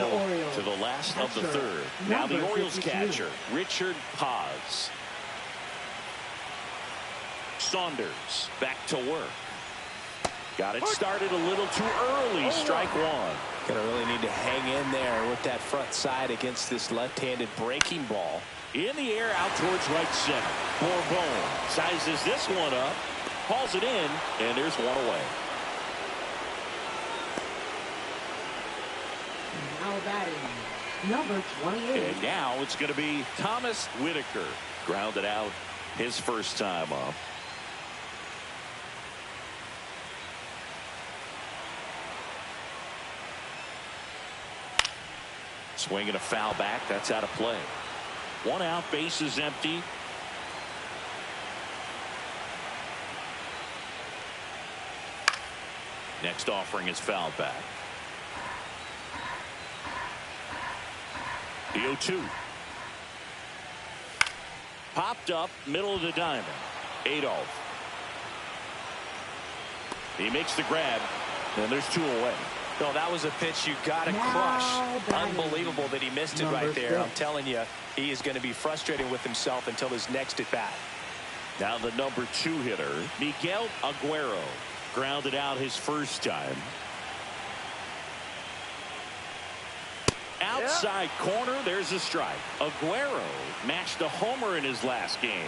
to the last of the third. Now the Orioles catcher, Richard Paz. Saunders back to work. Got it started a little too early. Strike one. Gonna really need to hang in there with that front side against this left-handed breaking ball. In the air out towards right center. Bourbon sizes this one up, hauls it in, and there's one away. Now batting, number 28. And now it's going to be Thomas Whitaker. Grounded out his first time up. Swinging a foul back. That's out of play. One out, base is empty. Next offering is foul back. The 0-2. Popped up, middle of the diamond. Adolph. He makes the grab, and there's two away. No, that was a pitch you got to crush. Unbelievable that he missed it right there. I'm telling you, he is going to be frustrated with himself until his next at bat. Now the number 2 hitter, Miguel Aguero. Grounded out his first time. Outside corner, there's a strike. Aguero matched a homer in his last game.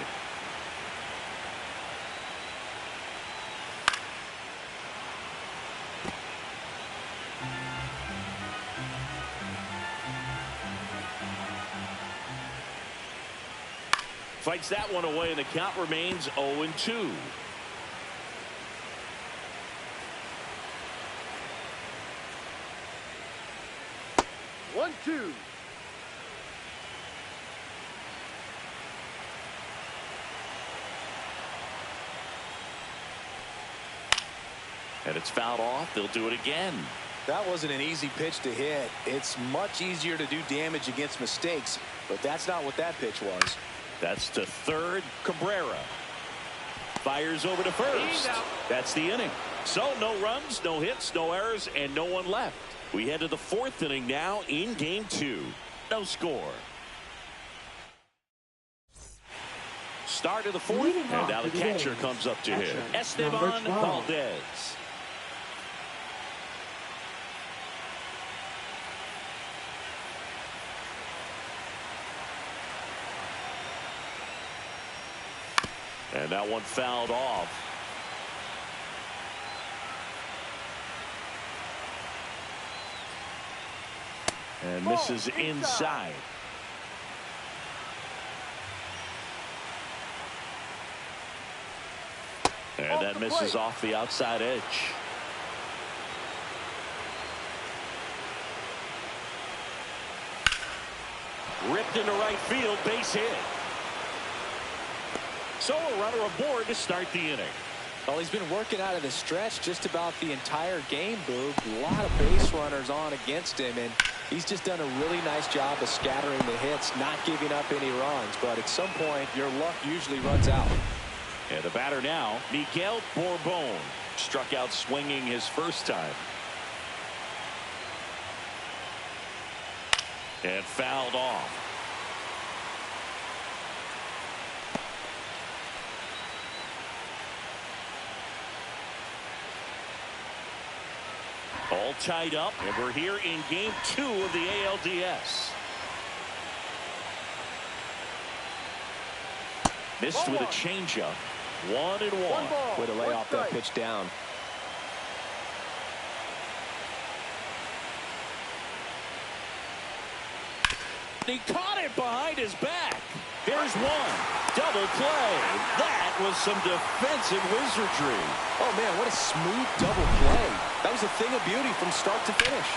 Fights that one away, and the count remains 0-2. One, two. And it's fouled off. They'll do it again. That wasn't an easy pitch to hit. It's much easier to do damage against mistakes, but that's not what that pitch was. That's to third. Cabrera fires over to first. That's the inning. So no runs, no hits, no errors, and no one left. We head to the 4th inning now in game 2. No score. Start of the 4th, and now the catcher comes up to hit. Esteban Valdez. And that one fouled off. And misses inside. And that misses off the outside edge. Ripped into right field, base hit. So a runner aboard to start the inning. Well, he's been working out of the stretch just about the entire game, Boog. A lot of base runners on against him, and he's just done a really nice job of scattering the hits, not giving up any runs. But at some point, your luck usually runs out. And the batter now, Miguel Bourbon. Struck out swinging his first time. And fouled off. All tied up, and we're here in game 2 of the ALDS. Missed with a changeup. 1-1. Way to lay off that pitch down. He caught it behind his back. Here's one. Double play. That was some defensive wizardry. Oh, man, what a smooth double play. That was a thing of beauty from start to finish.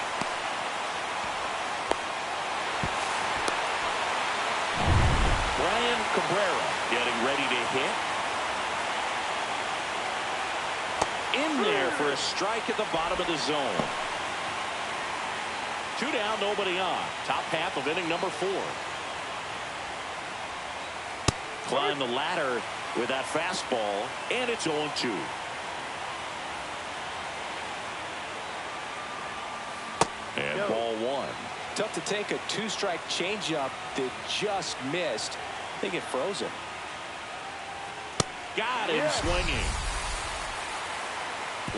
Brian Cabrera getting ready to hit. In there for a strike at the bottom of the zone. Two down, nobody on. Top half of inning number 4. Climb the ladder with that fastball, and it's 0-2. And ball 1. Tough to take a 2-strike changeup that just missed. I think it froze him. Got him swinging.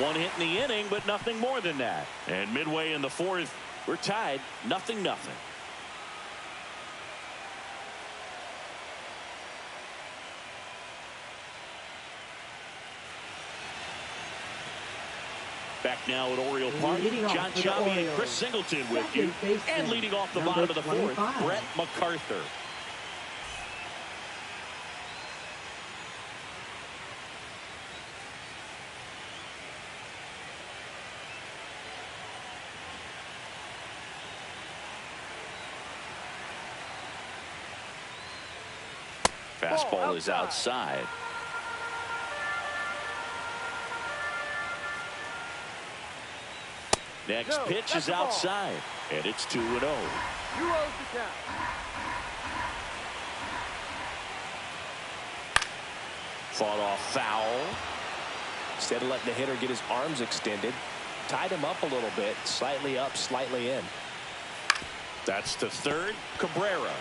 One hit in the inning, but nothing more than that. And midway in the 4th, we're tied 0-0. Back now at Oriole Park, John Chavi and Chris Singleton with you. And leading off the bottom of the 4th, Brett MacArthur. Fastball is outside. Next pitch is outside, and it's 2-0. 2-0 to count. Fought off foul. Instead of letting the hitter get his arms extended, tied him up a little bit, slightly up, slightly in. That's to third. Cabrera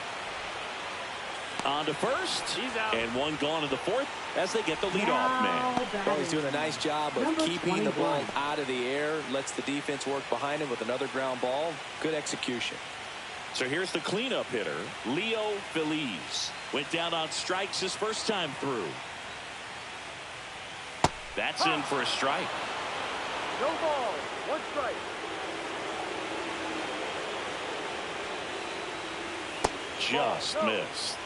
on to first. He's out. And one gone in the 4th as they get the leadoff man. Well, he's doing a nice job of Number keeping the ball 21. out of the air, lets the defense work behind him with another ground ball. Good execution. So here's the cleanup hitter, Leo Feliz. Went down on strikes his first time through. That's in for a strike. No ball. 1 strike. Just missed.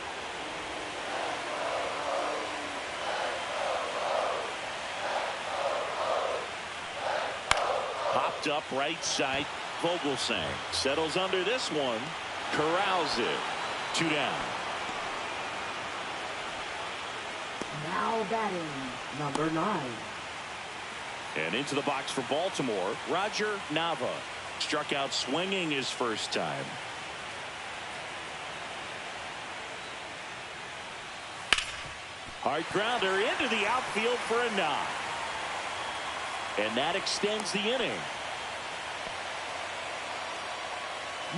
Popped up right side. Vogelsang settles under this one. Corrals it. 2 down. Now batting, number 9. And into the box for Baltimore, Roger Nava. Struck out swinging his first time. Hard grounder into the outfield for a knock. And that extends the inning.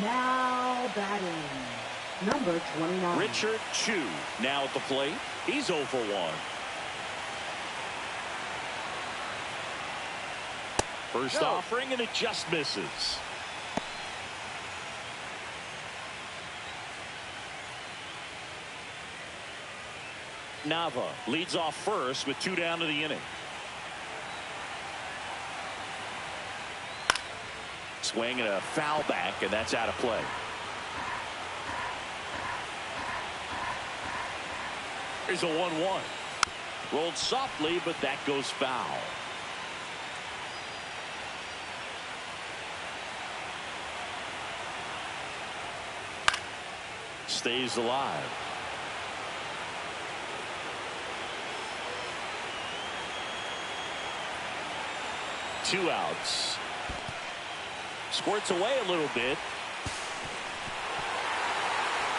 Now batting, number 29. Richard Chu now at the plate. He's 0 for 1. First offering, and it just misses. Nava leads off first with 2 down to the inning. Swing and a foul back, and that's out of play. Here's a 1-1. Rolled softly, but that goes foul. Stays alive. Two outs. Squirts away a little bit.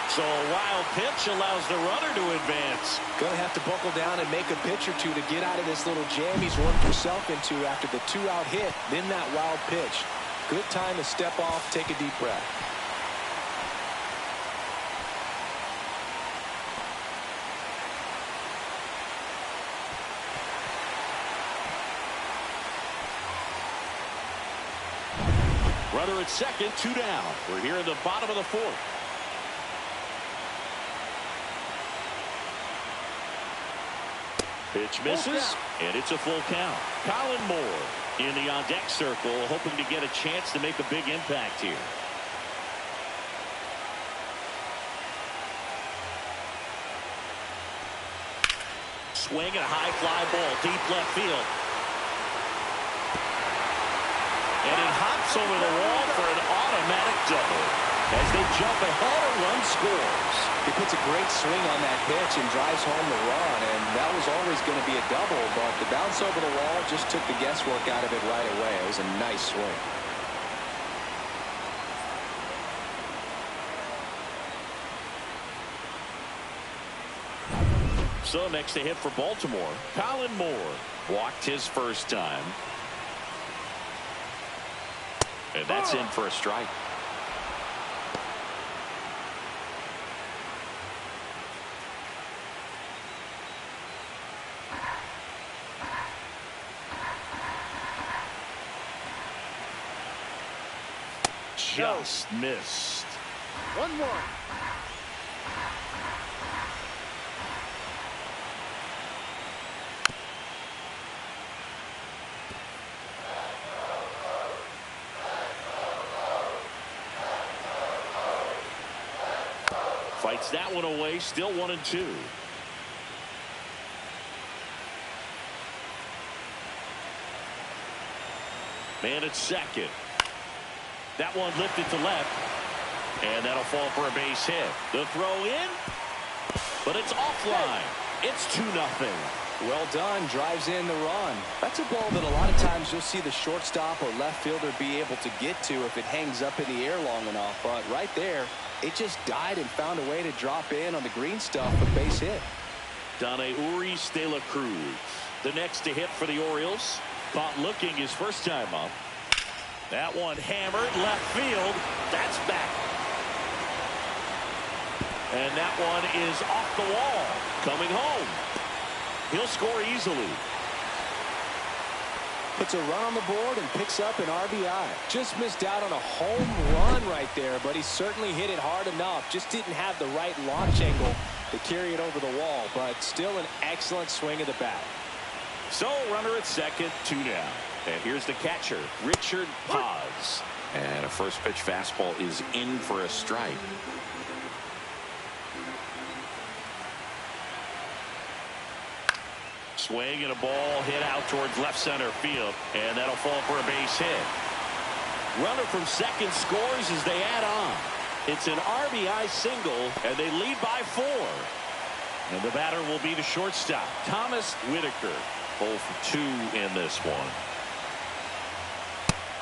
So a wild pitch allows the runner to advance. Going to have to buckle down and make a pitch or two to get out of this little jam he's worked himself into after the 2-out hit, then that wild pitch. Good time to step off, take a deep breath. Runner at second, 2 down. We're here in the bottom of the 4th. Pitch misses, and it's a full count. Colin Moore in the on-deck circle, hoping to get a chance to make a big impact here. Swing and a high fly ball, deep left field. And it hops over the wall for an automatic double. As they jump ahead, a run scores. He puts a great swing on that pitch and drives home the run, and that was always going to be a double, but the bounce over the wall just took the guesswork out of it right away. It was a nice swing. So next to hit for Baltimore, Colin Moore walked his first time. And that's in for a strike. Just missed. 1-1. Fights that one away, still 1-2. Man at second. That one lifted to left. And that'll fall for a base hit. The throw in. But it's offline. It's 2-0. Well done. Drives in the run. That's a ball that a lot of times you'll see the shortstop or left fielder be able to get to if it hangs up in the air long enough. But right there, it just died and found a way to drop in on the green stuff for the base hit. Donna Urias de la Cruz, the next to hit for the Orioles. Caught looking his first time up. That one hammered left field. That's back. And that one is off the wall. Coming home. He'll score easily. Puts a run on the board and picks up an RBI. Just missed out on a home run right there, but he certainly hit it hard enough. Just didn't have the right launch angle to carry it over the wall, but still an excellent swing of the bat. So runner at second, 2 down. And here's the catcher, Richard Paz. And a first pitch fastball is in for a strike. Swing and a ball hit out towards left center field. And that'll fall for a base hit. Runner from second scores as they add on. It's an RBI single, and they lead by 4. And the batter will be the shortstop, Thomas Whitaker. 0 for 2 in this one.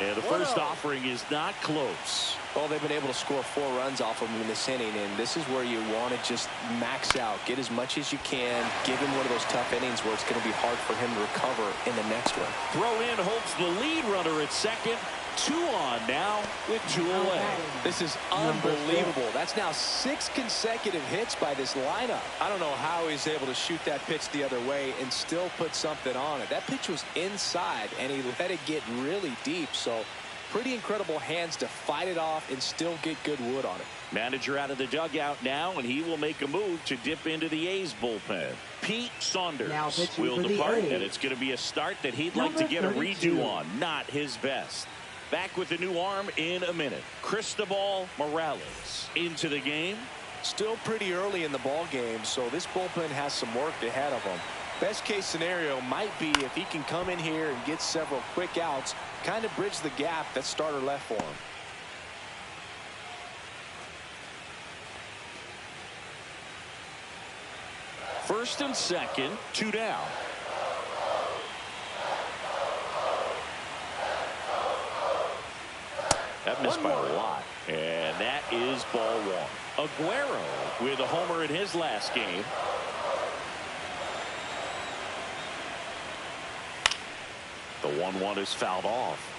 And the first offering is not close. Well, they've been able to score 4 runs off of him in this inning, and this is where you want to just max out, get as much as you can, give him one of those tough innings where it's going to be hard for him to recover in the next one. Throw in holds the lead runner at second. 2 on now with 2 away. This is unbelievable. That's now 6 consecutive hits by this lineup. I don't know how he's able to shoot that pitch the other way and still put something on it. That pitch was inside, and he let it get really deep. So pretty incredible hands to fight it off and still get good wood on it. Manager out of the dugout now, and he will make a move to dip into the A's bullpen. Pete Saunders will depart, and it's going to be a start that he'd like to get a redo on. Not his best. Back with the new arm in a minute. Cristobal Morales into the game. Still pretty early in the ball game, so this bullpen has some work ahead of him. Best case scenario might be if he can come in here and get several quick outs, kind of bridge the gap that starter left for him. First and second, 2 down. That missed by a lot. And that is ball 1. Aguero with a homer in his last game. The 1-1 is fouled off.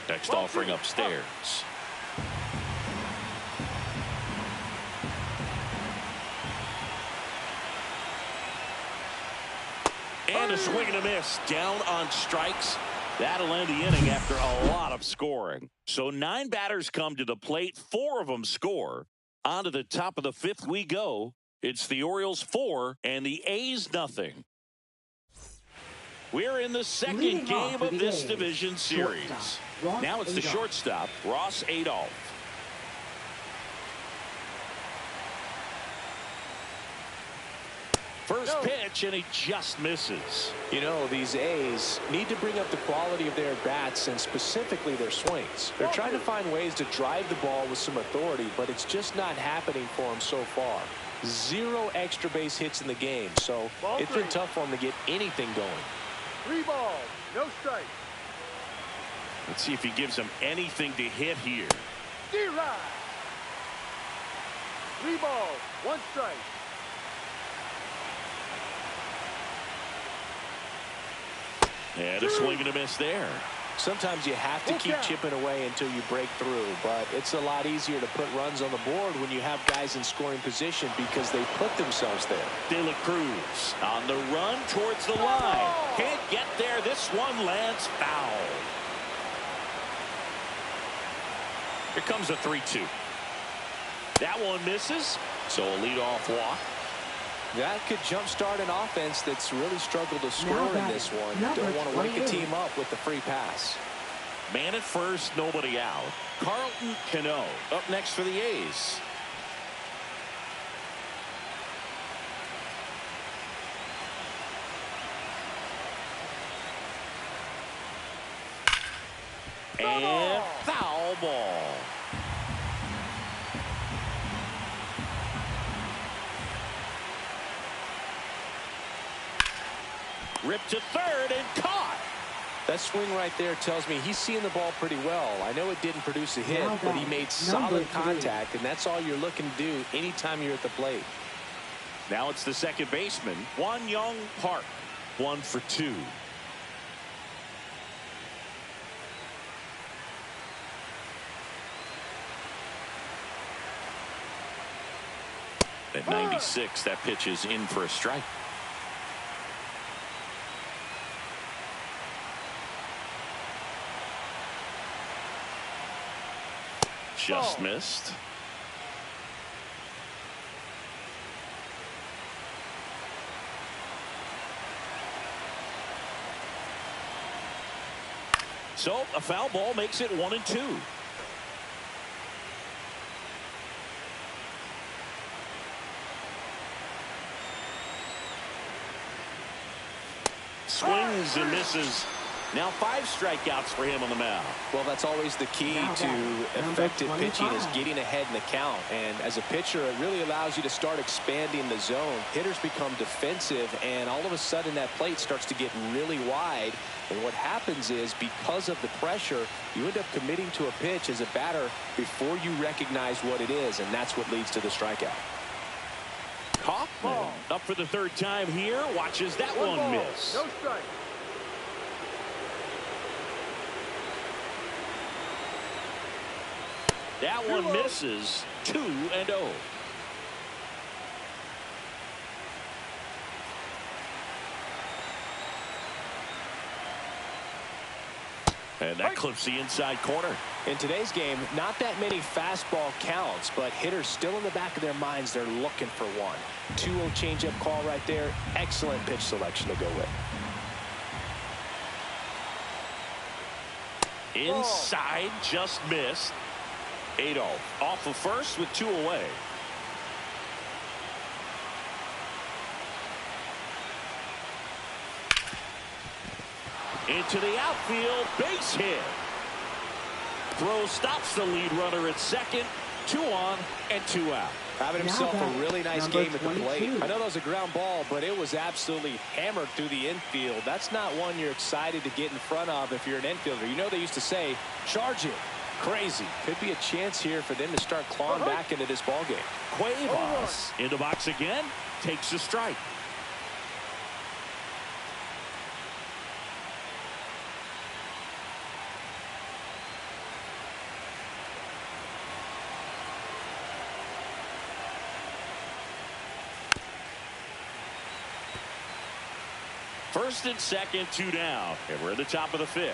Next offering upstairs. And a swing and a miss. Down on strikes. That'll end the inning after a lot of scoring. So 9 batters come to the plate. 4 of them score. On to the top of the 5th we go. It's the Orioles 4 and the A's nothing. We're in the second game of this division series. Now it's the shortstop, Ross Adolph. First pitch, and he just misses. You know, these A's need to bring up the quality of their bats and specifically their swings. They're trying to find ways to drive the ball with some authority, but it's just not happening for them so far. 0 extra base hits in the game, so it's been tough for them to get anything going. 3 balls, no strike. Let's see if he gives them anything to hit here. D-Rod. 3 balls, 1 strike. And a swing and a miss there. Sometimes you have to keep chipping away until you break through, but it's a lot easier to put runs on the board when you have guys in scoring position because they put themselves there. De La Cruz on the run towards the line. Can't get there. This one lands foul. Here comes a 3-2. That one misses, so a leadoff walk. That could jumpstart an offense that's really struggled to score in this one. Don't want to wake a team up with the free pass. Man at first, nobody out. Carlton Cano up next for the A's. And foul ball. Ripped to third and caught. That swing right there tells me he's seeing the ball pretty well. I know it didn't produce a hit, but he made solid contact, and that's all you're looking to do anytime you're at the plate. Now it's the second baseman, Wan Young Park. 1 for 2. At 96, that pitch is in for a strike. Just missed. So a foul ball makes it 1-2. Swings and misses. Now 5 strikeouts for him on the mound. Well, that's always the key to effective pitching is getting ahead in the count. And as a pitcher, it really allows you to start expanding the zone. Hitters become defensive, and all of a sudden that plate starts to get really wide. And what happens is because of the pressure, you end up committing to a pitch as a batter before you recognize what it is, and that's what leads to the strikeout. Kaufman up for the 3rd time here. Watches that one miss. No strike. That one misses. 2-0. And that clips the inside corner. In today's game, not that many fastball counts, but hitters still in the back of their minds, they're looking for one. 2-0 changeup call right there. Excellent pitch selection to go with. Inside, just missed. Adolph off of first with 2 away. Into the outfield, base hit. Throw stops the lead runner at second. 2 on and 2 out. Having himself a really nice game at the plate. I know that was a ground ball, but it was absolutely hammered through the infield. That's not one you're excited to get in front of if you're an infielder. You know they used to say, charge it. Crazy. Could be a chance here for them to start clawing back into this ball game. Cuevas in the box again. Takes a strike. First and second, 2 down. And we're at the top of the 5th.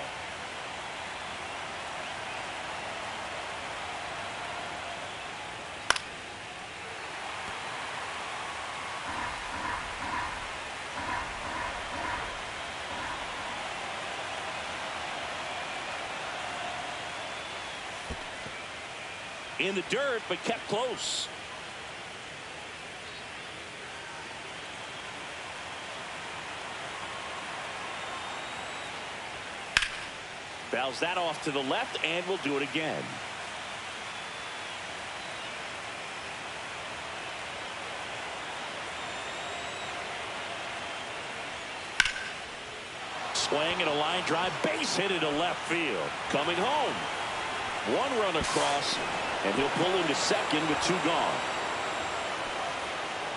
In the dirt, but kept close. Fouls that off to the left, and will do it again. Swing and a line drive, base hit into left field. Coming home. One run across, and he'll pull into second with 2 gone.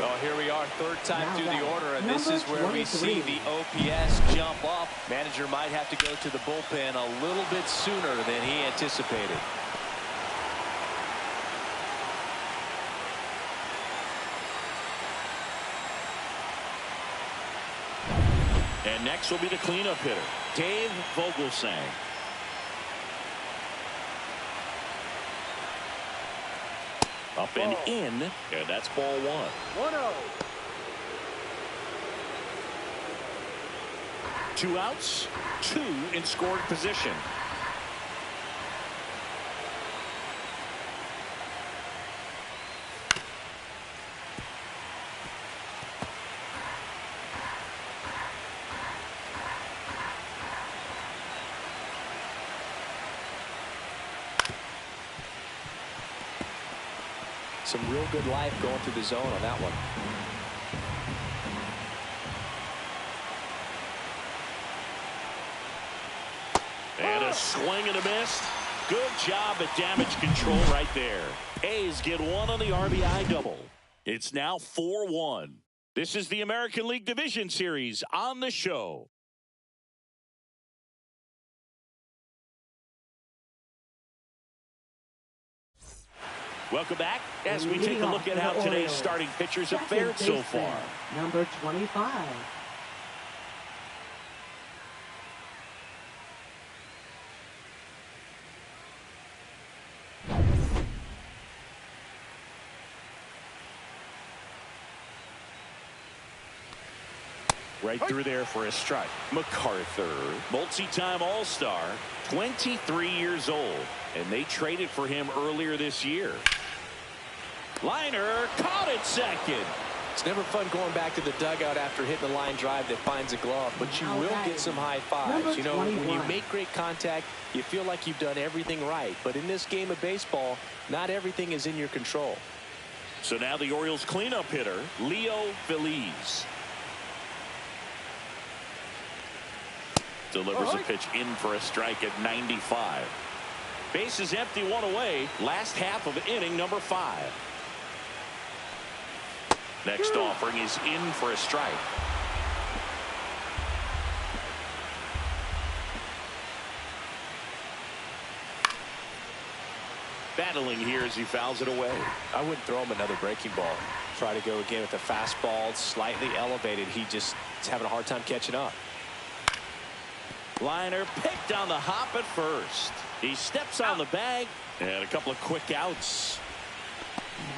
Well, here we are, third time Now through the order, and this number is where we 23. see the OPS jump up. Manager might have to go to the bullpen a little bit sooner than he anticipated. And next will be the cleanup hitter, Dave Vogelsang. Up and in, and that's ball 1. 1-0. 2 outs, 2 in scoring position. Some real good life going through the zone on that one. And a swing and a miss. Good job at damage control right there. A's get 1 on the RBI double. It's now 4-1. This is the American League Division Series on the show. Welcome back as we take a look at how today's starting pitchers have fared so far. Number 25. Right through there for a strike. MacArthur, multi-time All-Star, 23 years old, and they traded for him earlier this year. Liner caught at second. It's never fun going back to the dugout after hitting a line drive that finds a glove, but you will get some high fives. You know, when you make great contact, you feel like you've done everything right. But in this game of baseball, not everything is in your control. So now the Orioles cleanup hitter, Leo Feliz. Delivers a pitch in for a strike at 95. Base is empty, 1 away. Last half of inning number 5. Next offering is in for a strike. Battling here as he fouls it away. I wouldn't throw him another breaking ball. Try to go again with the fastball, slightly elevated. He just is having a hard time catching up. Liner picked on the hop at first. He steps on the bag, and a couple of quick outs.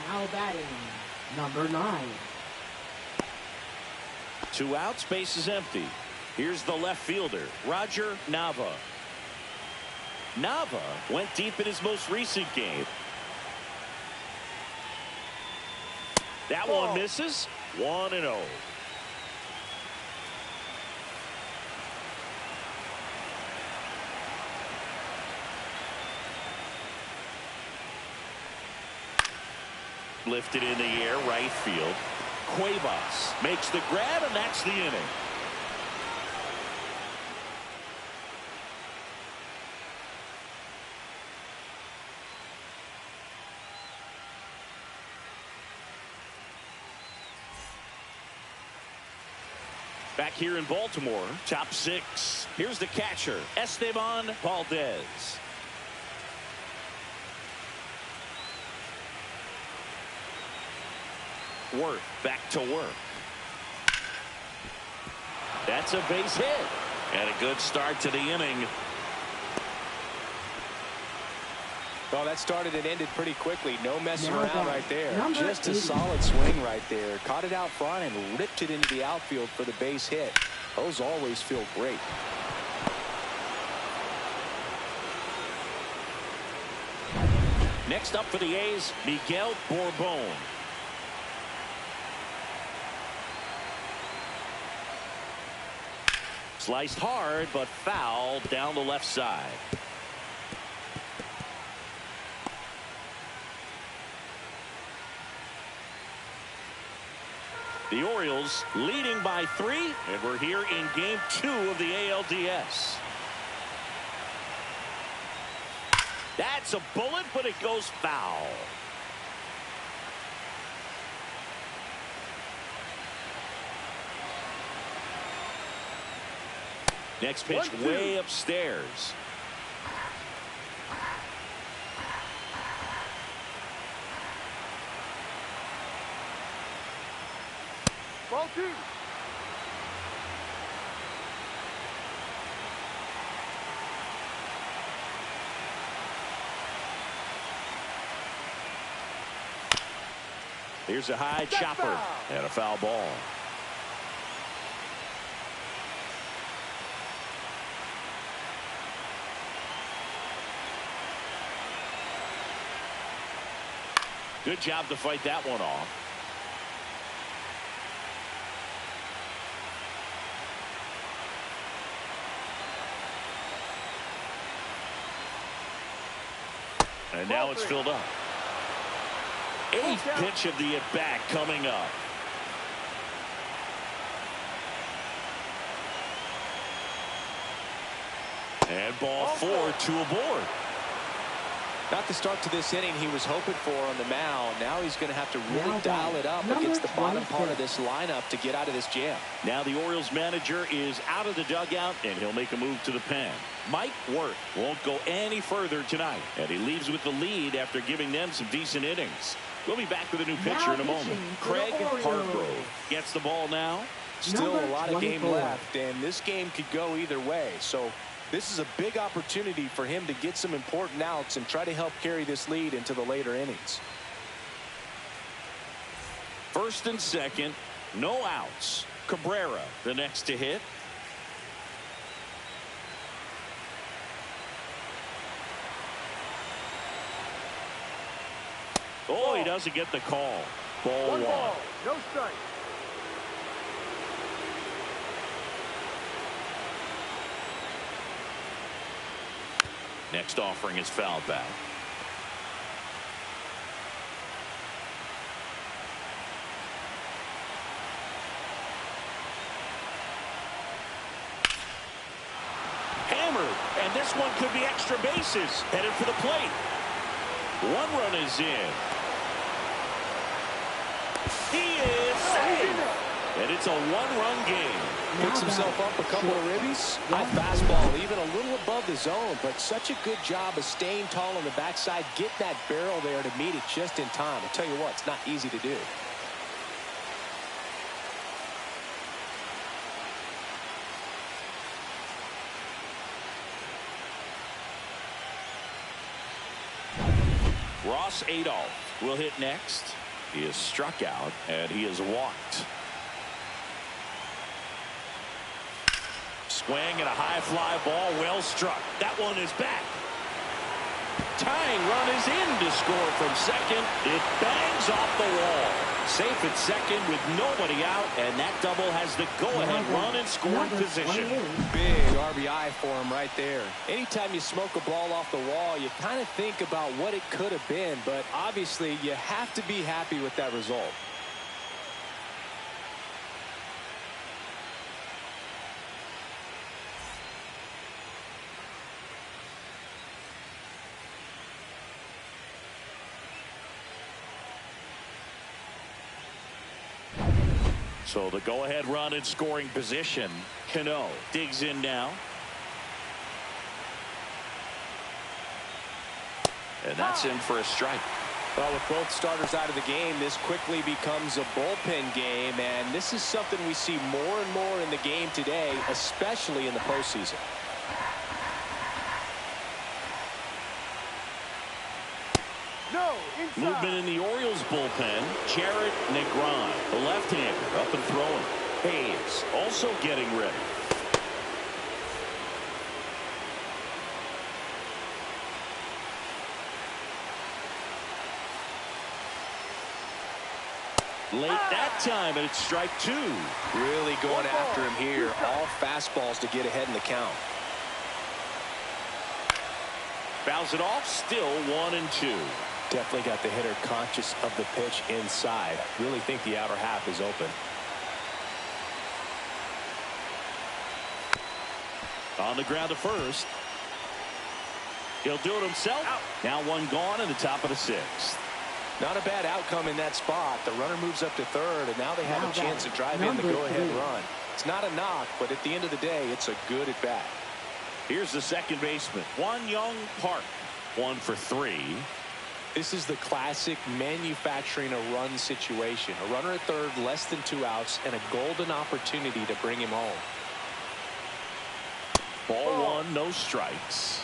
Now batting, number 9. 2 outs, base is empty. Here's the left fielder, Roger Nava. Nava went deep in his most recent game. That one misses. 1-0. Lifted in the air, right field. Cuevas makes the grab, and that's the inning. Back here in Baltimore, top 6. Here's the catcher, Esteban Valdez. Worth back to work. That's a base hit. And a good start to the inning. Well, that started and ended pretty quickly. No messing Now around back, right there. number Just a 80. solid swing right there. Caught it out front and ripped it into the outfield for the base hit. Those always feel great. Next up for the A's, Miguel Bourbon. Sliced hard, but foul down the left side. The Orioles leading by 3, and we're here in game 2 of the ALDS. That's a bullet, but it goes foul. Next pitch way upstairs. Ball 2. Here's a high chopper and a foul ball. Good job to fight that one off. And now it's filled up. 8th pitch of the at-bat coming up. And ball 4, 2 aboard. Not the start to this inning he was hoping for on the mound. Now he's going to have to really dial it up against the bottom part of this lineup to get out of this jam. Now the Orioles manager is out of the dugout, and he'll make a move to the pen. Mike Wirth won't go any further tonight, and he leaves with the lead after giving them some decent innings. We'll be back with a new pitcher in a moment. Craig Hargrove gets the ball now. Still a lot of game left, and this game could go either way. So this is a big opportunity for him to get some important outs and try to help carry this lead into the later innings. 1st and 2nd, no outs. Cabrera, the next to hit. Oh, he doesn't get the call. Ball 1. Ball, no strike. Next offering is fouled back. Hammered, and this one could be extra bases. Headed for the plate. 1 run is in. He is safe. And it's a 1-run game. Picks himself up a couple of ribbies. High fastball, even a little above the zone, but such a good job of staying tall on the backside, get that barrel there to meet it just in time. I'll tell you what, it's not easy to do. Ross Adolph will hit next. He is struck out, and he is walked. Swing and a high fly ball, well struck. That one is back. Tying run is in to score from second. It bangs off the wall. Safe at second with nobody out, and that double has the go-ahead run in scoring position. Big RBI for him right there. Anytime you smoke a ball off the wall, you kind of think about what it could have been, but obviously you have to be happy with that result. So the go-ahead run in scoring position. Cano digs in now. And that's in for a strike. Well, with both starters out of the game, this quickly becomes a bullpen game, and this is something we see more and more in the game today, especially in the postseason. No, inside. Movement in the Orioles bullpen. Jarrett Negron, the left-hander, up and throwing. Hayes also getting ready. late that time, and it's strike 2. Really going after him here. All fastballs to get ahead in the count. Fouls it off, still 1-2. Definitely got the hitter conscious of the pitch inside. Really think the outer half is open. On the ground to first. He'll do it himself. Now one gone in the top of the 6th. Not a bad outcome in that spot. The runner moves up to third, and now they have a chance to drive in the go-ahead run. It's not a knock, but at the end of the day, it's a good at-bat. Here's the second baseman, Young Park. 1 for 3. This is the classic manufacturing a run situation. A runner at third, less than 2 outs, and a golden opportunity to bring him home. Ball 1, no strikes.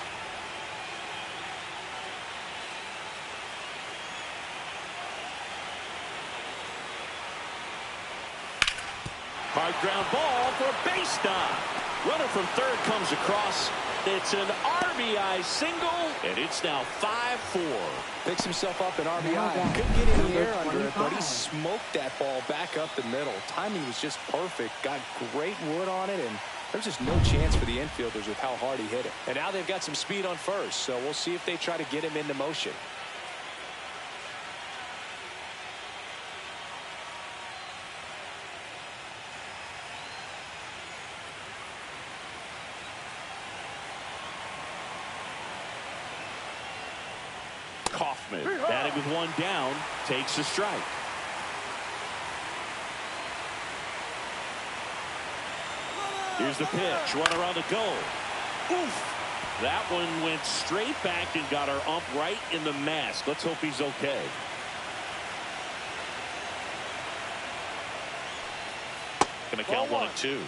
Hard ground ball for a base knock. Runner from third comes across. It's an RBI single, and it's now 5-4. Picks himself up an RBI. Couldn't get any air under it, but he smoked that ball back up the middle. Timing was just perfect. Got great wood on it, and there's just no chance for the infielders with how hard he hit it. And now they've got some speed on first, so we'll see if they try to get him into motion. Kaufman, batting with 1 down, takes a strike. Here's the pitch. Runner on the go. Oof. That one went straight back and got our ump right in the mask. Let's hope he's okay. Gonna count 1-2.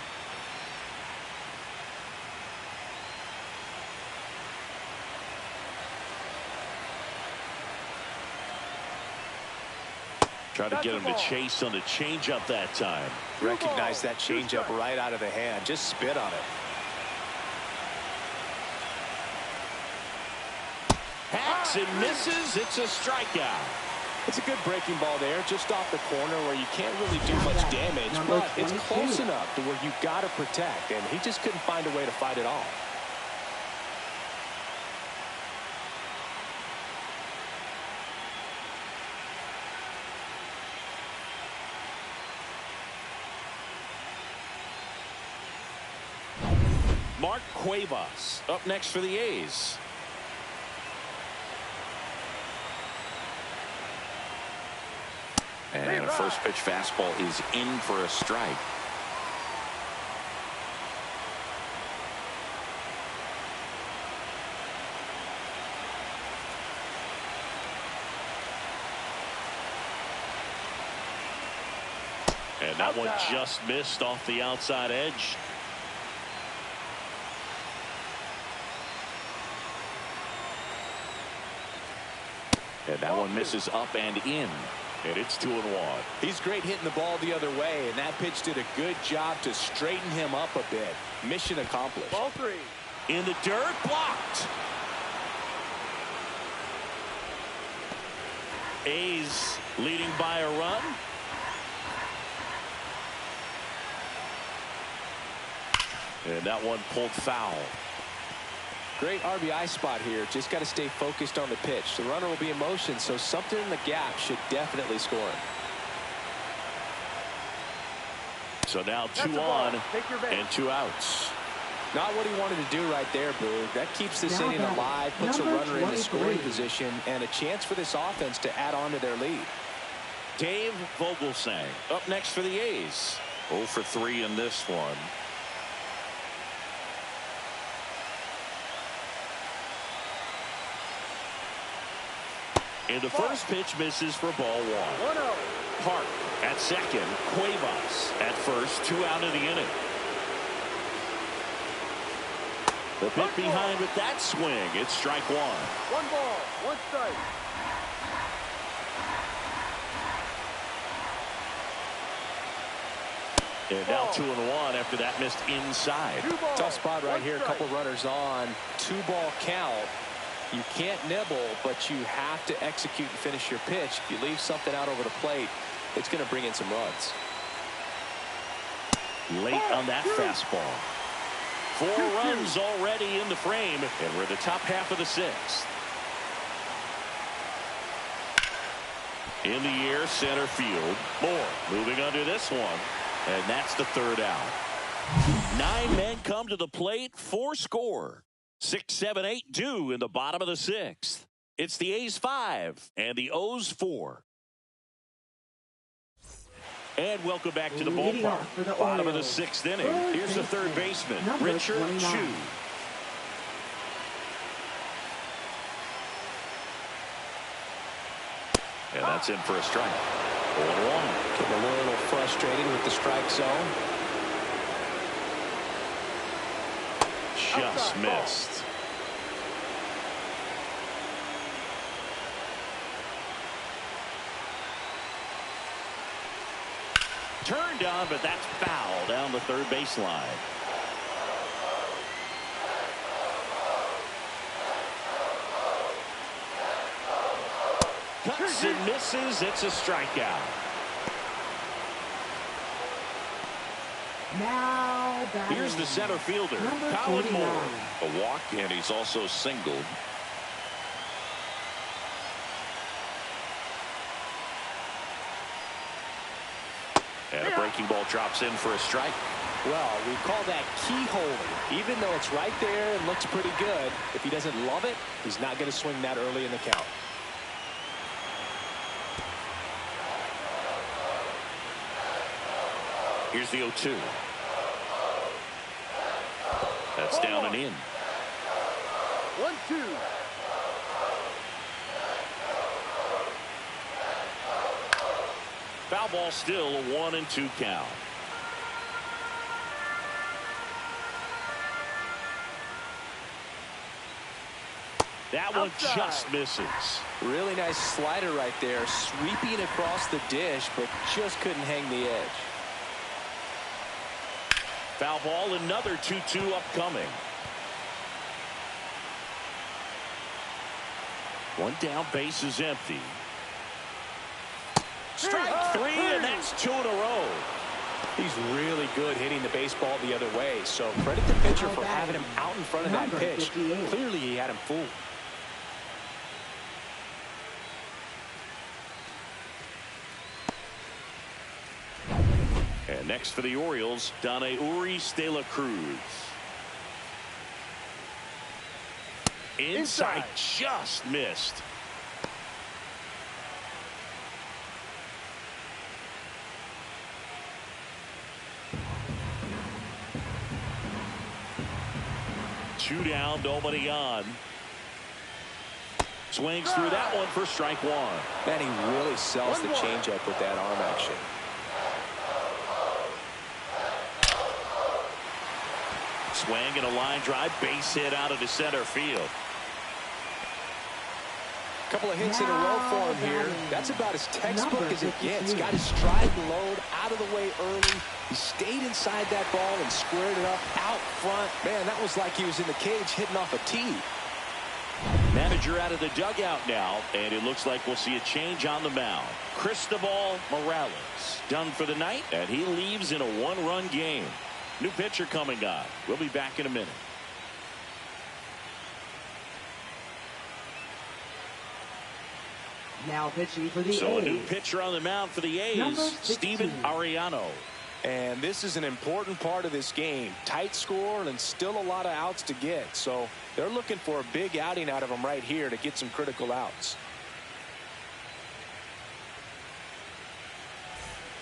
Try to get him to chase on the changeup that time. Recognize that changeup right out of the hand. Just spit on it. Hacks and misses. It's a strikeout. It's a good breaking ball there, just off the corner where you can't really do much damage, but it's close enough to where you've got to protect, and he just couldn't find a way to fight it off. Mark Cuevas up next for the A's. And a first pitch fastball is in for a strike. And that one just missed off the outside edge. And that one misses up and in. And it's 2-1. He's great hitting the ball the other way, and that pitch did a good job to straighten him up a bit. Mission accomplished. Ball 3. In the dirt, blocked. A's leading by a run. And that one pulled foul. Great RBI spot here. Just got to stay focused on the pitch. The runner will be in motion, so something in the gap should definitely score him. So now 2 on and 2 outs. Not what he wanted to do right there, Boog. That keeps this inning alive, puts a runner in the scoring position, and a chance for this offense to add on to their lead. Dave Vogelsang up next for the A's. 0 for 3 in this one. And the first pitch misses for ball 1. 1-0. Park at second. Cuevas at first. 2 out of the inning. The pick behind with that swing. It's strike 1. 1 ball, 1 strike. And now 2-1 after that missed inside. Tough spot right here. A couple runners on. 2-ball count. You can't nibble, but you have to execute and finish your pitch. If you leave something out over the plate, it's going to bring in some runs. Late on that fastball. 4 runs already in the frame, and we're in the top half of the 6th. In the air, center field. Moore moving under this one, and that's the 3rd out. 9 men come to the plate, 4 score. 6, 7, 8 do in the bottom of the 6th. It's the A's 5 and the O's 4. And welcome back to the ballpark. Bottom of the 6th inning. Here's the 3rd baseman, Richard Chu. And that's in for a strike. 0-1. Getting a little frustrated with the strike zone. Just missed. Turned on, but that's foul down the 3rd baseline. Cuts and misses. It's a strikeout. Now batting. Here's the center fielder, Number Colin 49. Moore. A walk, and he's also singled. And a breaking ball drops in for a strike. Well, we call that keyholing. Even though it's right there and looks pretty good, if he doesn't love it, he's not going to swing that early in the count. Here's the 0-2. That's down and in. 1-2. Foul ball still, a 1-2 count. That one just misses. Really nice slider right there, sweeping across the dish, but just couldn't hang the edge. Foul ball, another 2-2 upcoming. One down, base is empty. Strike 3, and that's 2 in a row. He's really good hitting the baseball the other way, so credit the pitcher for having him out in front of that pitch. Clearly he had him fooled. And next for the Orioles, Donna Urias de la Cruz. Inside, just missed. Two down, nobody on. Swings through that one for strike 1. Man, he really sells the changeup with that arm action. Swing and a line drive, base hit out of the center field. Couple of hits in a row for him here. That's about as textbook as it gets. Got his stride and load out of the way early. He stayed inside that ball and squared it up out front. Man, that was like he was in the cage hitting off a tee. Manager out of the dugout now, and it looks like we'll see a change on the mound. Cristobal Morales done for the night, and he leaves in a 1-run game. New pitcher coming on. We'll be back in a minute. Now pitching for the So A's. a new pitcher on the mound for the A's, Number 16. Steven Ariano. And this is an important part of this game. Tight score and still a lot of outs to get. So they're looking for a big outing out of him right here to get some critical outs.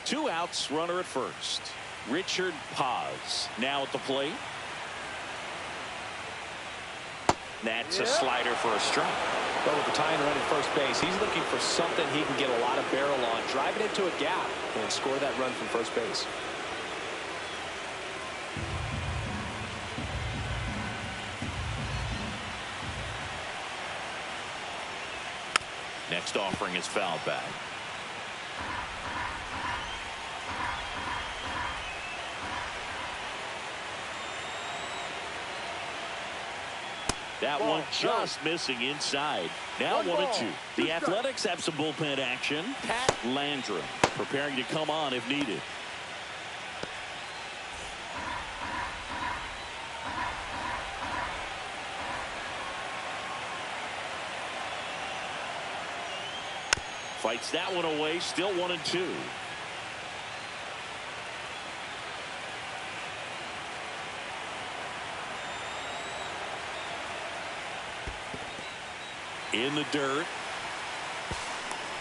2 outs, runner at first. Richard Paz now at the plate. That's a slider for a strike. But with the tying run at first base, he's looking for something he can get a lot of barrel on. Drive it into a gap and score that run from first base. Next offering is fouled back. That one just missing inside. Now 1-2. The Athletics have some bullpen action. Pat Landrum preparing to come on if needed. Fights that one away. Still 1-2. In the dirt.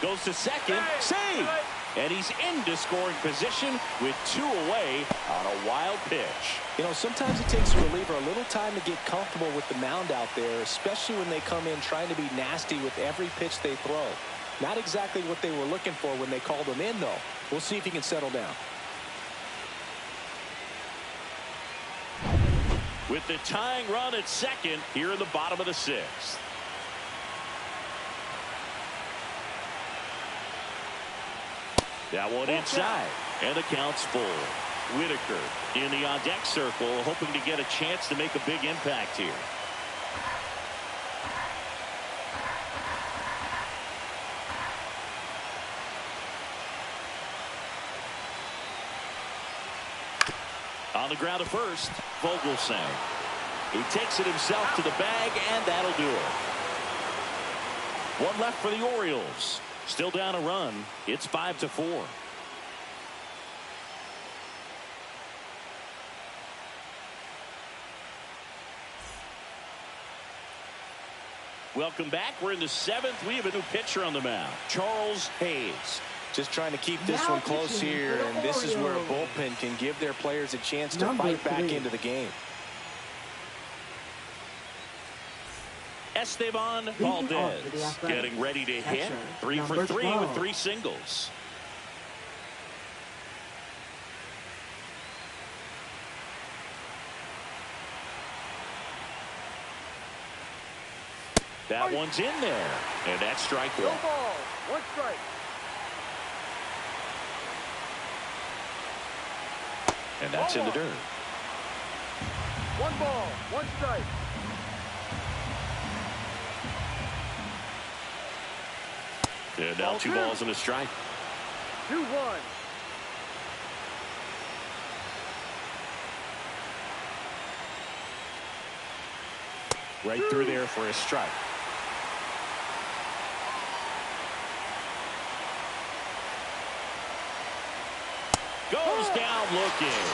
Goes to second. Save. And he's into scoring position with 2 away on a wild pitch. You know, sometimes it takes a reliever a little time to get comfortable with the mound out there, especially when they come in trying to be nasty with every pitch they throw. Not exactly what they were looking for when they called him in, though. We'll see if he can settle down. With the tying run at second here in the bottom of the 6th. That one inside, and the count's full. Whitaker in the on-deck circle, hoping to get a chance to make a big impact here. On the ground at first, Vogelsang. He takes it himself to the bag, and that'll do it. One left for the Orioles. Still down a run. It's 5-4. Welcome back. We're in the 7th. We have a new pitcher on the mound, Charles Hayes. Just trying to keep this one close here, and this is where a bullpen can give their players a chance to fight back into the game. Esteban Valdez getting ready to hit. 3 for 3 with 3 singles. That one's in there, and that's strike 1. 1 strike. And that's in the dirt. 1 ball, 1 strike. And now 2 balls and a strike. 2-1. Right through there for a strike. Goes down looking.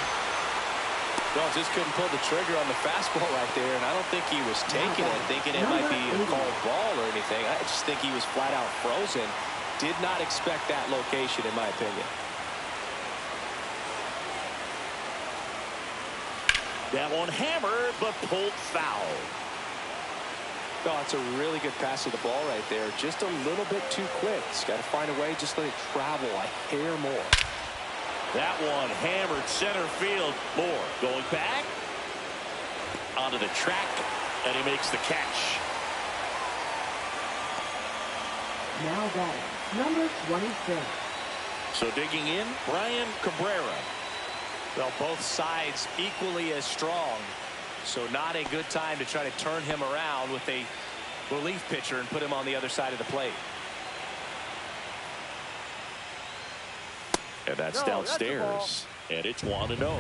Well, just couldn't pull the trigger on the fastball right there, and I don't think he was taking it, thinking it might be a called ball or anything. I just think he was flat out frozen. Did not expect that location, in my opinion. That one hammered, but pulled foul. Oh, it's a really good pass of the ball right there. Just a little bit too quick. He's got to find a way, just let it travel a hair more. That one hammered center field. Moore going back onto the track, and he makes the catch. Now batting, number 26. So digging in, Brian Cabrera. Well, both sides equally as strong. So not a good time to try to turn him around with a relief pitcher and put him on the other side of the plate. And that's downstairs. And it's 1-0.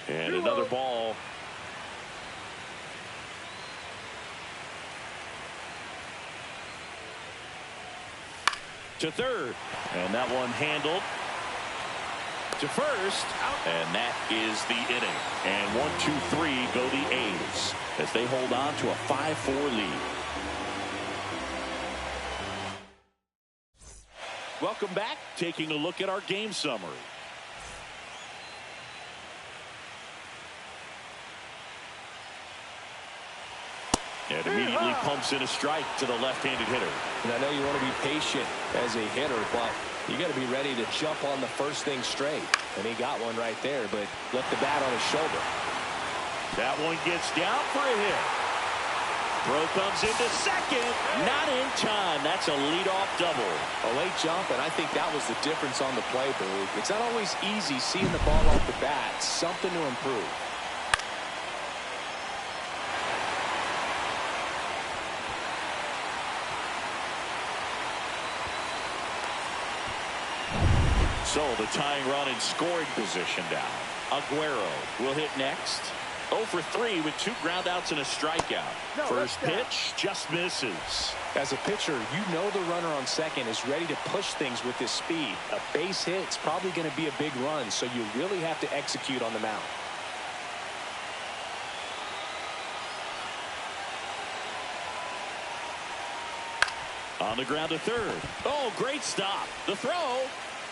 And another ball. To third. And that one handled. To first. And that is the inning. And 1-2-3 go the A's as they hold on to a 5-4 lead. Welcome back. Taking a look at our game summary. And immediately pumps in a strike to the left-handed hitter. And I know you want to be patient as a hitter, but you got to be ready to jump on the first thing straight. And he got one right there, but left the bat on his shoulder. That one gets down for a hit. Throw comes into second. Not in time. That's a leadoff double. A late jump, and I think that was the difference on the play, Boog. It's not always easy seeing the ball off the bat. Something to improve. So the tying run in scoring position now. Aguero will hit next. 0 for 3 with 2 groundouts and a strikeout. First pitch just misses. As a pitcher, you know the runner on second is ready to push things with his speed. A base hit's probably going to be a big run, so you really have to execute on the mound. On the ground to third. Oh, great stop. The throw.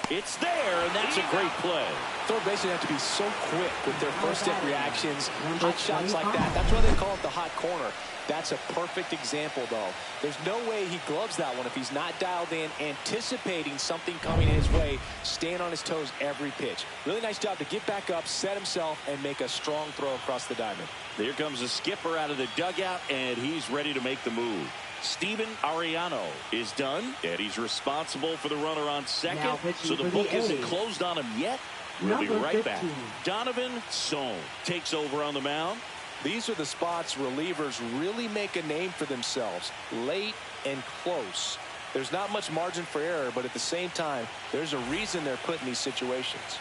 It's there, and that's a great play. Third basemen have to be so quick with their first step reactions. Hot shots like that. That's why they call it the hot corner. That's a perfect example, though. There's no way he gloves that one if he's not dialed in, anticipating something coming his way, staying on his toes every pitch. Really nice job to get back up, set himself, and make a strong throw across the diamond. There comes the skipper out of the dugout, and he's ready to make the move. Steven Ariano is done, and he's responsible for the runner on second. So the book isn't closed on him yet. We'll be right back. Donovan Sohn takes over on the mound. These are the spots relievers really make a name for themselves. Late and close. There's not much margin for error, but at the same time, there's a reason they're put in these situations.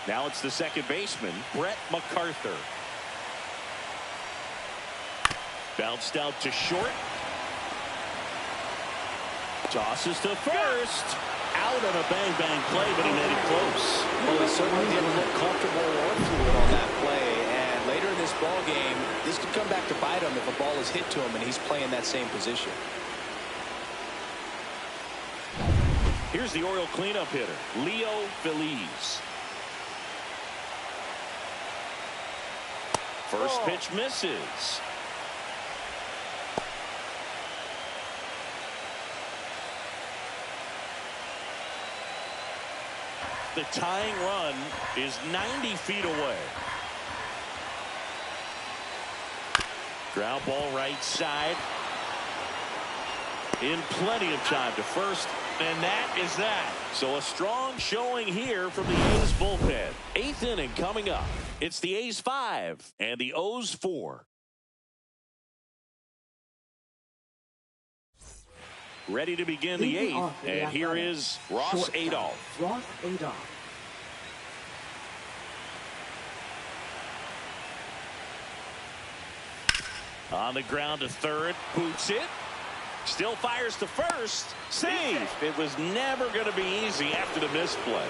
Now it's the second baseman, Brett MacArthur. Bounced out to short. Tosses to first. Out on a bang-bang play, but he made it close. Well, he certainly didn't look comfortable or fluid on that play. And later in this ball game, this could come back to bite him if a ball is hit to him and he's playing that same position. Here's the Oriole cleanup hitter, Leo Feliz. First pitch misses. The tying run is 90 feet away. Ground ball right side. In plenty of time to first, and that is that. So a strong showing here from the A's bullpen. 8th inning coming up. It's the A's 5 and the O's 4. Ready to begin the 8th, and here is Ross Adolph. Ross Adolph. On the ground to third, boots it. Still fires to first. Save. It was never going to be easy after the misplay.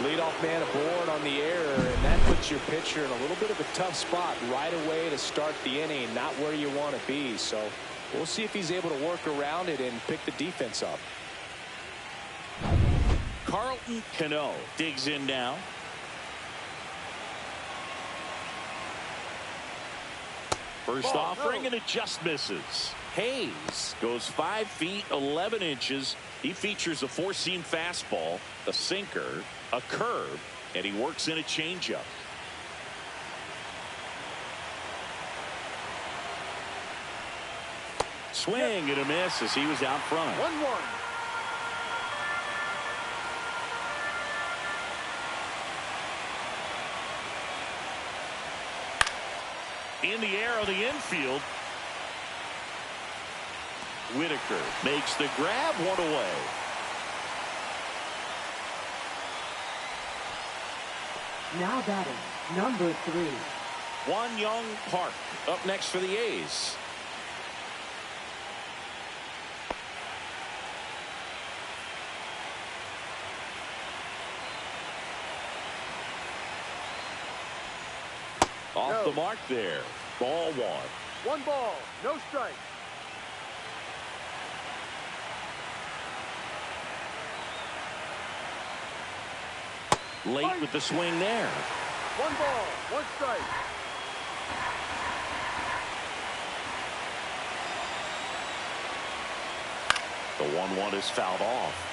Leadoff man aboard on the error, and that puts your pitcher in a little bit of a tough spot right away to start the inning, not where you want to be. So we'll see if he's able to work around it and pick the defense up. Carlton Cano digs in now. First offering, and it just misses. Hayes goes 5 feet 11 inches. He features a four-seam fastball, a sinker, a curve, and he works in a changeup. Swing and a miss as he was out front. 1-1. In the air of the infield. Whitaker makes the grab, one away. Now batting, number 3. One Young Park up next for the A's. Off the mark there. Ball 1. 1 ball, no strike. Late with the swing there. 1 ball, 1 strike. The 1-1 is fouled off.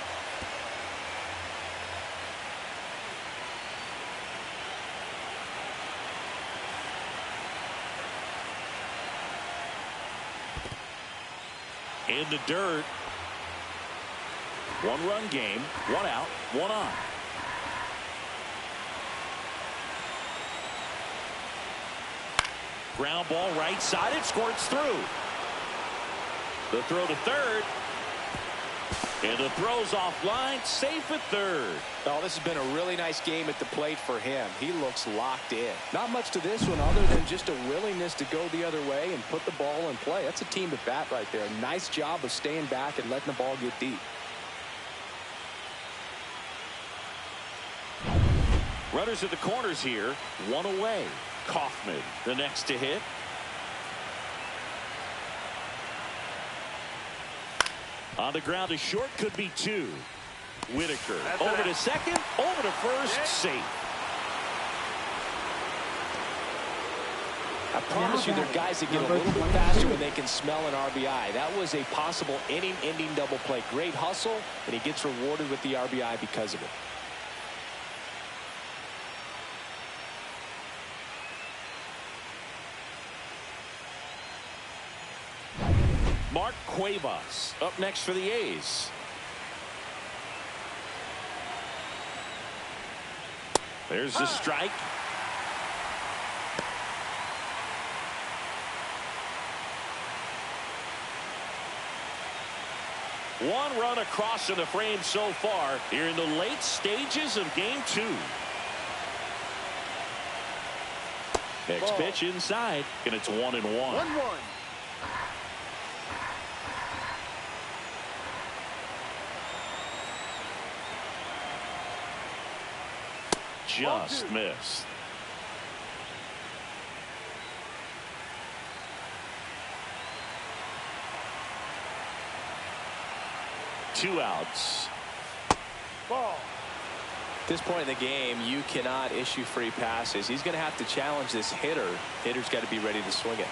In the dirt. One-run game. One out. One on. Ground ball right side. It squirts through. The throw to third. And the throw's offline. Safe at third. Oh, this has been a really nice game at the plate for him. He looks locked in. Not much to this one other than just a willingness to go the other way and put the ball in play. That's a team at bat right there. Nice job of staying back and letting the ball get deep. Runners at the corners here. One away. Kaufman, the next to hit. On the ground to short, could be two. Whitaker over to second, over to first, safe. I promise you, there are guys that get a little bit faster when they can smell an RBI. That was a possible inning-ending double play. Great hustle, and he gets rewarded with the RBI because of it. Mark Cuevas up next for the A's. There's the strike. One run across in the frame so far here in the late stages of game two. Next pitch inside, and it's 1-1. 1-1. Just missed. Two outs. Ball. At this point in the game, you cannot issue free passes. He's going to have to challenge this hitter. Hitter's got to be ready to swing it.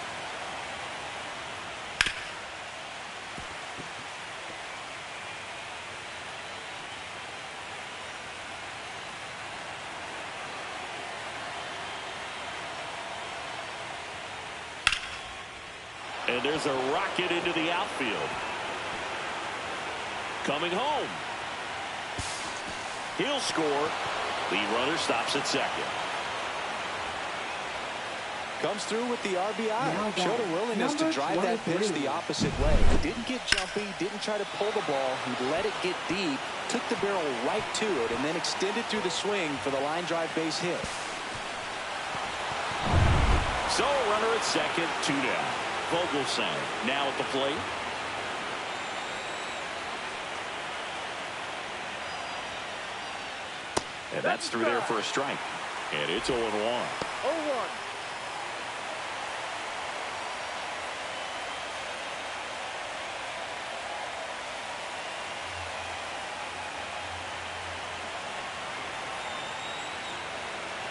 And there's a rocket into the outfield. Coming home. He'll score. The runner stops at second. Comes through with the RBI. Showed a willingness to drive that pitch the opposite way. Didn't get jumpy. Didn't try to pull the ball. He let it get deep. Took the barrel right to it and then extended through the swing for the line drive base hit. So runner at second. Two down. Vogelsang now at the plate. And that's through there for a strike. And it's 0-1. 0-1.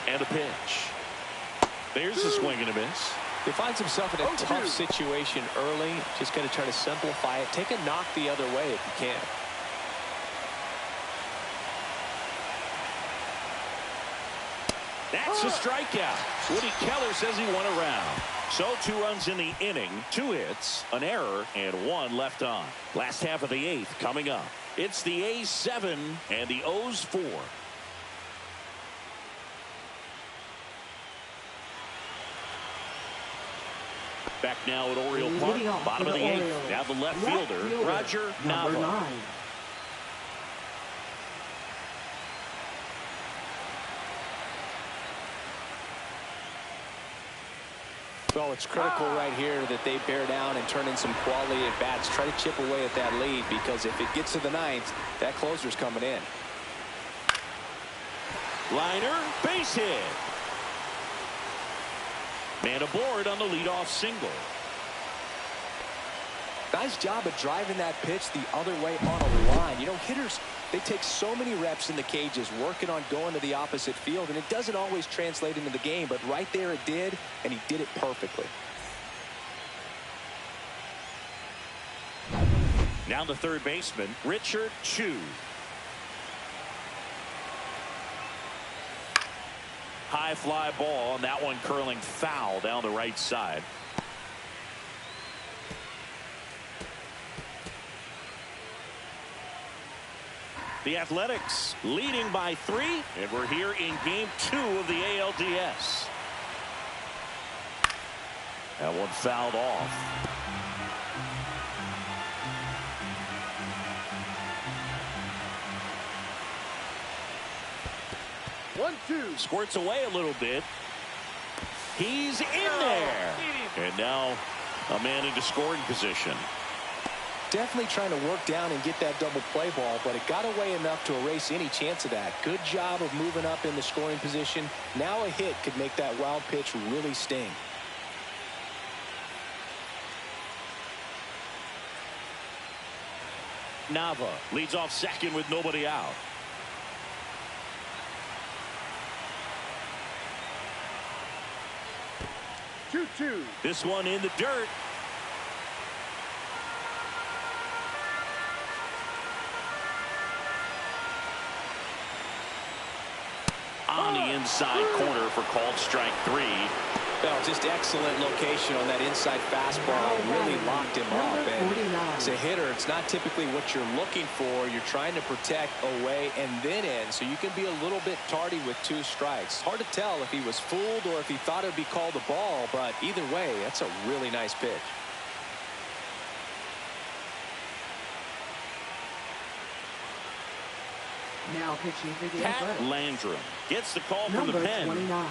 And a pitch. There's a swing and a miss. He finds himself in a tough situation early. Just got to try to simplify it. Take a knock the other way if you can. That's a strikeout. Woody Keller says he won a round. So 2 runs in the inning, 2 hits, an error, and 1 left on. Last half of the 8th coming up. It's the A's 7 and the O's 4. Back now at Oriole Park, bottom of the 8th. Now the left fielder, Roger number Nava. 9. Well, it's critical right here that they bear down and turn in some quality at bats. Try to chip away at that lead, because if it gets to the 9th, that closer's coming in. Liner, base hit. Man aboard on the leadoff single. Nice job of driving that pitch the other way on a line. You know, hitters, they take so many reps in the cages working on going to the opposite field, and it doesn't always translate into the game, but right there it did, and he did it perfectly. Now the third baseman, Richard Chu. High fly ball, and that one curling foul down the right side. The Athletics leading by 3, and we're here in game 2 of the ALDS. That one fouled off. Squirts away a little bit. He's in there. And now a man into scoring position. Definitely trying to work down and get that double play ball, but it got away enough to erase any chance of that. Good job of moving up in the scoring position. Now a hit could make that wild pitch really sting. Nava leads off second with nobody out. This one in the dirt. On the inside corner for called strike 3. Well, just excellent location on that inside fastball. Really locked him up. And as a hitter, it's not typically what you're looking for. You're trying to protect away and then in, so you can be a little bit tardy with 2 strikes. Hard to tell if he was fooled or if he thought it would be called a ball, but either way, that's a really nice pitch. Now pitching for the Pat Athletics. Landrum gets the call from Number the pen. 29.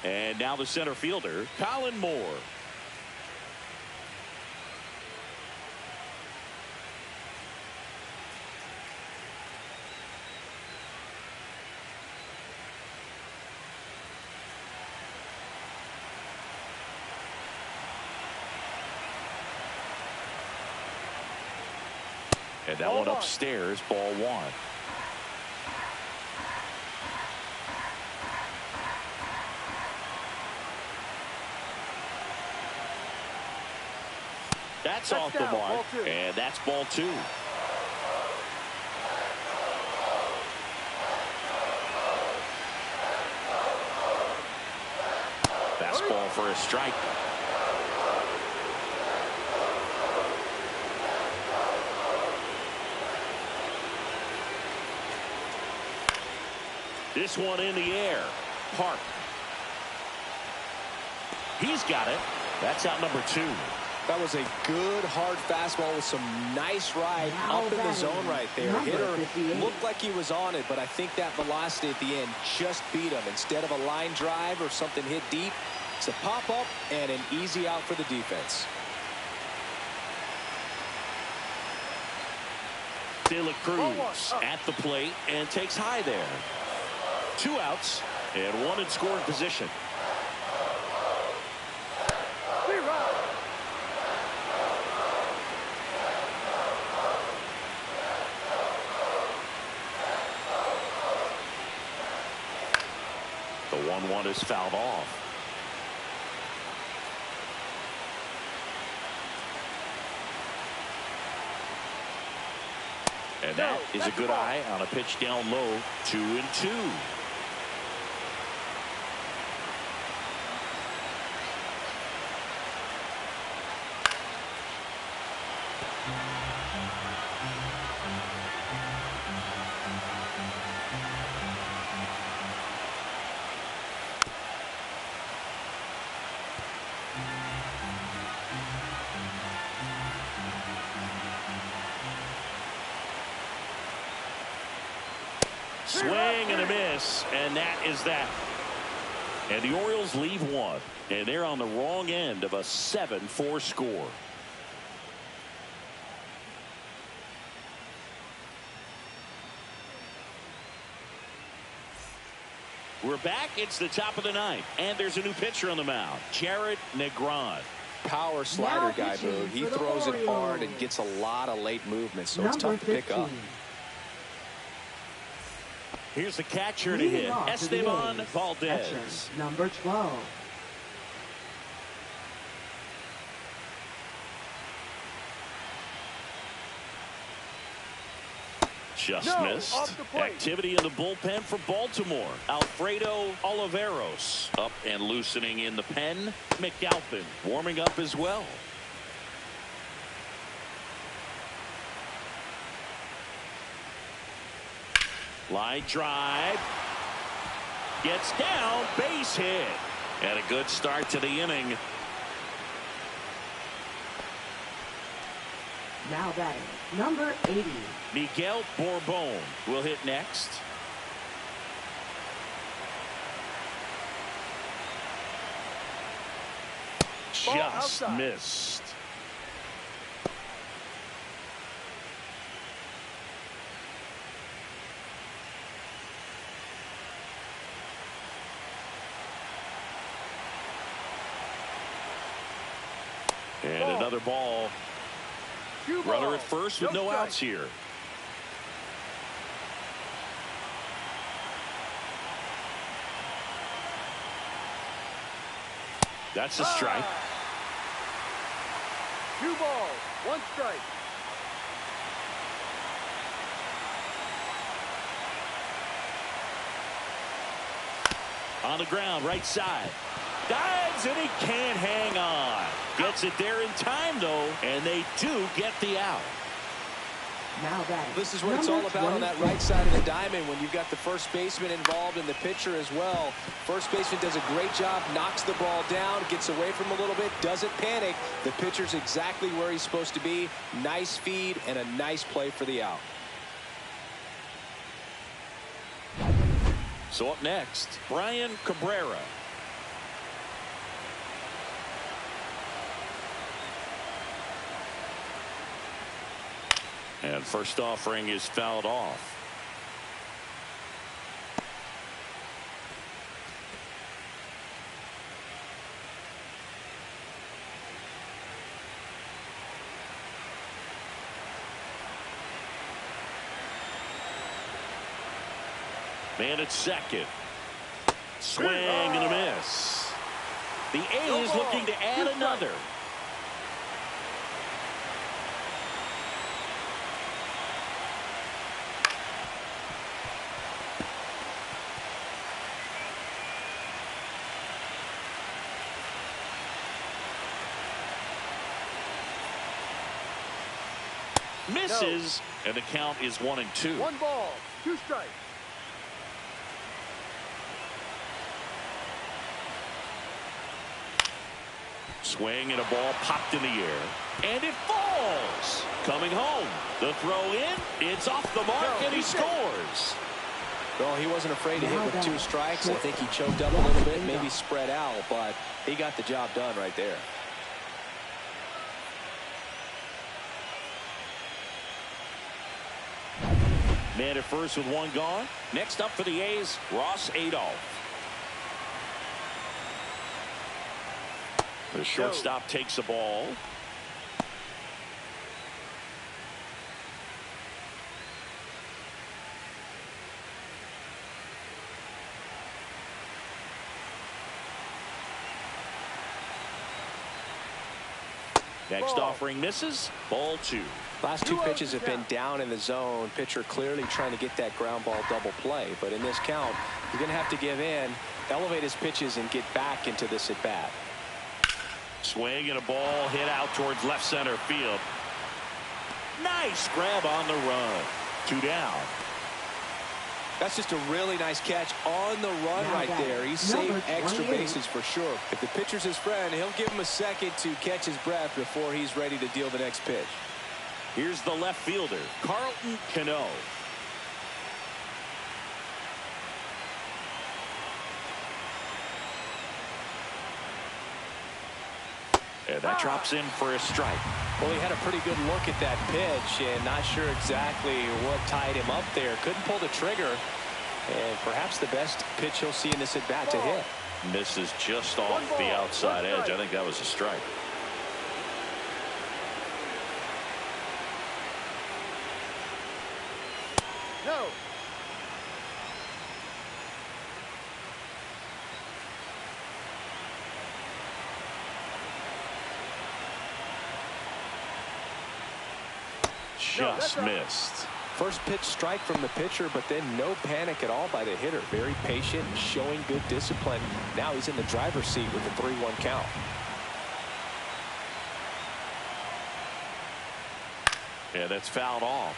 And now the center fielder, Colin Moore. And that one upstairs, ball 1. That's off the mark, and that's ball 2. Fastball for a strike. This one in the air. Park. He's got it. That's out number 2. That was a good hard fastball with some nice ride up in the zone right there. Hitter looked like he was on it, but I think that velocity at the end just beat him. Instead of a line drive or something hit deep, it's a pop up and an easy out for the defense. De La Cruz at the plate and takes high there. 2 outs and 1 in scoring position. The 1-1 is fouled off. And that is a good eye on a pitch down low. 2-2. Swing and a miss, and that is that. And the Orioles leave 1, and they're on the wrong end of a 7-4 score. We're back. It's the top of the 9th, and there's a new pitcher on the mound, Jared Negron. Power slider guy, Boog. He throws it hard and gets a lot of late movement, so it's tough to pick up. Here's the catcher to hit, Esteban Valdez. Catcher, number 12. Just missed. Activity in the bullpen for Baltimore. Alfredo Oliveros up and loosening in the pen. McAlpin warming up as well. Line drive. Gets down. Base hit. And a good start to the inning. Now batting, number 80. Miguel Bourbon will hit next. Just missed. And another ball. Runner at first with no outs here. That's a strike. 2 balls, 1 strike. On the ground, right side. Dives, and he can't hang on. Gets it there in time, though, and they do get the out. Now batting, this is what it's all about on that right side of the diamond when you've got the first baseman involved and the pitcher as well. First baseman does a great job, knocks the ball down, gets away from him a little bit, doesn't panic. The pitcher's exactly where he's supposed to be. Nice feed and a nice play for the out. So up next, Brian Cabrera. And first offering is fouled off. Man at second. Swing and a miss. The A's looking to add another. Misses, and the count is 1-2. 1 ball, 2 strikes. Swing and a ball popped in the air, and it falls. Coming home, the throw in, it's off the mark, and he scores. Well, he wasn't afraid to hit with 2 strikes. I think he choked up a little bit, maybe spread out, but he got the job done right there. Man at first with 1 gone. Next up for the A's, Ross Adolph. The shortstop takes the ball. Next offering misses. Ball 2. Last 2 pitches have been down in the zone. Pitcher clearly trying to get that ground ball double play. But in this count, you're going to have to give in, elevate his pitches, and get back into this at bat. Swing and a ball hit out towards left center field. Nice grab on the run. 2 down. That's just a really nice catch on the run right there. He's saved extra bases for sure. If the pitcher's his friend, he'll give him a second to catch his breath before he's ready to deal the next pitch. Here's the left fielder, Carlton Cano. And that drops in for a strike. Well, he had a pretty good look at that pitch and not sure exactly what tied him up there. Couldn't pull the trigger. And perhaps the best pitch he'll see in this at-bat to hit. Misses just off the outside edge. I think that was a strike. No. Just missed. First pitch strike from the pitcher, but then no panic at all by the hitter. Very patient, showing good discipline. Now he's in the driver's seat with a 3-1 count. Yeah, that's fouled off.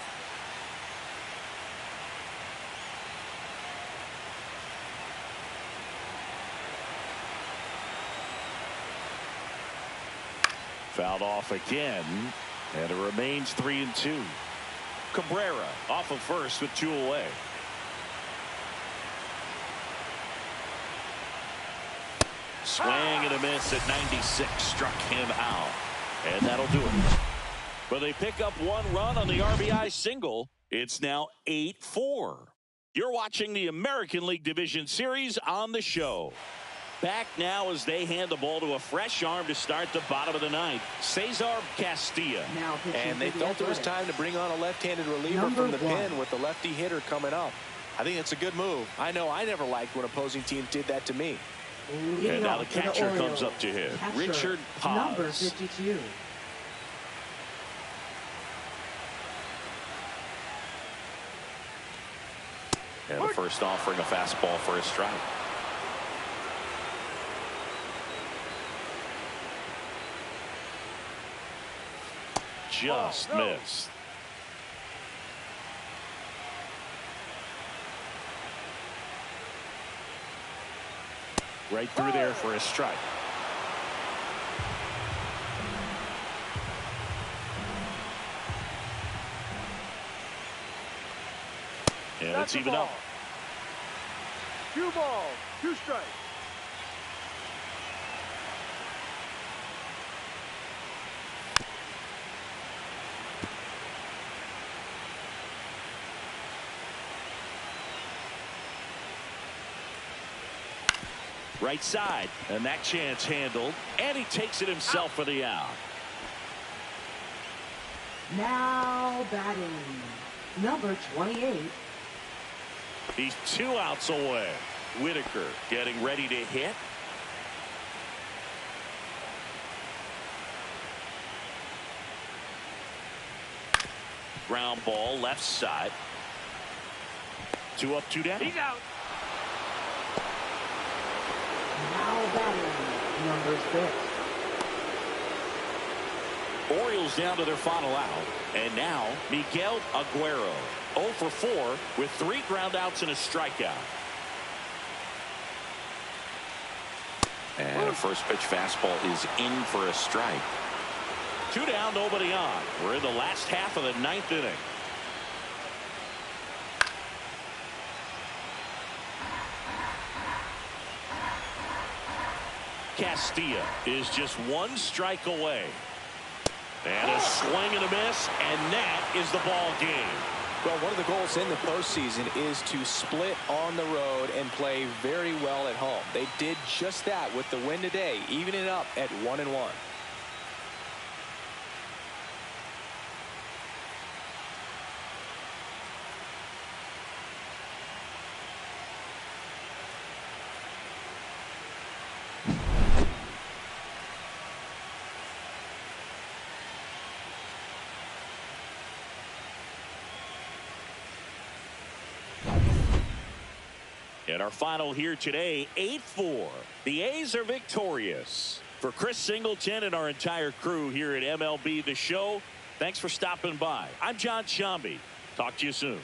Fouled off again, and it remains 3-2. Cabrera off of first with 2 away. Swing and a miss at 96, struck him out, and that'll do it. But they pick up 1 run on the RBI single. It's now 8-4. You're watching the American League Division Series on the show. Back now as they hand the ball to a fresh arm to start the bottom of the 9th. Cesar Castilla. And they felt it was time to bring on a left-handed reliever from the pen with the lefty hitter coming up. I think it's a good move. I know I never liked when opposing teams did that to me. And now the catcher comes up to hit. Richard Paz. Number 52. And the first offering, a fastball for a strike. Just missed. Right through there for a strike. And it's even up. 2 balls, 2 strikes. Right side, and that chance handled, and he takes it himself for the out. Now batting, number 28. He's 2 outs away. Whitaker getting ready to hit. Ground ball left side. 2 up, 2 down. He's out. Now batting, number 6. Orioles down to their final out. And now Miguel Aguero, 0 for 4 with 3 ground outs and a strikeout. And a first pitch fastball is in for a strike. 2 down, nobody on. We're in the last half of the 9th inning. Castilla is just 1 strike away. And a swing and a miss, and that is the ball game. Well, one of the goals in the postseason is to split on the road and play very well at home. They did just that with the win today, evening up at 1-1. And our final here today, 8-4. The A's are victorious. For Chris Singleton and our entire crew here at MLB The Show, thanks for stopping by. I'm John Shambi. Talk to you soon.